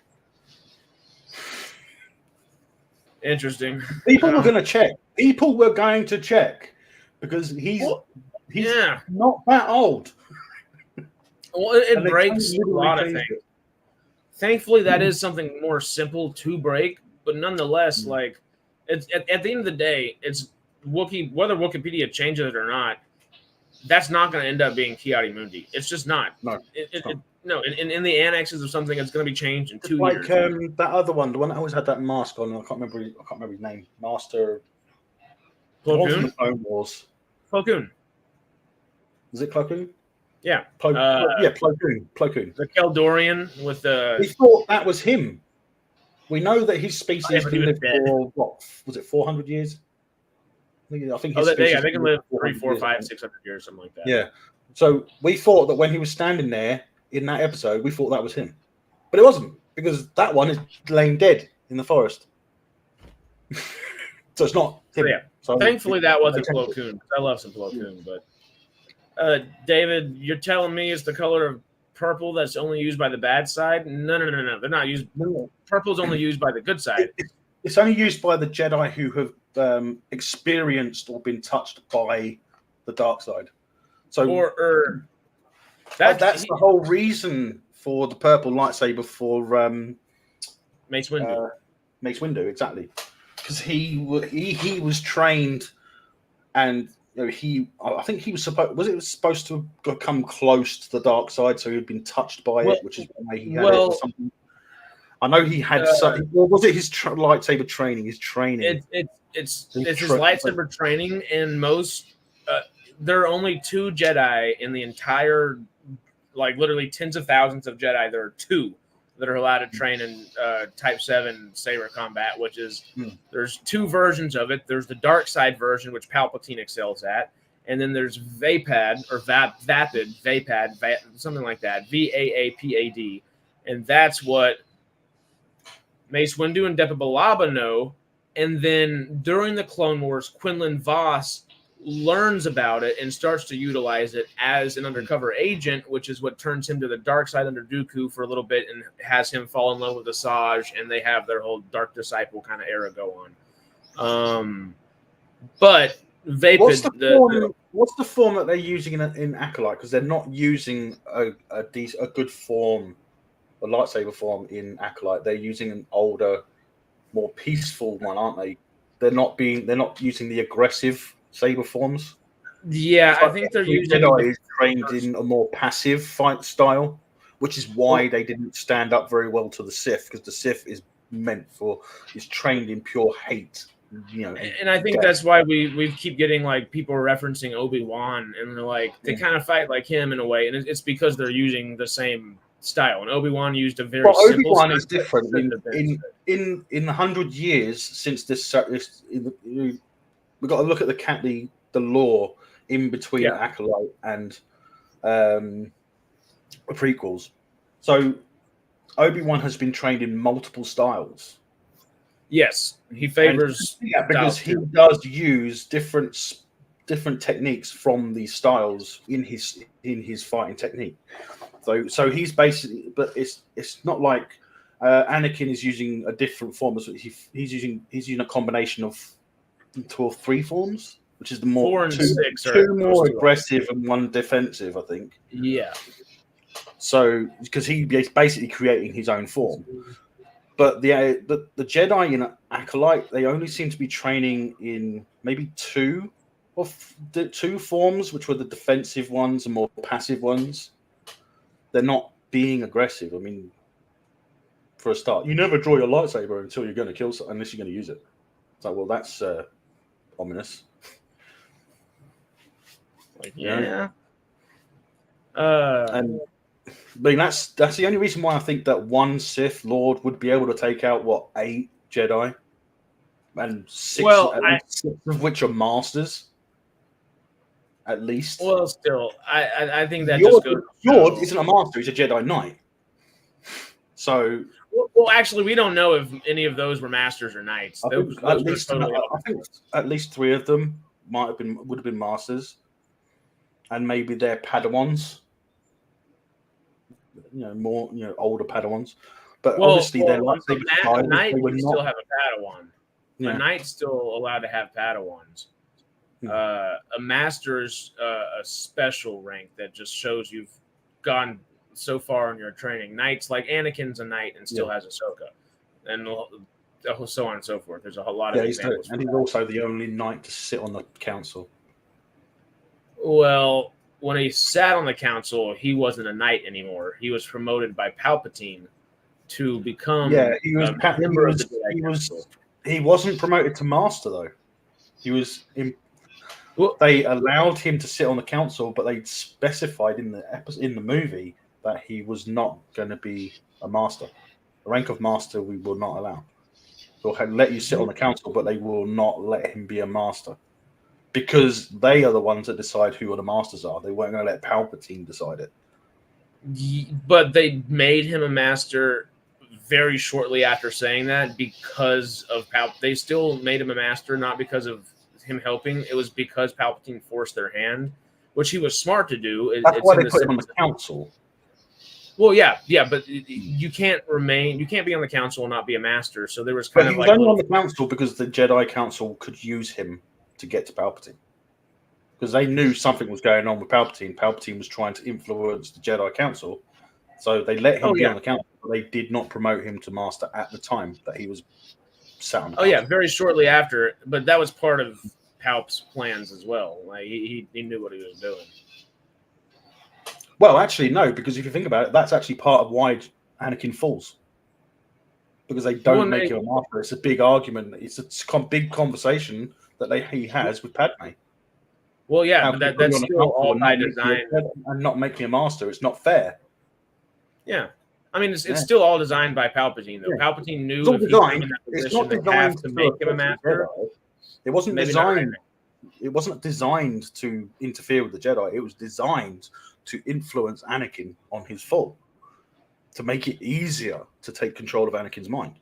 Interesting. People were going to check. People were going to check, because he's not that old. Well, it breaks a lot of things. Thankfully, that is something more simple to break, but nonetheless, like it's at the end of the day, it's whether Wikipedia changes it or not, that's not going to end up being Kiadi Mundi. It's just not. No, in the annexes of something, it's going to be changed in 2 years. Like that other one, the one that always had that mask on. I can't remember his name. Master. Plo Koon? The Clone Wars. Plo Koon. Is it Plo Koon? Yeah. Plo Koon. The Keldorian with the. We thought that was him. We know that his species can live for what was it, 400 years? I think. They can live 3, 4, 5, 600 years, something like that. Yeah. So we thought that when he was standing there in that episode, we thought that was him, but it wasn't, because that one is laying dead in the forest. So it's not him. Yeah. So thankfully, that wasn't Plo Koon. I love some Plo Koon, but David, you're telling me it's the color of purple that's only used by the bad side? No. They're not used. No. Purple's only used by the good side. It's only used by the Jedi who have experienced or been touched by the dark side. So that's the whole reason for the purple lightsaber for Mace Windu. Mace Windu, exactly, because he was trained, and I think he was supposed to come close to the dark side, so he'd been touched by it, which is why he had it or something. I know he had. Was it his lightsaber training? His training. It's his lightsaber training, and most. There are only 2 Jedi in the entire, like literally tens of thousands of Jedi. There are 2 that are allowed to train in Type 7 saber combat, which is there's two versions of it. There's the dark side version, which Palpatine excels at, and then there's Vapad or Vapad, something like that, Vaapad, and that's what Mace Windu and Depa Billaba know. And then during the Clone Wars, Quinlan Vos learns about it and starts to utilize it as an undercover agent, which is what turns him to the dark side under Dooku for a little bit and has him fall in love with Asajj, and they have their whole Dark Disciple kind of era go on. But Vapid, what's the form that they're using in Acolyte? Because they're not using a good form, a lightsaber form in Acolyte. They're using an older, more peaceful one, aren't they? They're not using the aggressive saber forms. Yeah, I think they're using Jedi is trained in a more passive fight style, which is why they didn't stand up very well to the Sith, because the Sith is trained in pure hate. And I think that's why we keep getting like people referencing Obi-Wan, and they're like they kind of fight like him in a way, and it's because they're using the same style. And Obi-Wan used a very simple Obi-Wan is different. In 100 years since this, we've got to look at the lore in between Acolyte and the prequels. So Obi-Wan has been trained in multiple styles. Yes, he favors because he does use different techniques from these styles in his fighting technique. So he's basically, but it's not like Anakin is using a different form. He's using a combination of 2 or 3 forms, which is the more 4 and 6 two more aggressive and 1 defensive, I think. Yeah. So because he's basically creating his own form. But the Jedi in Acolyte, they only seem to be training in maybe 2 forms, which were the defensive ones and more passive ones. They're not being aggressive. I mean, for a start, you never draw your lightsaber until you're going to kill someone, unless you're going to use it. It's like, well, that's ominous. Yeah. And I mean, that's the only reason why I think that 1 Sith Lord would be able to take out 8 Jedi, and 6 of which are masters, at least. Well, still, I think that Lord isn't a master; he's a Jedi Knight. So, well, actually, we don't know if any of those were masters or knights. I think at least 3 of them would have been masters, and maybe they're Padawans. More older Padawans, but obviously they're lightsaber styles. Knight can still have a Padawan. A knight's still allowed to have Padawans. A master's a special rank that just shows you've gone so far in your training. Knights, like Anakin's a knight and still has Ahsoka, and so on and so forth. There's a lot of examples. And he's also the only knight to sit on the council. Well, when he sat on the council, he wasn't a knight anymore. He was promoted by Palpatine to become he was a member of the Jedi Council. He wasn't promoted to master, though. He was they allowed him to sit on the council, but they specified in the movie that he was not going to be a master. The rank of master we will not allow. They'll let you sit on the council, but they will not let him be a master. Because they are the ones that decide who the masters are. They weren't going to let Palpatine decide it. But they made him a master very shortly after saying that because of Palpatine. They still made him a master, not because of him helping. It was because Palpatine forced their hand, which he was smart to do. That's why they put him on the council. Well, yeah, but you can't be on the council and not be a master. So there was kind of he was only on the council because the Jedi Council could use him to get to Palpatine, because they knew something was going on with Palpatine. Palpatine was trying to influence the Jedi Council, so they let him be on the council, but they did not promote him to master at the time that he was sat on the council. Very shortly after, but that was part of Palp's plans as well. Like he knew what he was doing. Well, actually, no, because if you think about it, that's actually part of why Anakin falls. Because they don't make him a master. It's a big argument. It's a big conversation that he has with Padme. Well, yeah, but that's still all by design. And not make me a master. It's not fair. Yeah. I mean, it's still all designed by Palpatine, though. Yeah. Palpatine knew It's all if he put him designed. in that It's position, not they'd have designed to make him a master. Jedi. It wasn't Maybe not designed. It wasn't designed to interfere with the Jedi. It was designed to influence Anakin on his fall, to make it easier to take control of Anakin's mind.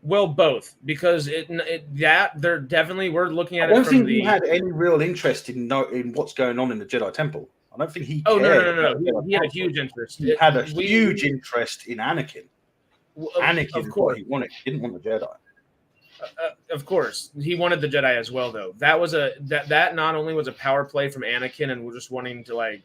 Well, both, because they're definitely, we're looking at I don't it from think the. he had any real interest in what's going on in the Jedi Temple. I don't think he. Oh cared no! He had a huge interest. He had a huge interest in Anakin. Anakin is what he wanted. He didn't want the Jedi. Of course, he wanted the Jedi as well, though. That was that not only was a power play from Anakin, and we're just wanting to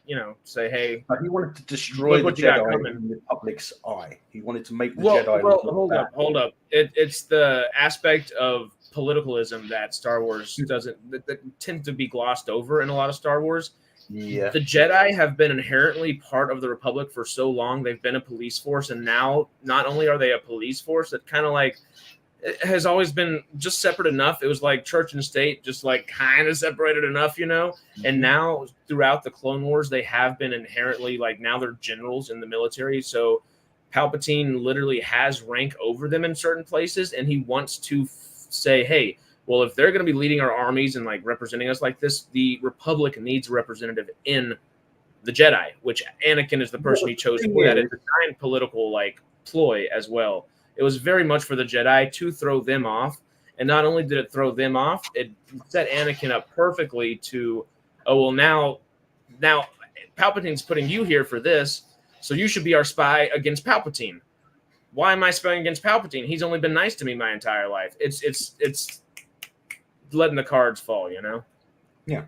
say, hey, but he wanted to destroy the Jedi in the public's eye. He wanted to make the Jedi. Well, hold up. It's the aspect of politicalism that Star Wars doesn't that tends to be glossed over in a lot of Star Wars. Yeah, the Jedi have been inherently part of the Republic for so long. They've been a police force, and now not only are they a police force, that kind of it has always been just separate enough. It was like church and state, just kind of separated enough, And now throughout the Clone Wars, they have been inherently now they're generals in the military. So Palpatine literally has rank over them in certain places, and he wants to say, hey, well, if they're going to be leading our armies and representing us like this, the Republic needs a representative in the Jedi, which Anakin is the person he chose for that. It's a giant political ploy as well. It was very much for the Jedi to throw them off. And not only did it throw them off, it set Anakin up perfectly to, now Palpatine's putting you here for this, so you should be our spy against Palpatine. Why am I spying against Palpatine? He's only been nice to me my entire life. It's letting the cards fall, Yeah.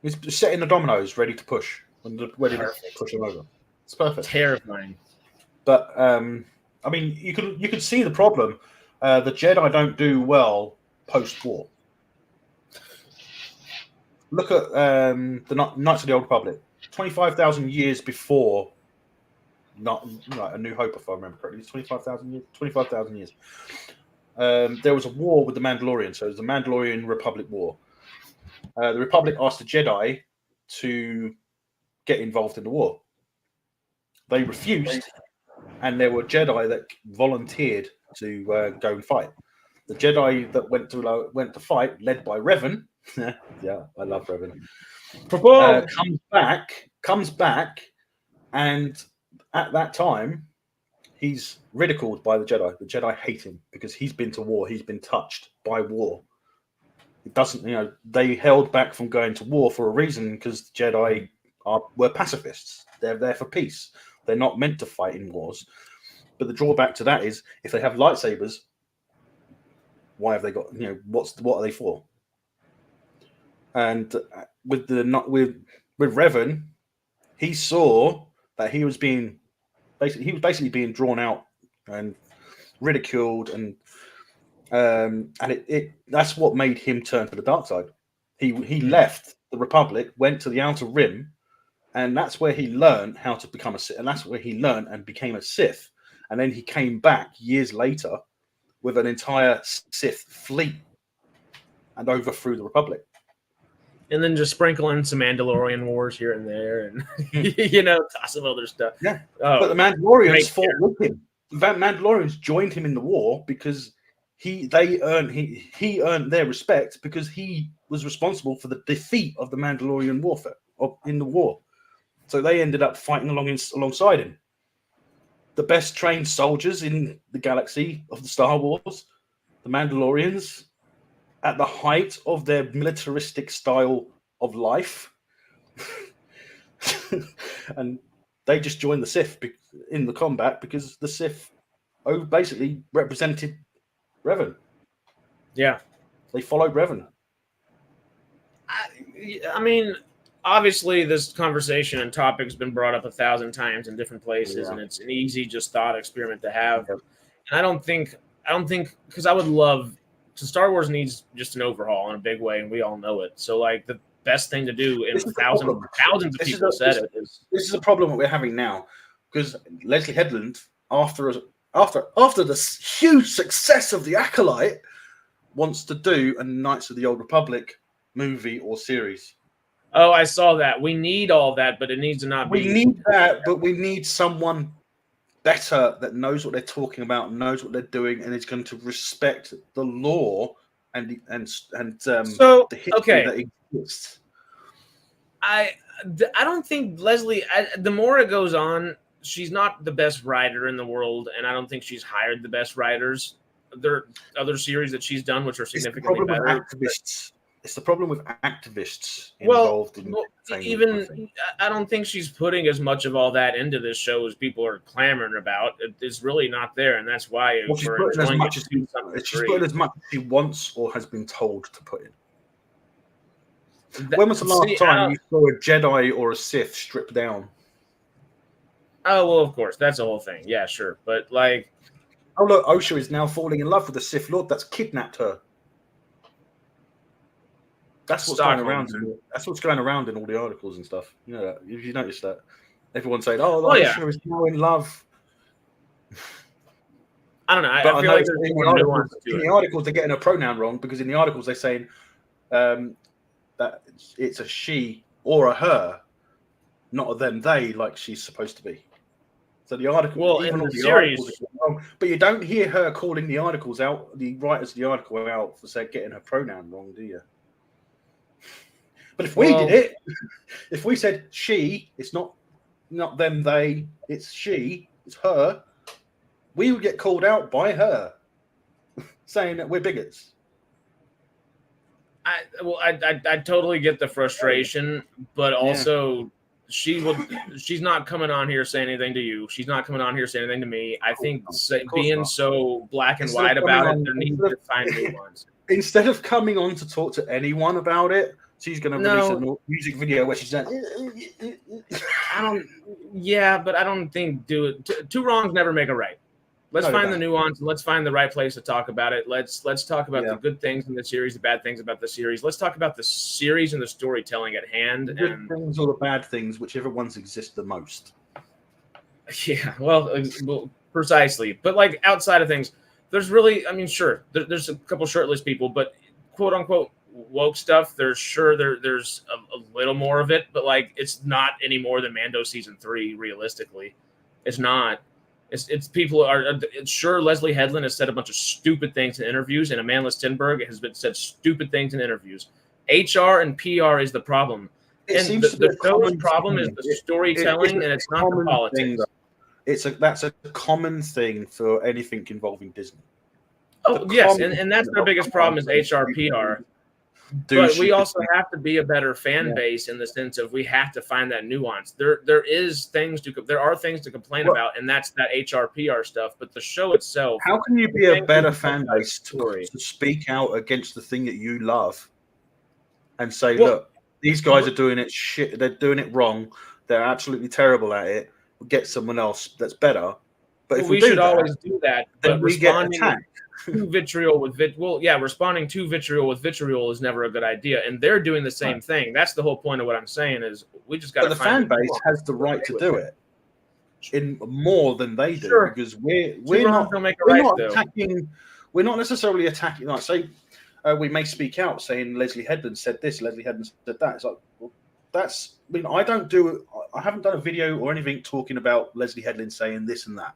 He's setting the dominoes ready to push. Ready to push them over. It's perfect. Terrifying. But I mean, you could see the problem. The Jedi don't do well post-war. Look at the Knights of the Old Republic. 25,000 years before, not A New Hope, if I remember correctly. It's 25,000 years. 25,000 years. There was a war with the Mandalorians, so it was the Mandalorian Republic War. The Republic asked the Jedi to get involved in the war. They refused. And there were Jedi that volunteered to go and fight. The Jedi that went to fight, led by Revan, yeah, I love Revan, comes back, and at that time, he's ridiculed by the Jedi. The Jedi hate him because he's been to war. He's been touched by war. It doesn't, they held back from going to war for a reason, because the Jedi were pacifists. They're there for peace. They're not meant to fight in wars. But the drawback to that is, if they have lightsabers, why have they got, what are they for? And with Revan, he saw that he was basically being drawn out and ridiculed, and that's what made him turn to the dark side. He left the Republic, went to the Outer Rim, and that's where he learned how to become a Sith, and that's where he learned and became a Sith. And then he came back years later with an entire Sith fleet and overthrew the Republic. And then just sprinkle in some Mandalorian wars here and there, and toss some other stuff. Yeah, but the Mandalorians fought with him. The Mandalorians joined him in the war because he earned their respect, because he was responsible for the defeat of the Mandalorian warfare in the war. So they ended up fighting alongside him. The best trained soldiers in the galaxy of the Star Wars, the Mandalorians, at the height of their militaristic style of life. And they just joined the Sith in the combat because the Sith basically represented Revan. Yeah. They followed Revan. I mean, obviously this conversation and topic has been brought up 1,000 times in different places, and it's an easy just thought experiment to have. Yep. And I don't think, because I would love to, Star Wars needs just an overhaul in a big way, and we all know it. So the best thing to do, and thousands of people said it, is this is a problem that we're having now, because Leslie Headland, after the huge success of the Acolyte, wants to do a Knights of the Old Republic movie or series. Oh, I saw that. We need all that, but it needs to not be. We need that, but we need someone better, that knows what they're talking about, knows what they're doing, and is going to respect the law and So, the history okay. that exists. I don't think Leslie. The more it goes on, she's not the best writer in the world, and I don't think she's hired the best writers. There are other series that she's done which are significantly better. It's the problem with activists Well, involved in even I don't think she's putting as much of all that into this show as people are clamoring about. It's really not there, and that's why she's putting as much as she wants or has been told to put in. When was the last time you saw a Jedi or a Sith stripped down? Oh, well, of course. That's the whole thing. Yeah, sure. But, like... Oh, look, Osha is now falling in love with the Sith Lord that's kidnapped her. That's what's going around. That's what's going around in all the articles and stuff. You know that? If you noticed that. Everyone's saying, Osha is now in love. I don't know. I feel like there's in the articles, they're getting a pronoun wrong, because in the articles, they're saying... that it's a she or a her, not a them, they, like she's supposed to be. So the article, well, in the series, wrong, but you don't hear her calling the articles out, the writers of the article out, for getting her pronoun wrong, do you? But if we did it, if we said she, it's not them, they, it's she, it's her, we would get called out by her, saying that we're bigots. I totally get the frustration, but also she's not coming on here saying anything to you. She's not coming on here saying anything to me. I think being so black and white about it, there needs to find new ones. Instead of coming on to talk to anyone about it, she's going to release a music video where she's like, but I don't think two wrongs never make a right. Let's find the nuance, and let's find the right place to talk about it. Let's talk about the good things in the series, the bad things about the series. Let's talk about the series and the storytelling at hand. The good things or the bad things, whichever ones exist the most. Yeah, well, precisely. But like outside of things, there's really, I mean, sure, there's a couple shirtless people, but quote unquote woke stuff. There's a little more of it, but like it's not any more than Mando season 3. Realistically, it's not. It's people are sure. Leslie Headland has said a bunch of stupid things in interviews, and Amanda Stenberg has said stupid things in interviews. HR and PR is the problem, and the show's problem is the storytelling, and it's not the politics. That's a common thing for anything involving Disney. Oh yes, and that's their biggest problem is HR PR. But we also have to be a better fan base in the sense of we have to find that nuance. There are things to complain about, and that's that HR PR stuff. But the show itself, how can you be a better fan base to speak out against the thing that you love and say, look, these guys are doing it shit. They're doing it wrong. They're absolutely terrible at it. We'll get someone else that's better. But if we should always do that, then we get attacked. Responding to vitriol with vitriol is never a good idea, and they're doing the same thing. That's the whole point of what I'm saying is we just got to. But the fan base has the right to do it in more than they do, because we're not attacking. We're not necessarily attacking. Like say, we may speak out saying Leslie Headland said this, Leslie Headland said that. It's like that's. I mean, I haven't done a video or anything talking about Leslie Headland saying this and that.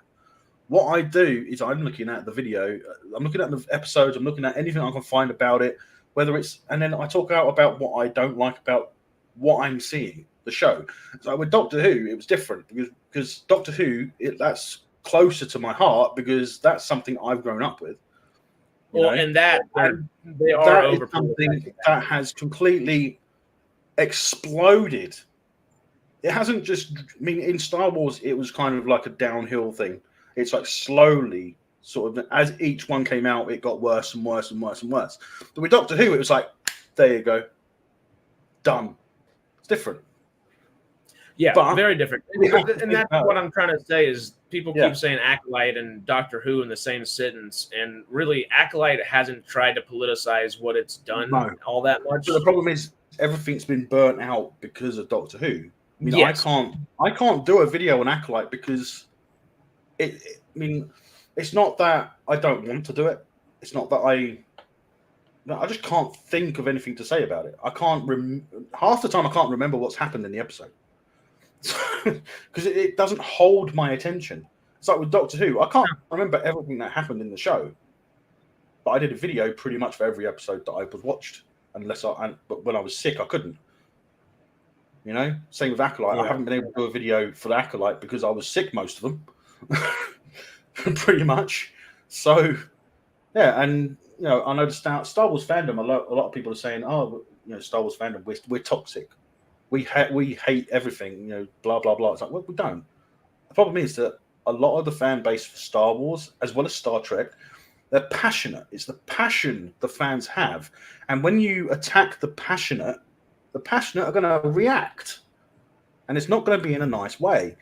What I do is I'm looking at the video, I'm looking at the episodes, I'm looking at anything I can find about it, and then I talk out about what I don't like about what I'm seeing, the show. So with Doctor Who, it was different because Doctor Who, that's closer to my heart because that's something I've grown up with. And that is something that has completely exploded. It hasn't just, in Star Wars, it was kind of like a downhill thing. It's like slowly, sort of, as each one came out, it got worse and worse and worse and worse. But with Doctor Who, it was like, there you go, done. It's different. Yeah, but very different. And that's what I'm trying to say is people keep saying Acolyte and Doctor Who in the same sentence, and really, Acolyte hasn't tried to politicize what it's done all that much. But the problem is everything's been burnt out because of Doctor Who. I can't do a video on Acolyte because it's not that I don't want to do it. It's not that I just can't think of anything to say about it. I can't half the time I can't remember what's happened in the episode because it doesn't hold my attention. It's like with Doctor Who. I can't remember everything that happened in the show, but I did a video pretty much for every episode that I was watched. But when I was sick, I couldn't. You know, same with Acolyte. I haven't been able to do a video for the Acolyte because I was sick most of them, pretty much. So, yeah, and you know, I know the Star Wars fandom. A lot of people are saying, "Oh, you know, Star Wars fandom, we're toxic. We hate everything." You know, blah blah blah. It's like, well, we don't. The problem is that a lot of the fan base for Star Wars, as well as Star Trek, they're passionate. It's the passion the fans have, and when you attack the passionate are going to react, and it's not going to be in a nice way.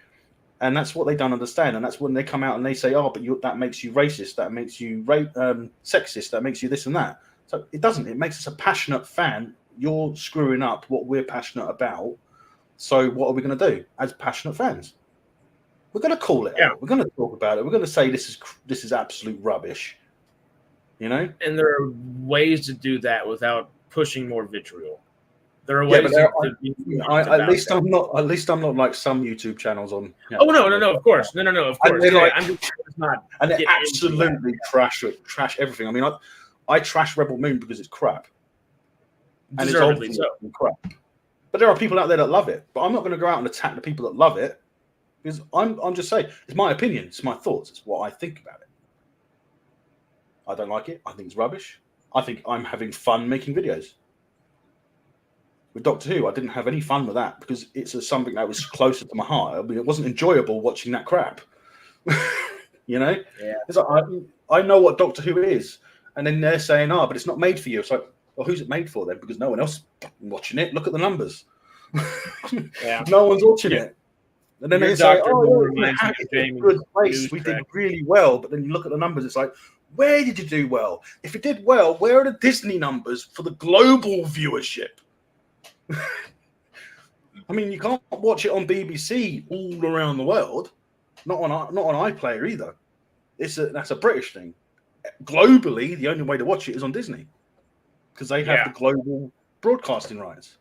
And that's what they don't understand. And that's when they come out and they say, "Oh, but that makes you racist. That makes you sexist. That makes you this and that." So it doesn't. It makes us a passionate fan. You're screwing up what we're passionate about. So what are we going to do as passionate fans? We're going to call it out. We're going to talk about it. We're going to say this is absolute rubbish. You know. And there are ways to do that without pushing more vitriol. There are ways at least I'm not like some YouTube channels on. Oh no, of course, no, of course. And they absolutely trash everything. I mean, I trash Rebel Moon because it's crap, and it's obviously crap. But there are people out there that love it. But I'm not going to go out and attack the people that love it because I'm just saying it's my opinion, it's my thoughts, it's what I think about it. I don't like it. I think it's rubbish. I think I'm having fun making videos. With Doctor Who, I didn't have any fun with that because it's something that was closer to my heart. I mean, it wasn't enjoyable watching that crap. You know? Yeah. It's like, I know what Doctor Who is. And then they're saying, but it's not made for you. It's like, well, who's it made for then? Because no one else is watching it. Look at the numbers. No one's watching it. And then they say, it's a good place. We did really well. But then you look at the numbers, it's like, where did you do well? If you did well, where are the Disney numbers for the global viewership? I mean, you can't watch it on BBC all around the world. Not on iPlayer either. That's a British thing. Globally, the only way to watch it is on Disney because they have the global broadcasting rights,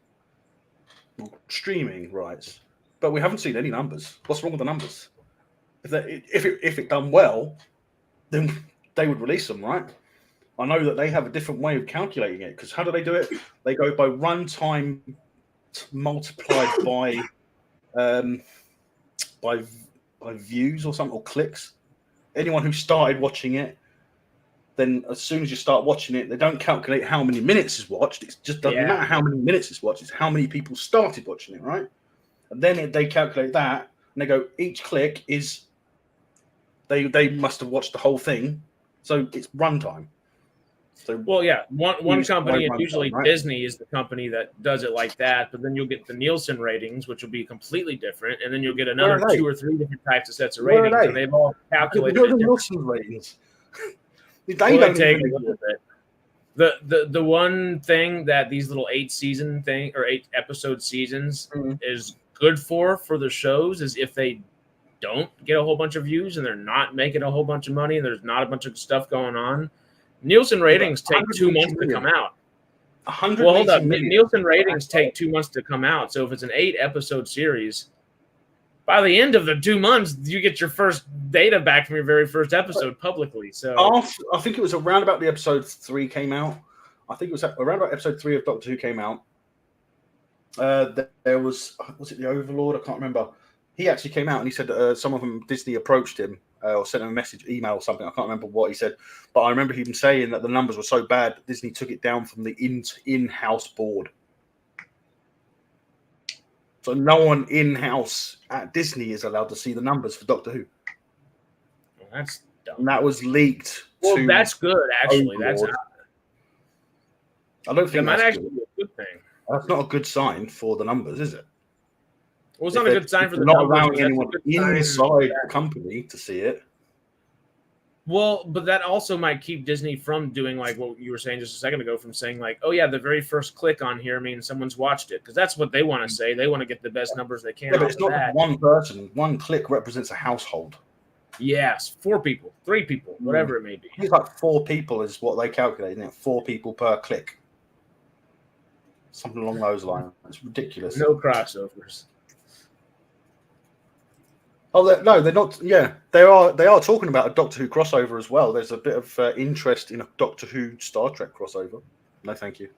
streaming rights. But we haven't seen any numbers. What's wrong with the numbers? If it done well, then they would release them, right? I know that they have a different way of calculating it because how do they do it? They go by runtime multiplied by views or something, or clicks. Anyone who started watching it, then as soon as you start watching it, they don't calculate how many minutes is watched. It just doesn't matter how many minutes is watched. It's how many people started watching it, right? And then they calculate that, and they go, each click is they must have watched the whole thing, so it's runtime. So, one company, and usually Disney is the company that does it like that. But then you'll get the Nielsen ratings, which will be completely different, and then you'll get another 2 or 3 different types of sets of ratings, and they've all calculated the Nielsen ratings. They don't take a little bit. The one thing that these little 8 episode seasons is good for the shows is if they don't get a whole bunch of views and they're not making a whole bunch of money and there's not a bunch of stuff going on. Nielsen ratings take 2 months to come out. Well, hold up. Nielsen ratings take 2 months to come out. So if it's an 8 episode series, by the end of the 2 months, you get your first data back from your very first episode publicly. So I think it was around about the episode 3 came out. I think it was around about episode 3 of Doctor Who came out. There was it the Overlord? I can't remember. He actually came out and he said some of them Disney approached him or sent him a message, email or something. I can't remember what he said, but I remember him saying that the numbers were so bad that Disney took it down from the in-house board. So no one in-house at Disney is allowed to see the numbers for Doctor Who. Well, that's dumb. And that was leaked. Well, that's good actually. Overlord. I don't think that might actually be a good thing. That's not a good sign for the numbers, is it? Well, it's not a good sign for the not numbers. allowing anyone inside the company to see it. Well, but that also might keep Disney from doing like what you were saying just a second ago, from saying like, oh yeah, the very first click on here means someone's watched it, because that's what they want to say. They want to get the best numbers they can. Yeah, but it's not one person. One click represents a household. Yes, 4 people, 3 people, whatever it may be. It's like 4 people is what they calculate, isn't it? 4 people per click. Something along those lines. It's ridiculous. No crossovers. No, they're not. Yeah, they are. They are talking about a Doctor Who crossover as well. There's a bit of interest in a Doctor Who Star Trek crossover. No, thank you.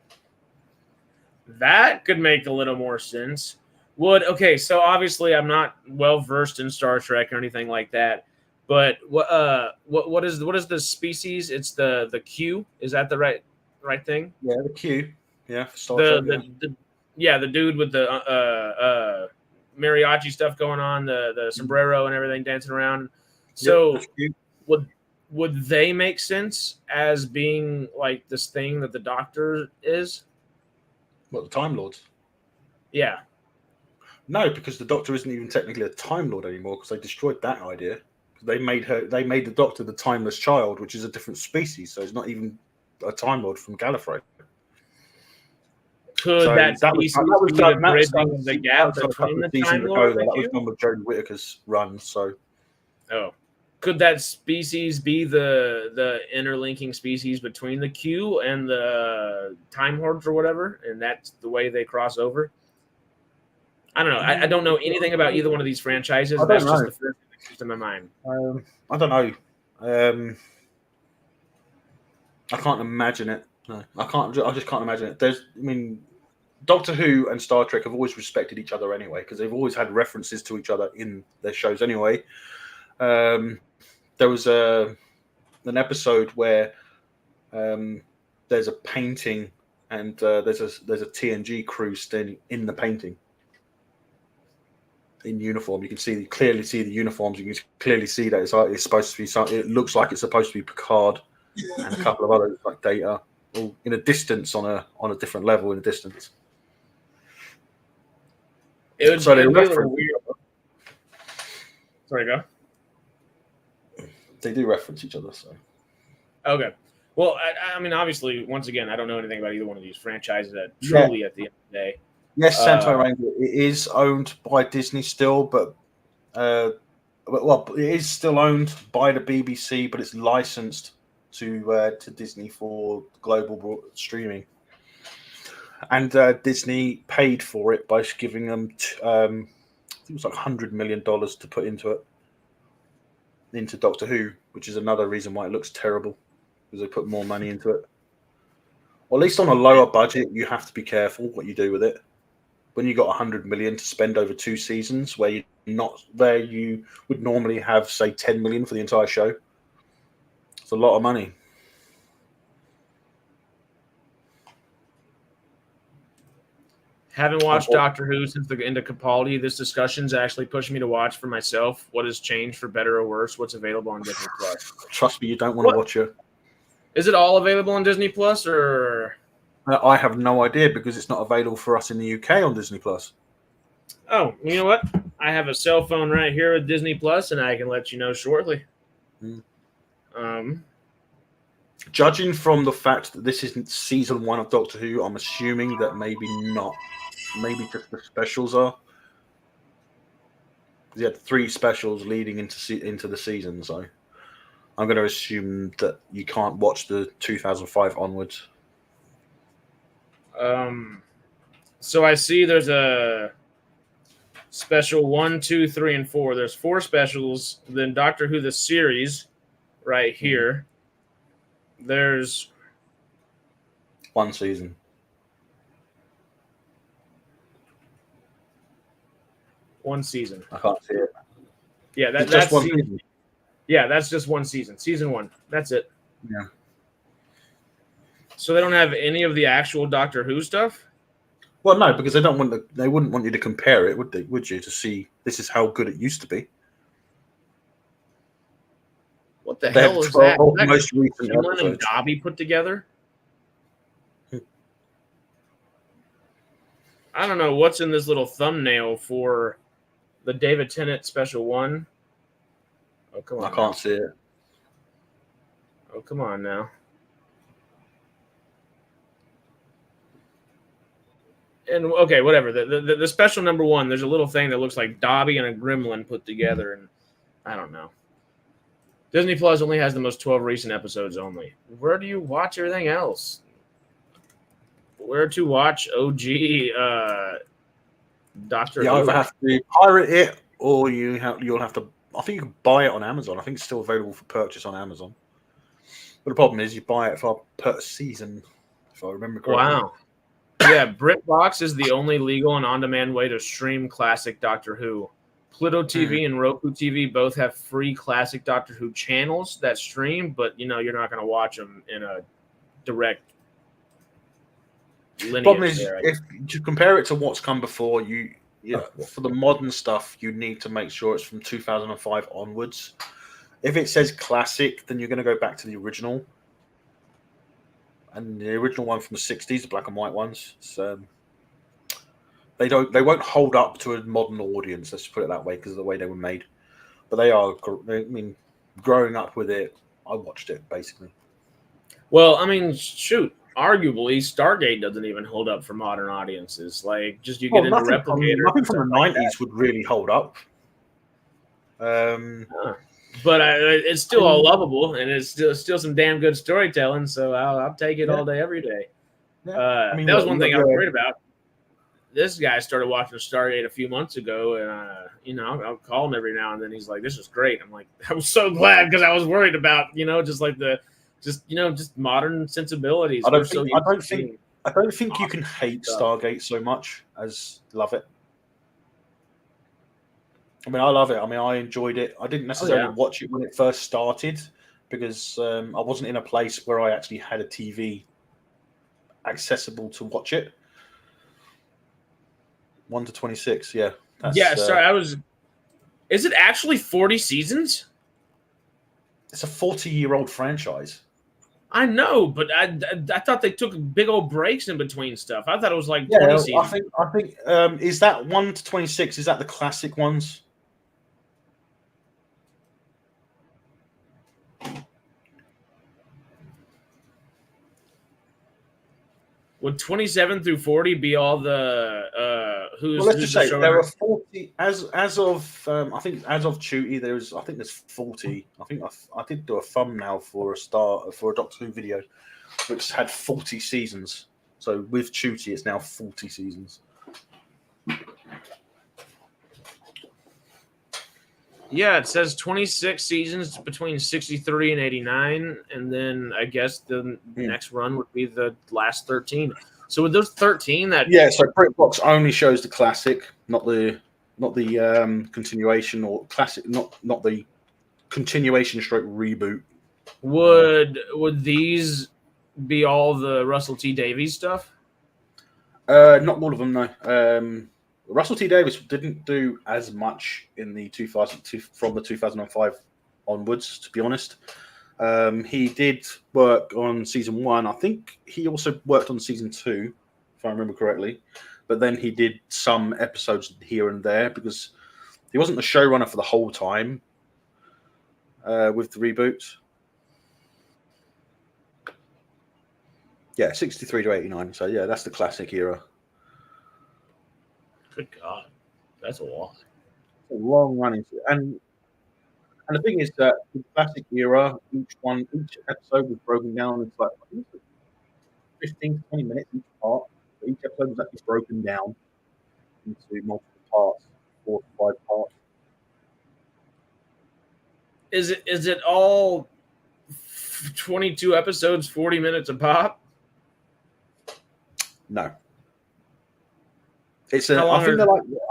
That could make a little more sense. So obviously I'm not well versed in Star Trek or anything like that. But what is the species? It's the Q. Is that the right thing? Yeah, the Q. Yeah, for Star Trek. The dude with the mariachi stuff going on, the sombrero and everything dancing around. So would they make sense as being like this thing that the Doctor is? What, the Time Lords? Yeah. No, because the Doctor isn't even technically a Time Lord anymore because they destroyed that idea. They made the Doctor the Timeless Child, which is a different species, so it's not even a Time Lord from Gallifrey. Could so that species be the bridging of the gap between the Time Lord? That was done with Jodie Whittaker's run. So, could that species be the interlinking species between the Q and the Time Hordes or whatever, and that's the way they cross over? I don't know. I don't know anything about either one of these franchises. That's just the first thing that comes to my mind. I don't know. I can't imagine it. No, I can't. I just can't imagine it. Doctor Who and Star Trek have always respected each other anyway, because they've always had references to each other in their shows anyway. There was an episode where there's a painting and there's a TNG crew standing in the painting in uniform. You can clearly see the uniforms. You can clearly see that it's supposed to be something. It looks like it's supposed to be Picard and a couple of others like Data, all in a distance on a different level in a distance. It would be a little weird. Sorry, go. They do reference each other, so. Okay. Well, I mean, obviously, once again, I don't know anything about either one of these franchises. Truly, at the end of the day. Yes, Santo Ranger. It is owned by Disney still, but it is still owned by the BBC, but it's licensed to Disney for global streaming. And Disney paid for it by giving them, I think it was like $100 million to put into Doctor Who, which is another reason why it looks terrible, because they put more money into it. Or at least on a lower budget, you have to be careful what you do with it. When you got $100 million to spend over 2 seasons, where you would normally have, say, $10 million for the entire show, it's a lot of money. Haven't watched Doctor Who since the end of Capaldi. This discussion's actually pushing me to watch for myself. What has changed for better or worse? What's available on Disney Plus? Trust me, you don't want to watch it. Is it all available on Disney Plus, or? I have no idea because it's not available for us in the UK on Disney Plus. Oh, you know what? I have a cell phone right here with Disney Plus, and I can let you know shortly. Judging from the fact that this isn't season 1 of Doctor Who, I'm assuming that maybe not. Maybe just the specials are. He had 3 specials leading into the season, so I'm going to assume that you can't watch the 2005 onwards. So I see there's a special 1, 2, 3, and 4. There's 4 specials. Then Doctor Who the series, right here. There's 1 season. One season. I can't see it. Yeah, that's just one season. Yeah, that's just 1 season. Season 1. That's it. Yeah. So they don't have any of the actual Doctor Who stuff? Well, no, because they wouldn't want you to compare it, would they? Would you, to see this is how good it used to be? What the hell is that? Most recent Cameron and Dobby put together? I don't know what's in this little thumbnail for the David Tennant special 1. Oh, come on. I can't see it. Oh, come on now. And okay, whatever. The special number 1, there's a little thing that looks like Dobby and a gremlin put together, and I don't know. Disney Plus only has the most 12 recent episodes only. Where do you watch everything else? Where to watch OG Doctor Who? You either have to pirate it or you'll have to. I think you can buy it on Amazon. I think it's still available for purchase on Amazon. But the problem is, you buy it per season, if I remember correctly. Wow. Yeah, BritBox is the only legal and on-demand way to stream classic Doctor Who. Pluto TV and Roku TV both have free classic Doctor Who channels that stream, but you're not going to watch them in a direct lineage. Problem is, if you compare it to what's come before, for the modern stuff, you need to make sure it's from 2005 onwards. If it says classic, then you're going to go back to the original. And the original one from the 60s, the black and white ones, they won't hold up to a modern audience. Let's put it that way, because of the way they were made. But they are. I mean, growing up with it, I watched it basically. Well, I mean, shoot. Arguably, Stargate doesn't even hold up for modern audiences. Like, just you get into Replicator. Nothing from the 90s would really hold up. But it's still all lovable, and it's still some damn good storytelling. So I'll take it all day, every day. Yeah. That was one thing I was worried about. This guy started watching Stargate a few months ago, and I'll call him every now and then. He's like, "This is great." I'm like, I was so glad, because I was worried about just modern sensibilities. I don't think you can hate Stargate so much as love it. I mean, I love it. I mean, I enjoyed it. I didn't necessarily watch it when it first started, because I wasn't in a place where I actually had a TV accessible to watch it. 1 to 26, yeah. Sorry, Is it actually 40 seasons? It's a 40-year-old franchise. I know, but I thought they took big old breaks in between stuff. I thought it was like 20 seasons. I think is that 1 to 26? Is that the classic ones? Would 27 through 40 be all the who's? Well, let's just say there are are 40 as of I think as of Tutti. There's 40. I think I did do a thumbnail for a Doctor Who video, which had 40 seasons. So with Tutti, it's now 40 seasons. Yeah, it says 26 seasons between 63 and 89, and then I guess the next run would be the last 13. So with those 13, so BritBox only shows the classic, not the continuation or classic, not the continuation stroke reboot. Would these be all the Russell T Davies stuff? Not all of them, no. Russell T Davies didn't do as much in the 2002 from the 2005 onwards, to be honest. He did work on season 1. I think he also worked on season 2, if I remember correctly. But then he did some episodes here and there, because he wasn't the showrunner for the whole time with the reboots. Yeah, 63 to 89. So yeah, that's the classic era. Good God, that's a lot. A long running, and the thing is that the classic era, each episode was broken down into like 15 to 20 minutes each part. Each episode was actually broken down into multiple parts, 4 to 5 parts. Is it all 22 episodes, 40 minutes a pop? No. I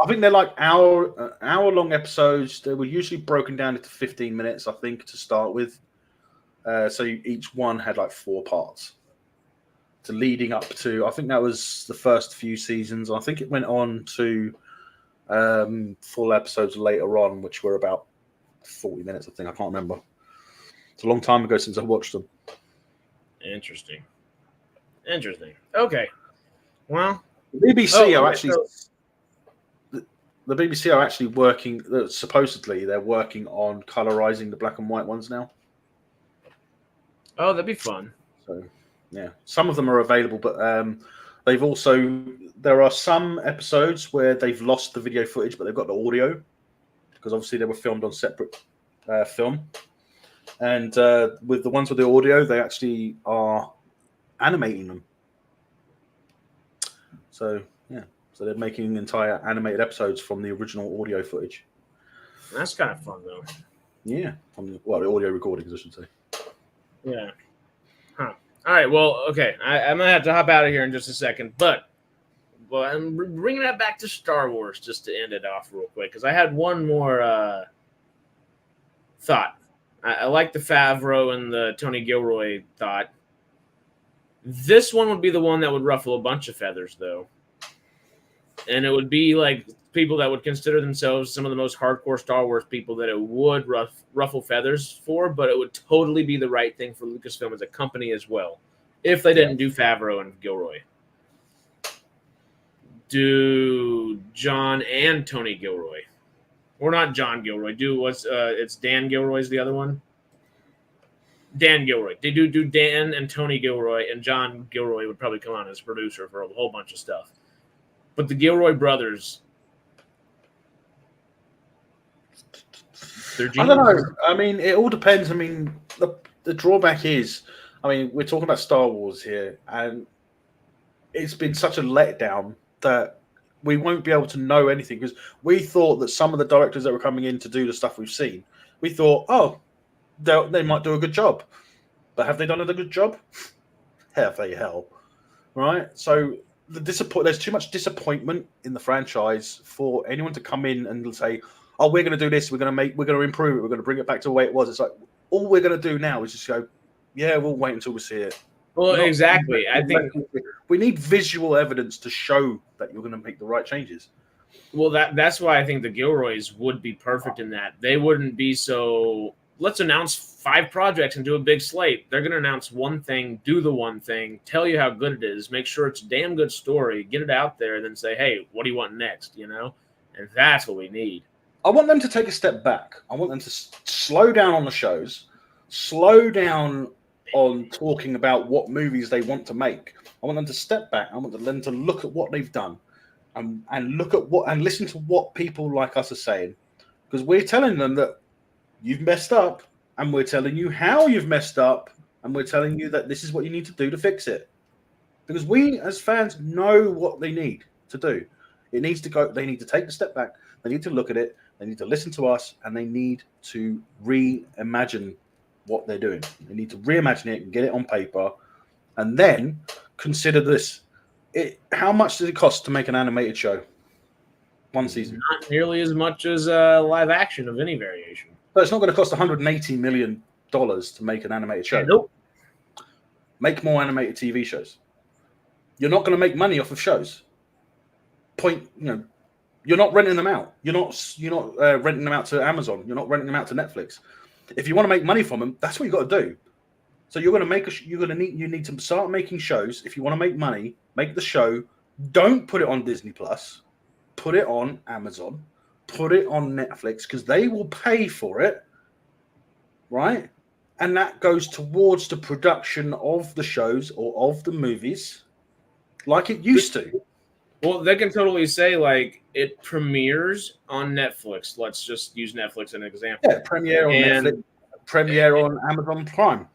think they're like hour long episodes. They were usually broken down into 15 minutes, I think, to start with. So each one had like 4 parts. To leading up to, I think that was the first few seasons. I think it went on to full episodes later on, which were about 40 minutes. I think, I can't remember. It's a long time ago since I watched them. Interesting. Okay. Well. The BBC are actually working. Supposedly, they're working on colorizing the black and white ones now. Oh, that'd be fun. So, yeah, some of them are available, but there are some episodes where they've lost the video footage, but they've got the audio, because obviously they were filmed on separate film. And with the ones with the audio, they actually are animating them. So, yeah. So they're making entire animated episodes from the original audio footage. That's kind of fun, though. Yeah. Well, the audio recordings, I should say. Yeah. Huh. All right. Well, okay. I'm gonna have to hop out of here in just a second, but I'm bringing that back to Star Wars just to end it off real quick because I had one more thought. I like the Favreau and the Tony Gilroy thought. This one would be the one that would ruffle a bunch of feathers, though, and it would be like people that would consider themselves some of the most hardcore Star Wars people that it would ruffle feathers for, but it would totally be the right thing for Lucasfilm as a company as well, if they didn't do Favreau and Gilroy. Do John and Tony Gilroy, or not John Gilroy? It's Dan Gilroy's the other one. Dan Gilroy. They do Dan and Tony Gilroy, and John Gilroy would probably come on as producer for a whole bunch of stuff. But the Gilroy brothers, they're geniuses. I don't know. I mean, it all depends. I mean, the drawback is, I mean, we're talking about Star Wars here, and it's been such a letdown that we won't be able to know anything because we thought that some of the directors that were coming in to do the stuff we've seen, we thought, oh, they might do a good job. But have they done a good job? Have they hell? Right? So there's too much disappointment in the franchise for anyone to come in and say, oh, we're going to do this, we're going to improve it, we're going to bring it back to the way it was. It's like, all we're going to do now is just go, yeah, we'll wait until we see it. Well, exactly. I think we need visual evidence to show that you're going to make the right changes. Well, that's why I think the Gilroys would be perfect in that. They wouldn't be so, let's announce 5 projects and do a big slate. They're going to announce one thing, do the one thing, tell you how good it is, make sure it's a damn good story, get it out there, and then say, hey, what do you want next, you know? And that's what we need. I want them to take a step back. I want them to slow down on the shows, slow down on talking about what movies they want to make. I want them to step back. I want them to look at what they've done and look at what and listen to what people like us are saying. Because we're telling them that you've messed up and we're telling you how you've messed up and we're telling you that this is what you need to do to fix it. Because we as fans know what they need to do. It needs to go. They need to take a step back. They need to look at it. They need to listen to us and they need to reimagine what they're doing. They need to reimagine it and get it on paper and then consider this. How much does it cost to make an animated show? One season. Not nearly as much as live action of any variation. So it's not going to cost $180 million to make an animated show. Nope. Make more animated TV shows. You're not going to make money off of shows. You're not renting them out. You're not renting them out to Amazon. You're not renting them out to Netflix. If you want to make money from them, that's what you got to do. So you need to start making shows. If you want to make money, make the show. Don't put it on Disney Plus. Put it on Amazon. Put it on Netflix because they will pay for it, right? And that goes towards the production of the shows or of the movies, like it used to. Well, they can totally say, like, it premieres on Netflix. Let's just use Netflix as an example. Yeah, premiere on Netflix, premiere on Amazon Prime.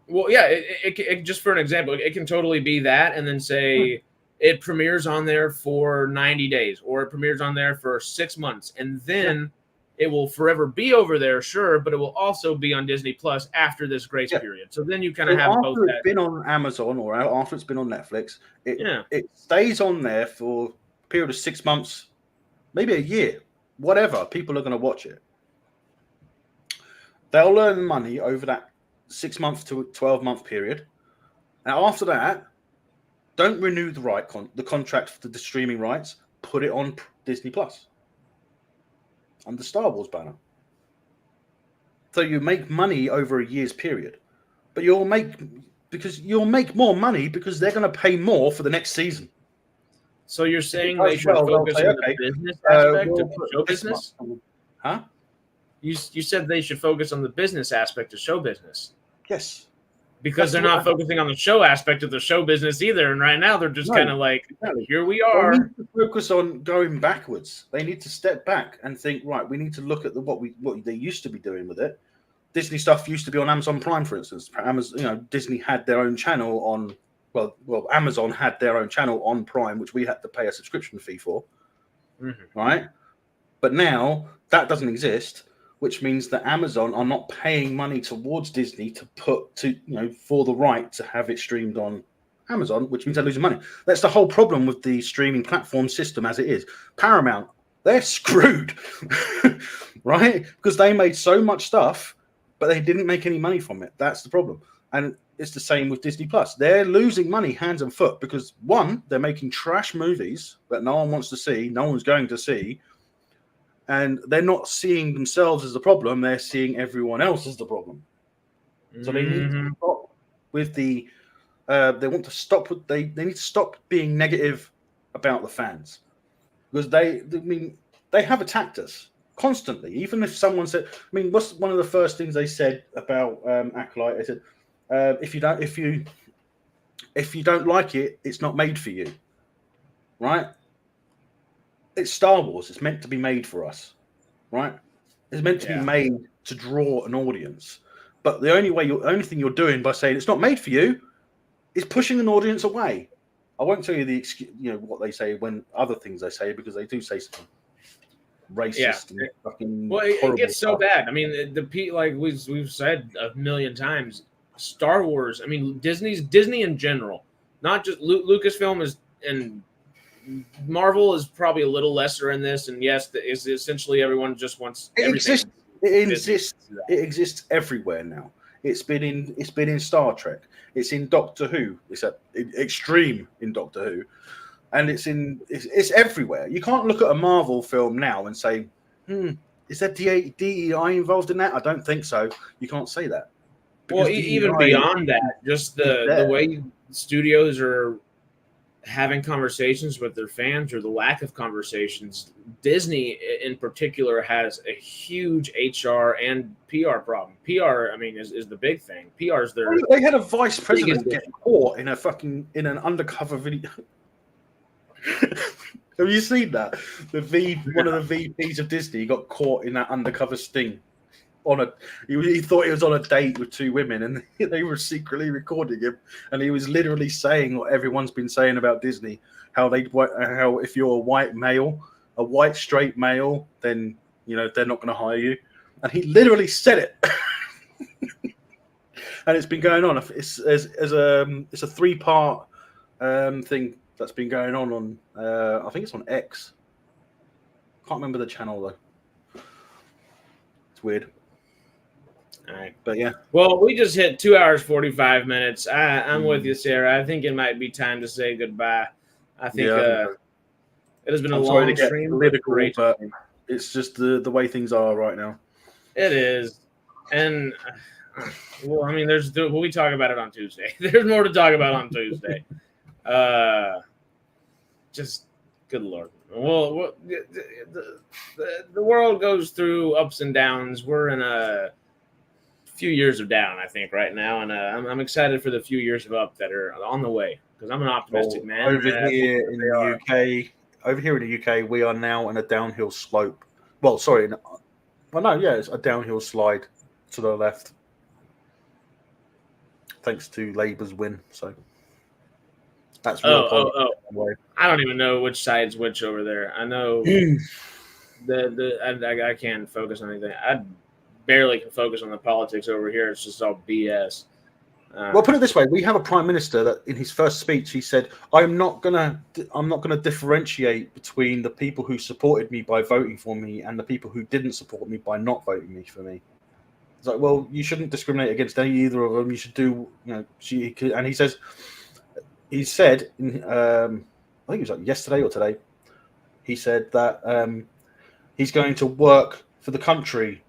Well, yeah, it just for an example, it can totally be that and then say it premieres on there for 90 days or it premieres on there for 6 months. And then it will forever be over there, sure, but it will also be on Disney Plus after this grace period. So then you kind of have both. After it's been on Amazon or after it's been on Netflix, it stays on there for a period of 6 months, maybe a year, whatever. People are going to watch it. They'll earn money over that 6 month to 12-month period. And after that, don't renew the contract for the streaming rights. Put it on Disney Plus under Star Wars banner. So you make money over a year's period, but you'll make more money because they're going to pay more for the next season. So you're saying they should focus on the business aspect of show business? Huh? You said they should focus on the business aspect of show business. Yes. Because they're not focusing on the show aspect of the show business either. And right now they're just kind of like, here we are. They need to focus on going backwards. They need to step back and think, right, we need to look at what they used to be doing with it. Disney stuff used to be on Amazon Prime, for instance. Disney had their own channel on, Amazon had their own channel on Prime, which we had to pay a subscription fee for. Mm-hmm. Right? But now that doesn't exist, which means that Amazon are not paying money towards Disney to for the right to have it streamed on Amazon, which means they're losing money. That's the whole problem with the streaming platform system as it is. Paramount, they're screwed, right? Because they made so much stuff, but they didn't make any money from it. That's the problem. And it's the same with Disney Plus. They're losing money hands and foot because, one, they're making trash movies that no one wants to see, no one's going to see, and they're not seeing themselves as the problem. They're seeing everyone else as the problem. So they need to stop with the. They want to stop. They need to stop being negative about the fans because they have attacked us constantly. Even if someone said, what's one of the first things they said about Acolyte? They said, if you don't like it, it's not made for you, right? It's Star Wars. It's meant to be made for us, right? It's meant to be made to draw an audience. But the only thing you're doing by saying it's not made for you is pushing an audience away. I won't tell you what they say when other things they say because they do say something racist and fucking. Well, it gets so bad. Like we've said a million times, Star Wars. Disney in general, not just Lucasfilm and Marvel is probably a little lesser in this. And yes, is essentially everyone just wants. It exists everywhere now. It's been in Star Trek. It's in Doctor Who. It's extreme in Doctor Who, and it's everywhere. You can't look at a Marvel film now and say, is there DEI involved in that? I don't think so. You can't say that. Well, even beyond that, just the way studios are having conversations with their fans or the lack of conversations. Disney in particular has a huge HR and PR problem. PR, is the big thing. PR is their. They had a vice president get caught in an undercover video. Have you seen that? One of the VPs of Disney got caught in that undercover sting. He thought he was on a date with two women, and they were secretly recording him, and he was literally saying what everyone's been saying about Disney: how if you're a white straight male, then they're not going to hire you, and he literally said it. And it's been going on. It's a 3-part thing that's been going on I think it's on X. Can't remember the channel though. It's weird. All right. But yeah. Well, we just hit 2 hours, 45 minutes. I'm with you, Sarah. I think it might be time to say goodbye. I think it has been a long stream. Political, but it's just the way things are right now. It is. And we talk about it on Tuesday. There's more to talk about on Tuesday. Just good Lord. Well, the world goes through ups and downs. We're in a few years of down, I think, right now, and I'm excited for the few years of up that are on the way because I'm an optimistic man. Over here in the UK, we are now in a downhill slope. Well, sorry, it's a downhill slide to the left, thanks to Labour's win. So that's I don't even know which side's which over there. I know I can't focus on anything. I barely can focus on the politics over here. It's just all BS. Well, put it this way: we have a prime minister that, in his first speech, he said, "I'm not gonna differentiate between the people who supported me by voting for me and the people who didn't support me by not voting for me." It's like, well, you shouldn't discriminate against either of them. You should do, and he said, I think it was like yesterday or today. He said that he's going to work for the country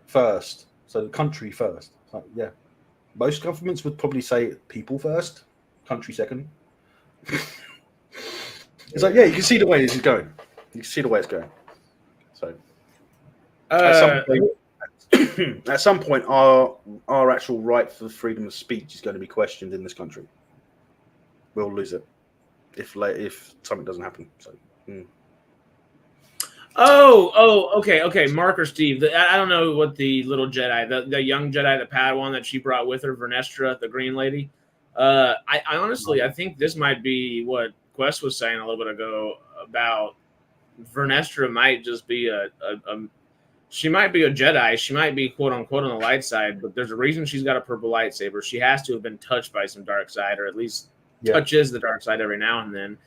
first. So the country first. Like, yeah. Most governments would probably say people first, country second. It's like, yeah, you can see the way this is going. You can see the way it's going. So at some point, our actual right for freedom of speech is going to be questioned in this country. We'll lose it if something doesn't happen. So. Okay. Mark or Steve. I don't know what the little Jedi, the young Jedi, the Padawan that she brought with her, Vernestra, the green lady. I honestly, I think this might be what Quest was saying a little bit ago about Vernestra might just be she might be a Jedi. She might be quote unquote on the light side, but there's a reason she's got a purple lightsaber. She has to have been touched by some dark side, or at least touches the dark side every now and then.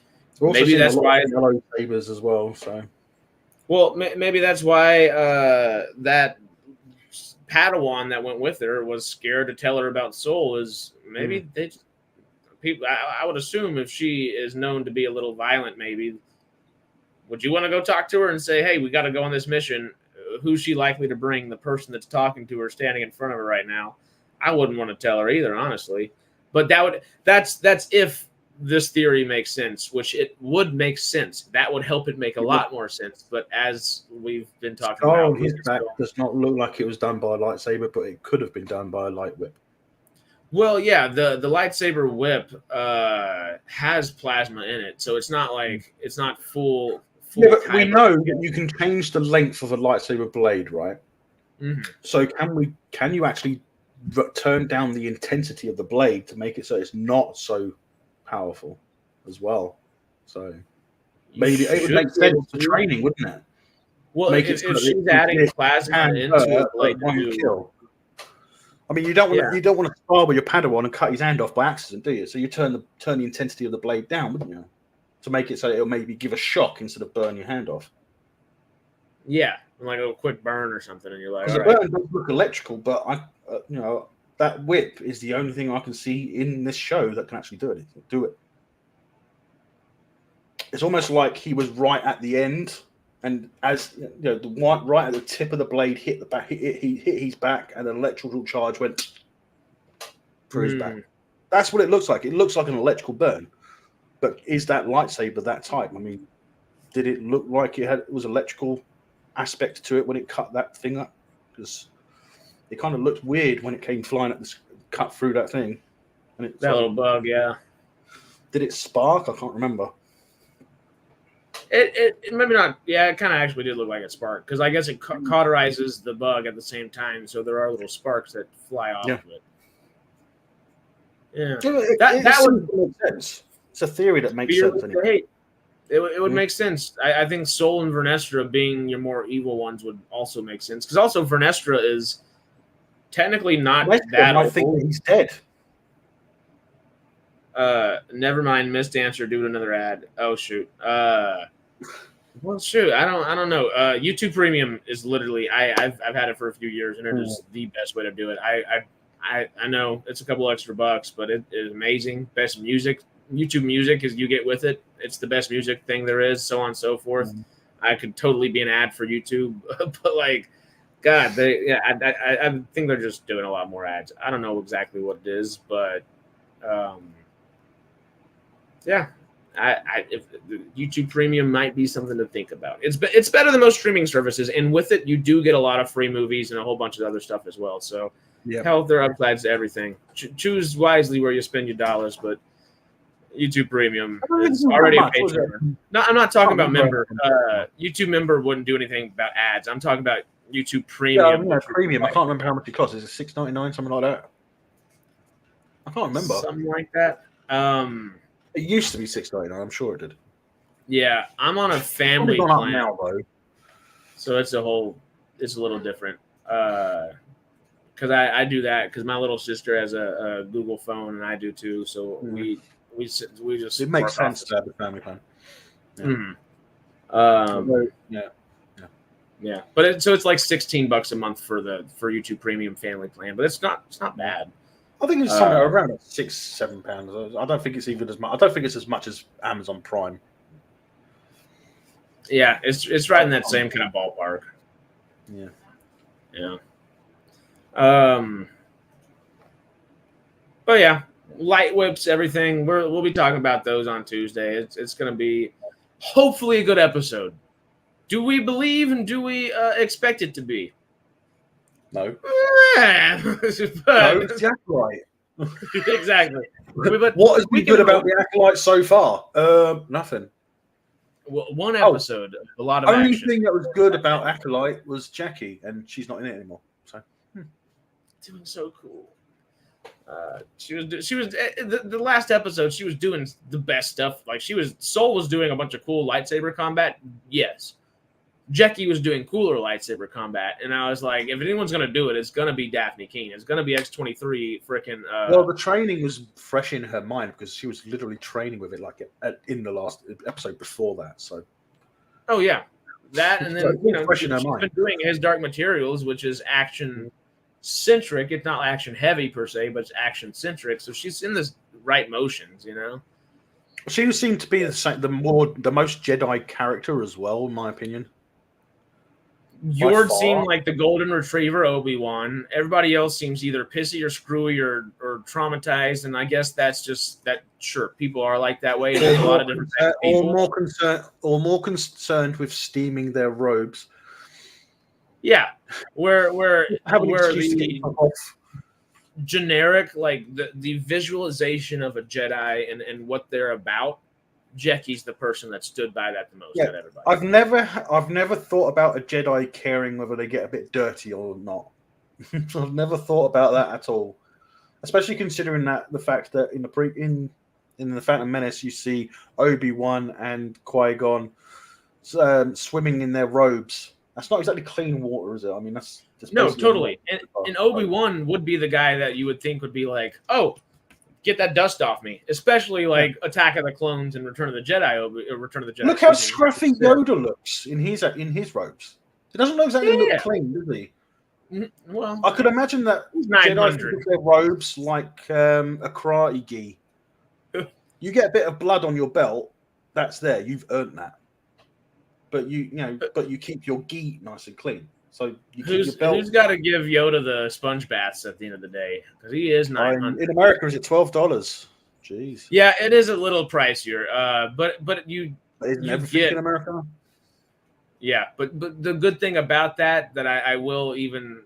Maybe that's why yellow sabers as well. So, well, maybe that's why that Padawan that went with her was scared to tell her about Soul. Is maybe they people? I would assume if she is known to be a little violent, maybe would you want to go talk to her and say, "Hey, we got to go on this mission"? Who's she likely to bring? The person that's talking to her, standing in front of her right now. I wouldn't want to tell her either, honestly. But that's if this theory makes sense, which it would make sense. That would help it make a lot more sense. But as we've been talking about, his back does not look like it was done by a lightsaber, but it could have been done by a light whip. Well, yeah, the lightsaber whip has plasma in it, so it's not like it's not full. Yeah, but we know that you can change the length of a lightsaber blade, right? Mm-hmm. So can you actually turn down the intensity of the blade to make it so it's not so powerful as well? So maybe it would make sense for training, wouldn't it? Well, if she's adding plasma into a blade to kill. I mean, you don't want to spar with your Padawan and cut his hand off by accident, do you? So you turn the intensity of the blade down, wouldn't you? To make it so it'll maybe give a shock instead of burn your hand off. Yeah, like a quick burn or something, and you're like, the burn does look electrical, but that whip is the only thing I can see in this show that can actually do it. It's almost like he was right at the end, and as the one right at the tip of the blade hit the back, he hit his back, and an electrical charge went through his back. That's what it looks like. It looks like an electrical burn. But is that lightsaber that type? I mean, did it look like it was electrical aspect to it when it cut that thing up? Because it kind of looked weird when it came flying at this, cut through that thing. And that little bug, yeah. Did it spark? I can't remember. It maybe not. Yeah, it kind of actually did look like it sparked because I guess it cauterizes the bug at the same time, so there are little sparks that fly off of it. Yeah, that would make sense. It's a theory that makes sense. Anyway. It would make sense. I think Soul and Vernestra being your more evil ones would also make sense because also Vernestra is technically not that old. I think he's dead. Never mind. Missed answer due to another ad. Oh shoot. Well, shoot. I don't know. YouTube Premium is literally. I've had it for a few years, and it is the best way to do it. I know it's a couple extra bucks, but it is amazing. Best music. YouTube Music is you get with it. It's the best music thing there is, so on and so forth. I could totally be an ad for YouTube, but like, God, I think they're just doing a lot more ads. I don't know exactly what it is, but yeah, if YouTube Premium might be something to think about. It's better than most streaming services, and with it, you do get a lot of free movies and a whole bunch of other stuff as well. So, hell, there are upsides to everything. Choose wisely where you spend your dollars, but YouTube Premium is already a Patreon. No, I'm not talking about member. YouTube member wouldn't do anything about ads. I'm talking about YouTube Premium. Yeah, premium. I can't remember how much it costs. Is it $6.99, something like that? I can't remember. Something like that. It used to be $6.99. I'm sure it did. Yeah, I'm on a family plan now, though. So it's a little different. Because I do that because my little sister has a Google phone and I do too. So we just it makes sense to have a family plan. Yeah. But it's like $16 a month for YouTube Premium family plan, but it's not bad. I think it's somewhere around £6-7. I don't think it's even as much. I don't think it's as much as Amazon Prime. Yeah, it's right in that same kind of ballpark. Yeah. But yeah, light whips, everything. We'll be talking about those on Tuesday. It's going to be hopefully a good episode. Do we believe and do we expect it to be? No. No, it's the Acolyte. Exactly. What has been good about the Acolyte so far? Nothing. Well, one episode, a lot of only action. Thing that was good about Acolyte was Jackie, and she's not in it anymore. So doing so cool. She was the last episode. She was doing the best stuff. Like Soul was doing a bunch of cool lightsaber combat. Yes, Jecki was doing cooler lightsaber combat, and I was like, if anyone's gonna do it, it's gonna be Daphne Keane. It's gonna be X-23 freaking. Well, the training was fresh in her mind because she was literally training with it like in the last episode before that. So. Oh yeah, that and then she's in her been doing His Dark Materials, which is action centric. It's not action heavy per se, but it's action centric. So she's in the right motions, She seemed to be the most Jedi character as well, in my opinion. Yord seemed like the golden retriever Obi-Wan. Everybody else seems either pissy or screwy or traumatized, and I guess that's just that. Sure, people are like that way. There's a lot of different types of people. Or more concerned with steaming their robes. Yeah, where the generic, like the visualization of a Jedi and what they're about. Jecki's the person that stood by that the most out of everybody. I've never thought about a Jedi caring whether they get a bit dirty or not. I've never thought about that at all, especially considering that the fact that in the Phantom Menace you see Obi-Wan and Qui-Gon swimming in their robes. That's not exactly clean water, is it? I mean, that's no, totally. And Obi-Wan would be the guy that you would think would be like, oh, get that dust off me, especially like Attack of the Clones and Return of the Jedi. Return of the Jedi. Look how scruffy Yoda looks in his robes. He doesn't exactly look clean, does he? Well, I could imagine that Jedi think their robes like a karate gi. You get a bit of blood on your belt, that's there. You've earned that. But you keep your gi nice and clean. So you keep your belt. Who's got to give Yoda the sponge baths at the end of the day? Because he is $900. In America, is it $12? Jeez. Yeah, it is a little pricier. But you isn't everything in America? Yeah, but the good thing about that I will even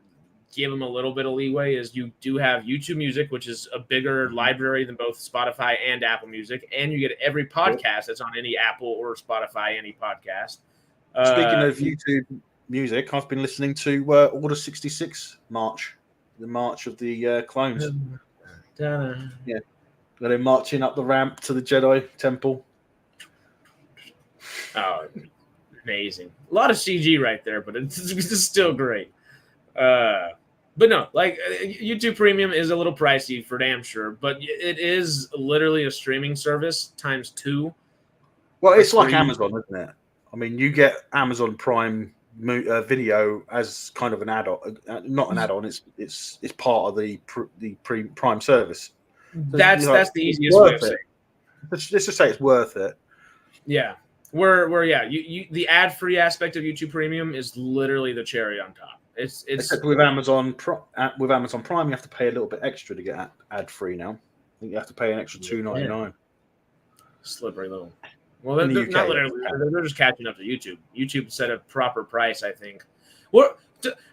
give them a little bit of leeway is you do have YouTube Music, which is a bigger library than both Spotify and Apple Music, and you get every podcast that's on any Apple or Spotify, any podcast. Speaking of YouTube Music, I've been listening to Order 66 March, the March of the Clones. Yeah, they're marching up the ramp to the Jedi Temple. Oh, amazing! A lot of CG right there, but it's still great. But no, like YouTube Premium is a little pricey for damn sure, but it is literally a streaming service times 2. Well, it's like Amazon, isn't it? I mean, you get Amazon Prime Video as kind of an add-on, not an add-on. It's part of the Prime service. So that's the easiest way of saying. Let's just say it's worth it. Yeah, where you the ad-free aspect of YouTube Premium is literally the cherry on top. It's except with Amazon Prime, you have to pay a little bit extra to get ad-free now. I think you have to pay an extra $2.99. Slippery little. Well, they're not literally. They're just catching up to YouTube. YouTube set a proper price, I think. Well,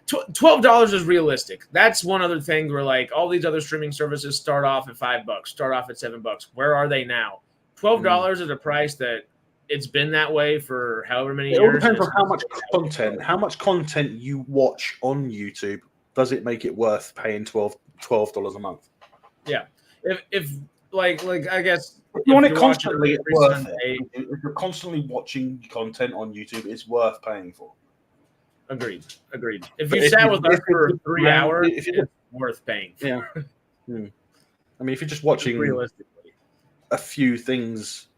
$12 is realistic. That's one other thing where like all these other streaming services start off at $5, start off at $7. Where are they now? $12 is a price that it's been that way for however many years. It all depends on how much content you watch on YouTube. Does it make it worth paying $12 a month? Yeah. If like I guess if you want it constantly, it's worth it. If you're constantly watching content on YouTube, it's worth paying for. Agreed. If you sat with us for 3 hours, it's worth paying for. Yeah. I mean, if you're just watching realistically a few things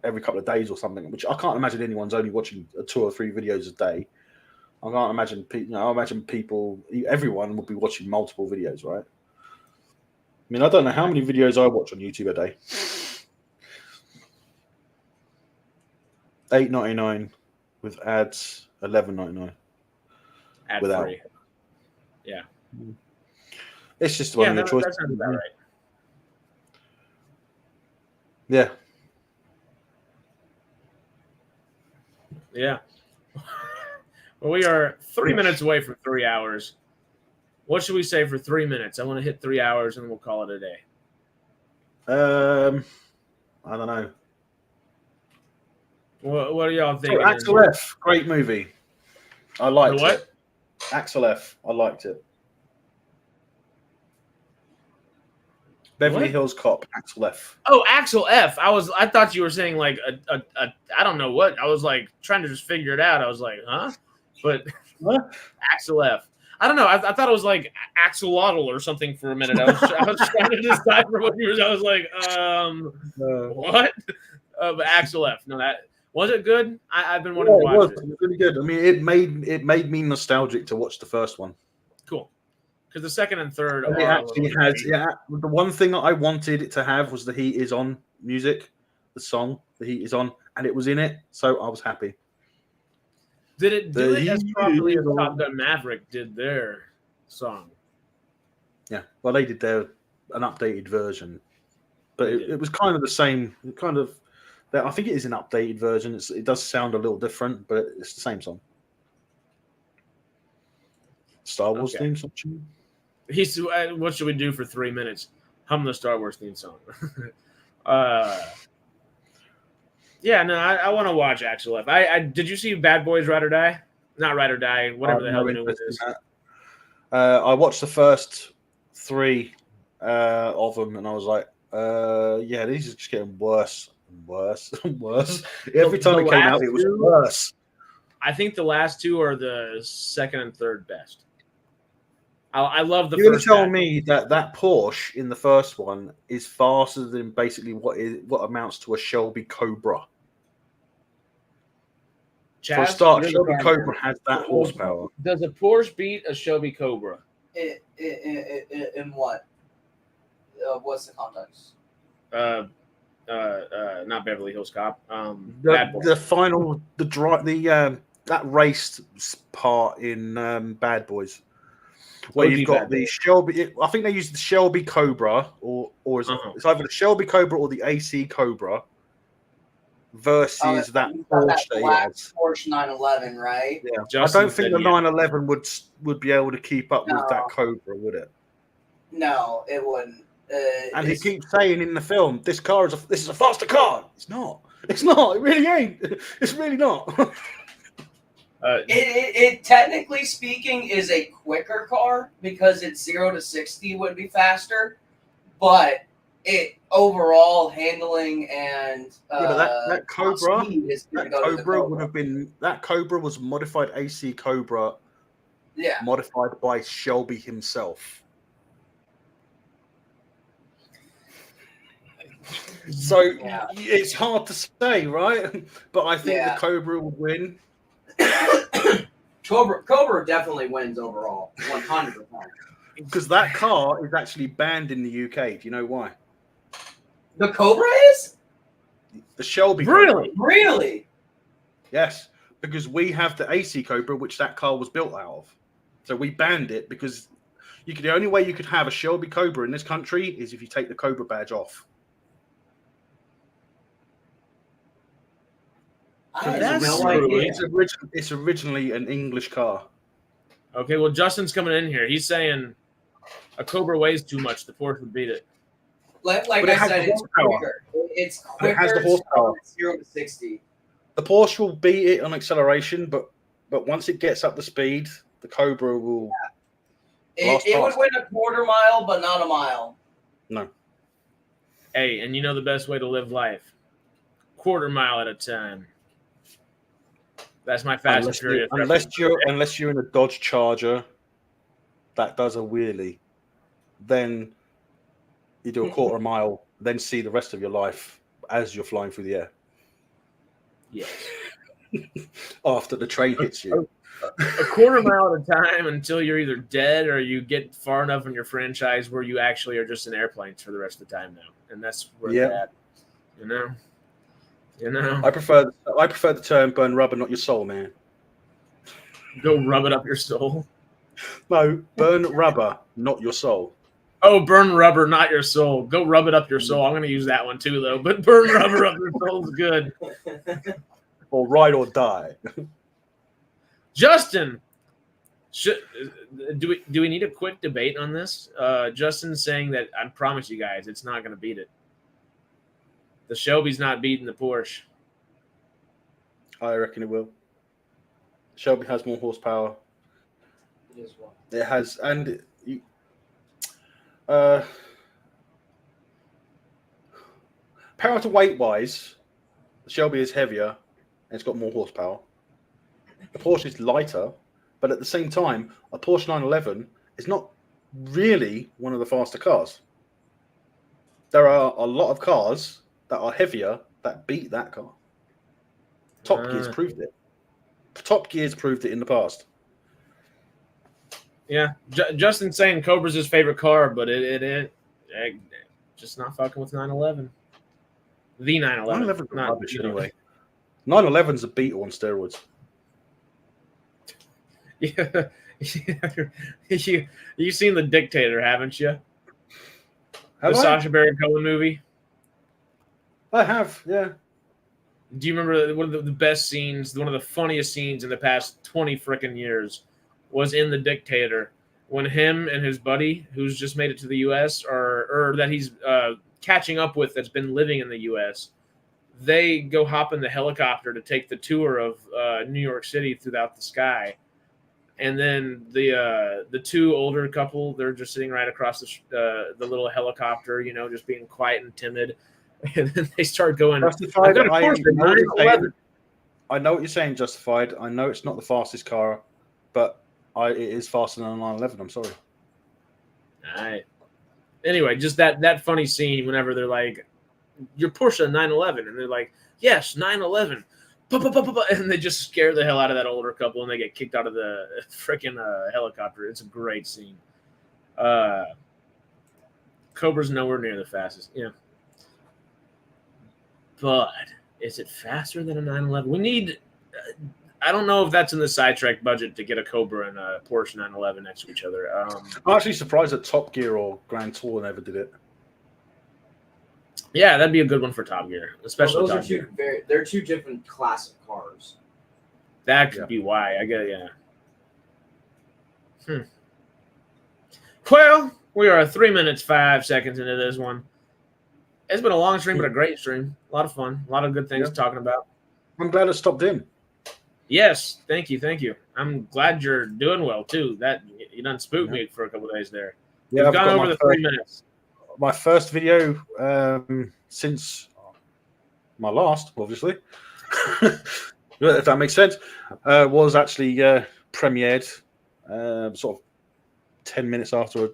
every couple of days or something, which I can't imagine anyone's only watching 2 or 3 videos a day. I can't imagine everyone would be watching multiple videos, right? I mean, I don't know how many videos I watch on YouTube a day. $8.99 with ads, $11.99 without. Free. Yeah, it's just one of your choices. That sounds about right. Yeah. Yeah. Well, we are 3 minutes away from 3 hours. What should we say for 3 minutes? I want to hit 3 hours and we'll call it a day. I don't know. What are y'all thinking? Axel F, great movie. I liked it. Axel F, I liked it. Beverly What? Hills Cop, Axel F. Oh, Axel F. I thought you were saying like a I don't know what. I was like trying to just figure it out. I was like, huh? But What? Axel F. I don't know. I thought it was like axolotl or something for a minute. I was trying to decipher what you were. I was like, what? But Axel F. No, that was it good. I've been wanting to watch it. It was really good. I mean, it made me nostalgic to watch the first one. Cool. Because the second and third And are it actually a little has. The one thing that I wanted it to have was the Heat Is On music, the song, the Heat Is On, and it was in it, so I was happy. Did it do it as properly as Top Gun Maverick did their song? Yeah, well, they did an updated version, but it was kind of the same. Kind of, I think it is an updated version. It does sound a little different, but it's the same song. Star Wars theme song. What should we do for 3 minutes? Hum the Star Wars theme song. Yeah, no, I want to watch Axel F. I did you see Bad Boys Ride or Die? Not Ride or Die, whatever the hell the new one is. I watched the first 3 of them, and I was like, yeah, these are just getting worse and worse and worse. Every time it came out, it was worse. I think the last 2 are the second and third best. I love the You're first. You're going to tell me that Porsche in the first one is faster than basically what amounts to a Shelby Cobra. For a start, Shelby Cobra has that horsepower. Does a Porsche beat a Shelby Cobra? In what? What's the context? Not Beverly Hills Cop. Bad Boys. That race part in Bad Boys. Where you've got the Shelby, I think they use the Shelby Cobra, or it's either the Shelby Cobra or the AC Cobra versus that Porsche that he has. Porsche 911, right? Yeah, I don't think the 911 would be able to keep up with that Cobra, would it? No, it wouldn't. And he keeps saying in the film, "This is a faster car." It's not. It's not. It really ain't. It's really not. It technically speaking is a quicker car because it's 0 to 60 would be faster, but it overall handling and that Cobra was modified AC Cobra, modified by Shelby himself. So it's hard to say, right? But I think the Cobra would win. Cobra definitely wins overall, 100%. Because that car is actually banned in the UK. Do you know why? The Cobra is? The Shelby Cobra. Cobra. Really? Yes, because we have the AC Cobra, which that car was built out of. So we banned it because the only way you could have a Shelby Cobra in this country is if you take the Cobra badge off. It's originally an English car. Okay, well, Justin's coming in here. He's saying a Cobra weighs too much. The Porsche would beat it. Like I said, it's quicker. It's quicker. It has the horsepower. 0 to 60. The Porsche will beat it on acceleration, but once it gets up to speed, the Cobra will. It would win a quarter mile, but not a mile. No. Hey, and you know the best way to live life? Quarter mile at a time. That's my Fast and Furious. Unless you're in a Dodge Charger that does a wheelie, then you do a quarter mile, then see the rest of your life as you're flying through the air. Yes. After the train hits you. A quarter mile at a time until you're either dead or you get far enough in your franchise where you actually are just in airplanes for the rest of the time now. And that's where they're at. You know, I prefer the term "burn rubber, not your soul," man. Go rub it up your soul. No, burn rubber, not your soul. Oh, burn rubber, not your soul. Go rub it up your soul. I'm going to use that one too, though. But burn rubber up your soul is good. Or ride or die. Justin, do we need a quick debate on this? Justin's saying that I promise you guys, it's not going to beat it. The Shelby's not beating the Porsche. I reckon it will. Shelby has more horsepower. It has, and power to weight wise, the Shelby is heavier and it's got more horsepower. The Porsche is lighter, but at the same time, a Porsche 911 is not really one of the faster cars. There are a lot of cars that are heavier that beat that car. Top Gear's proved it. Top Gear's proved it in the past. Yeah, Justin's saying Cobra's his favorite car, but it just not fucking with 911. The 911. 911's rubbish anyway. 911's a Beetle on steroids. Yeah, you've seen The Dictator, haven't you? The Sacha Baron Cohen movie. I have, yeah. Do you remember one of the best scenes, one of the funniest scenes in the past 20 frickin' years was in The Dictator when him and his buddy, who's just made it to the U.S. or that he's catching up with that's been living in the U.S., they go hop in the helicopter to take the tour of New York City throughout the sky. And then the two older couple, they're just sitting right across the little helicopter, you know, just being quiet and timid. And then they start going, Justified. I know what you're saying, Justified. I know it's not the fastest car, but it is faster than a 911. I'm sorry. All right. Anyway, just that funny scene whenever they're like, "Your Porsche 911," and they're like, "Yes, 911." And they just scare the hell out of that older couple, and they get kicked out of the freaking helicopter. It's a great scene. Cobra's nowhere near the fastest. Yeah. But is it faster than a 911? We need. I don't know if that's in the SciTrek budget to get a Cobra and a Porsche 911 next to each other. I'm actually surprised that Top Gear or Grand Tour never did it. Yeah, that'd be a good one for Top Gear, especially Top Gear. They're two different classic cars. That could be why. I get Well, we are 3 minutes 5 seconds into this one. It's been a long stream, but a great stream. A lot of fun. A lot of good things talking about. I'm glad it stopped in. Yes, thank you. I'm glad you're doing well too. That you done spooked me for a couple of days there. Yeah, We've gone over the 3 minutes. My first video since my last, obviously, if that makes sense, was actually premiered sort of 10 minutes after.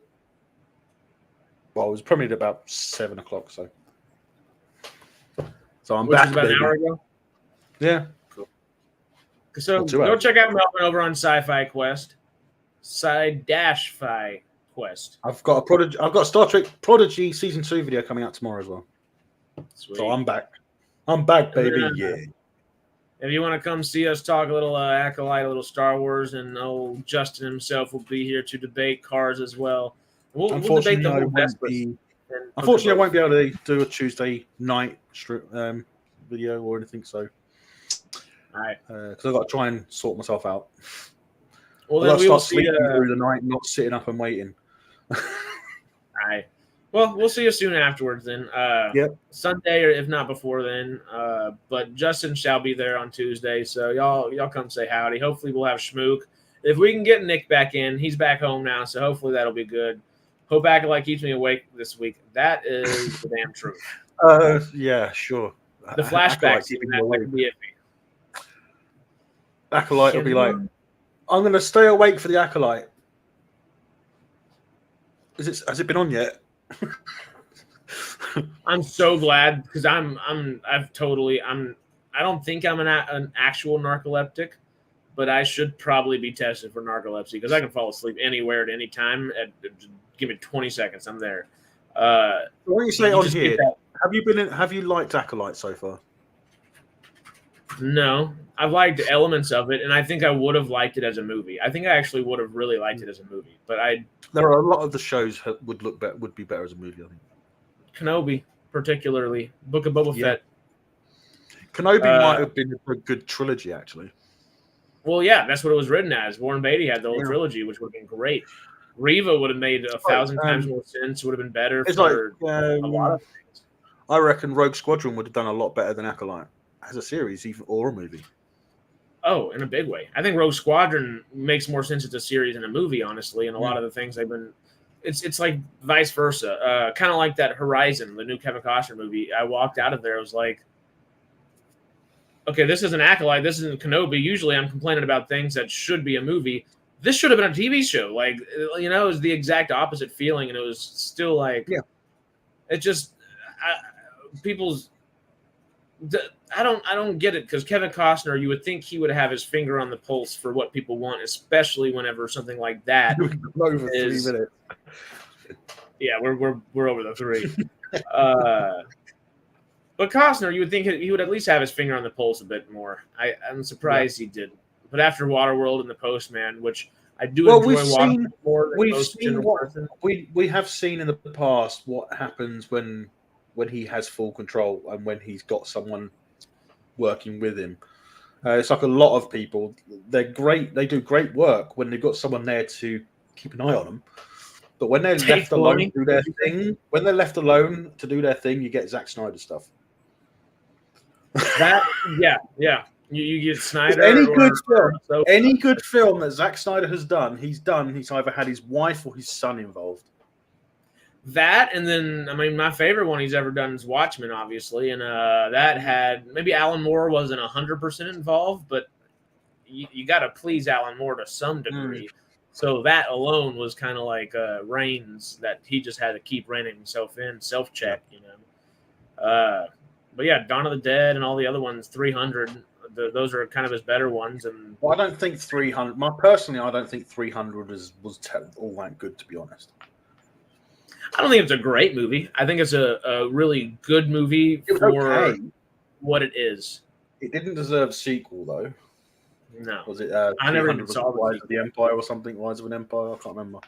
Well, it was premiered about 7 o'clock. So I'm Which back. Was about an hour ago. Yeah. Cool. So go check out Melvin over on Sci-Fi Quest, Sci-Fi Quest. I've got a Star Trek Prodigy Season 2 video coming out tomorrow as well. Sweet. So I'm back. I'm back, baby. Yeah. If you want to come see us talk a little Acolyte, a little Star Wars, and old Justin himself will be here to debate cars as well. We'll debate the whole Unfortunately, I won't be able to do a Tuesday night video or anything. So, all right, because I've got to try and sort myself out. Well, then we will see sleeping through the night, not sitting up and waiting. All right. Well, we'll see you soon afterwards then. Yep. Sunday, or if not before then. But Justin shall be there on Tuesday, so y'all come say howdy. Hopefully, we'll have Schmook. If we can get Nick back in, he's back home now, so hopefully that'll be good. Hope Acolyte keeps me awake this week. That is the damn truth. Yeah, sure. The flashbacks even that could be iffy. Acolyte will be like, I'm going to stay awake for the Acolyte. Has it been on yet? I'm so glad because I don't think I'm an actual narcoleptic, but I should probably be tested for narcolepsy because I can fall asleep anywhere at any time. Give me 20 seconds, I'm there. What you say on here? Have you liked Acolyte so far? No, I've liked elements of it, and I think I would have liked it as a movie. I think I actually would have really liked it as a movie, but there are a lot of the shows would be better as a movie. I think Kenobi, particularly Book of Boba Fett. Kenobi might have been a good trilogy, actually. Well, yeah, that's what it was written as. Warren Beatty had the whole trilogy, which would have been great. Reva would have made 1,000 times more sense. Would have been better for a lot of things. I reckon Rogue Squadron would have done a lot better than Acolyte as a series, or a movie. Oh, in a big way. I think Rogue Squadron makes more sense as a series than a movie, honestly. And a lot of the things they've been, it's like vice versa. Kind of like that Horizon, the new Kevin Costner movie. I walked out of there. I was like, okay, this is an Acolyte. This isn't Kenobi. Usually I'm complaining about things that should be a movie. This should have been a TV show. Like, you know, it was the exact opposite feeling. And it was still like, it just, I don't get it, because Kevin Costner, you would think he would have his finger on the pulse for what people want, especially whenever something like that over 3 minutes. Yeah, we're over the 3. But Costner, you would think he would at least have his finger on the pulse a bit more. I'm surprised he didn't. But after Waterworld and The Postman, which I do enjoy watching more than most general person. We have seen in the past what happens when he has full control and when he's got someone working with him. It's like a lot of people. They're great. They do great work when they've got someone there to keep an eye on them. But when they're left alone to do their thing, you get Zack Snyder stuff. You get Snyder. Any good film that Zack Snyder has done, he's either had his wife or his son involved. That, and then, I mean, my favorite one he's ever done is Watchmen, obviously, and that had, maybe Alan Moore wasn't 100% involved, but you got to please Alan Moore to some degree. So that alone was kind of like reins that he just had to keep reining himself in, self-check, you know. But yeah, Dawn of the Dead and all the other ones, 300, those are kind of his better ones. And I don't think 300. Personally, I don't think 300 was all that good, to be honest. I don't think it's a great movie. I think it's a really good movie for what it is. It didn't deserve a sequel, though. No. Was it? I never even saw Rise of the Empire or something. Rise of an Empire. I can't remember.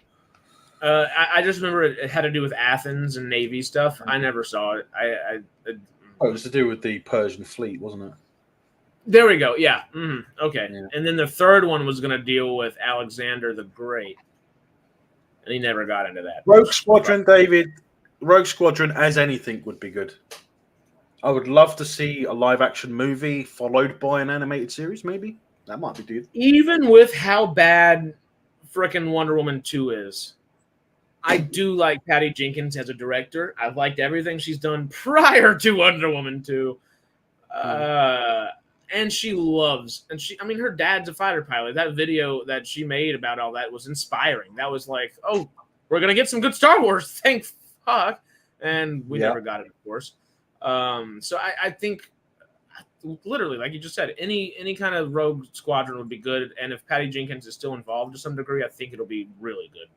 I just remember it had to do with Athens and Navy stuff. I never saw it. It was to do with the Persian fleet, wasn't it? There we go. Yeah. Okay. Yeah. And then the third one was going to deal with Alexander the Great. And he never got into that. Rogue Squadron, David. Rogue Squadron as anything would be good. I would love to see a live-action movie followed by an animated series, maybe. That might be good. Even with how bad frickin' Wonder Woman 2 is, I do like Patty Jenkins as a director. I've liked everything she's done prior to Wonder Woman 2. And she loves, her dad's a fighter pilot. That video that she made about all that was inspiring. That was like, oh, we're going to get some good Star Wars. Thank fuck. And we never got it, of course. So I think, literally, like you just said, any kind of Rogue Squadron would be good. And if Patty Jenkins is still involved to some degree, I think it'll be really good.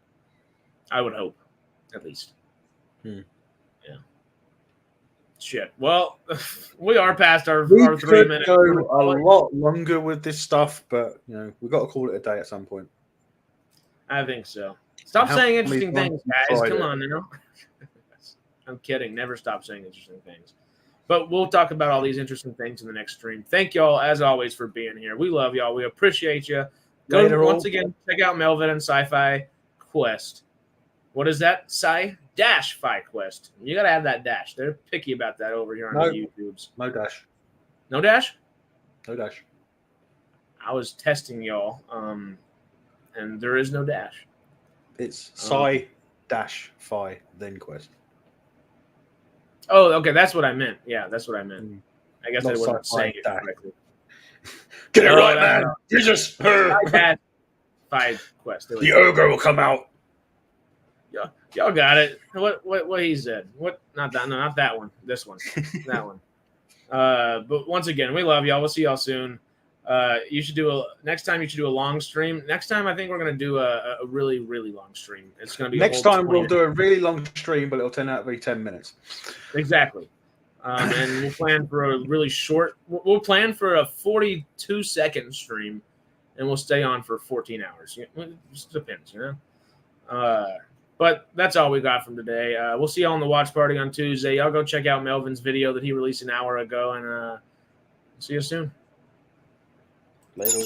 I would hope, at least. Yeah. Shit. Well, we are past our 3 minutes. Go a lot longer with this stuff, but we've got to call it a day at some point. I think so. Stop saying interesting things, guys. Come on now. I'm kidding. Never stop saying interesting things. But we'll talk about all these interesting things in the next stream. Thank y'all, as always, for being here. We love y'all. We appreciate you. Once again, check out Melvin and Sci-Fi Quest. What is that? Sci-Fi Quest. You got to have that dash. They're picky about that over here on the YouTubes. No dash. No dash? No dash. I was testing y'all, and there is no dash. It's Sci-Fi, then Quest. Oh, okay. That's what I meant. Yeah, that's what I meant. I guess I wasn't saying it correctly. Get it right, man. Jesus. Sci-Fi Quest. The ogre will come out. Y'all got it. What he said. What? Not that. No, not that one. This one. That one. But once again, we love y'all. We'll see y'all soon. You should do next time. You should do a long stream. Next time, I think we're gonna do a really, really long stream. It's gonna be next time. We'll do a really long stream, but it'll turn out to be 10 minutes. Exactly. And we'll plan for a really short. We'll plan for a 42-second stream, and we'll stay on for 14 hours. It just depends, But that's all we got from today. We'll see y'all on the watch party on Tuesday. Y'all go check out Melvin's video that he released an hour ago, and see you soon. Later.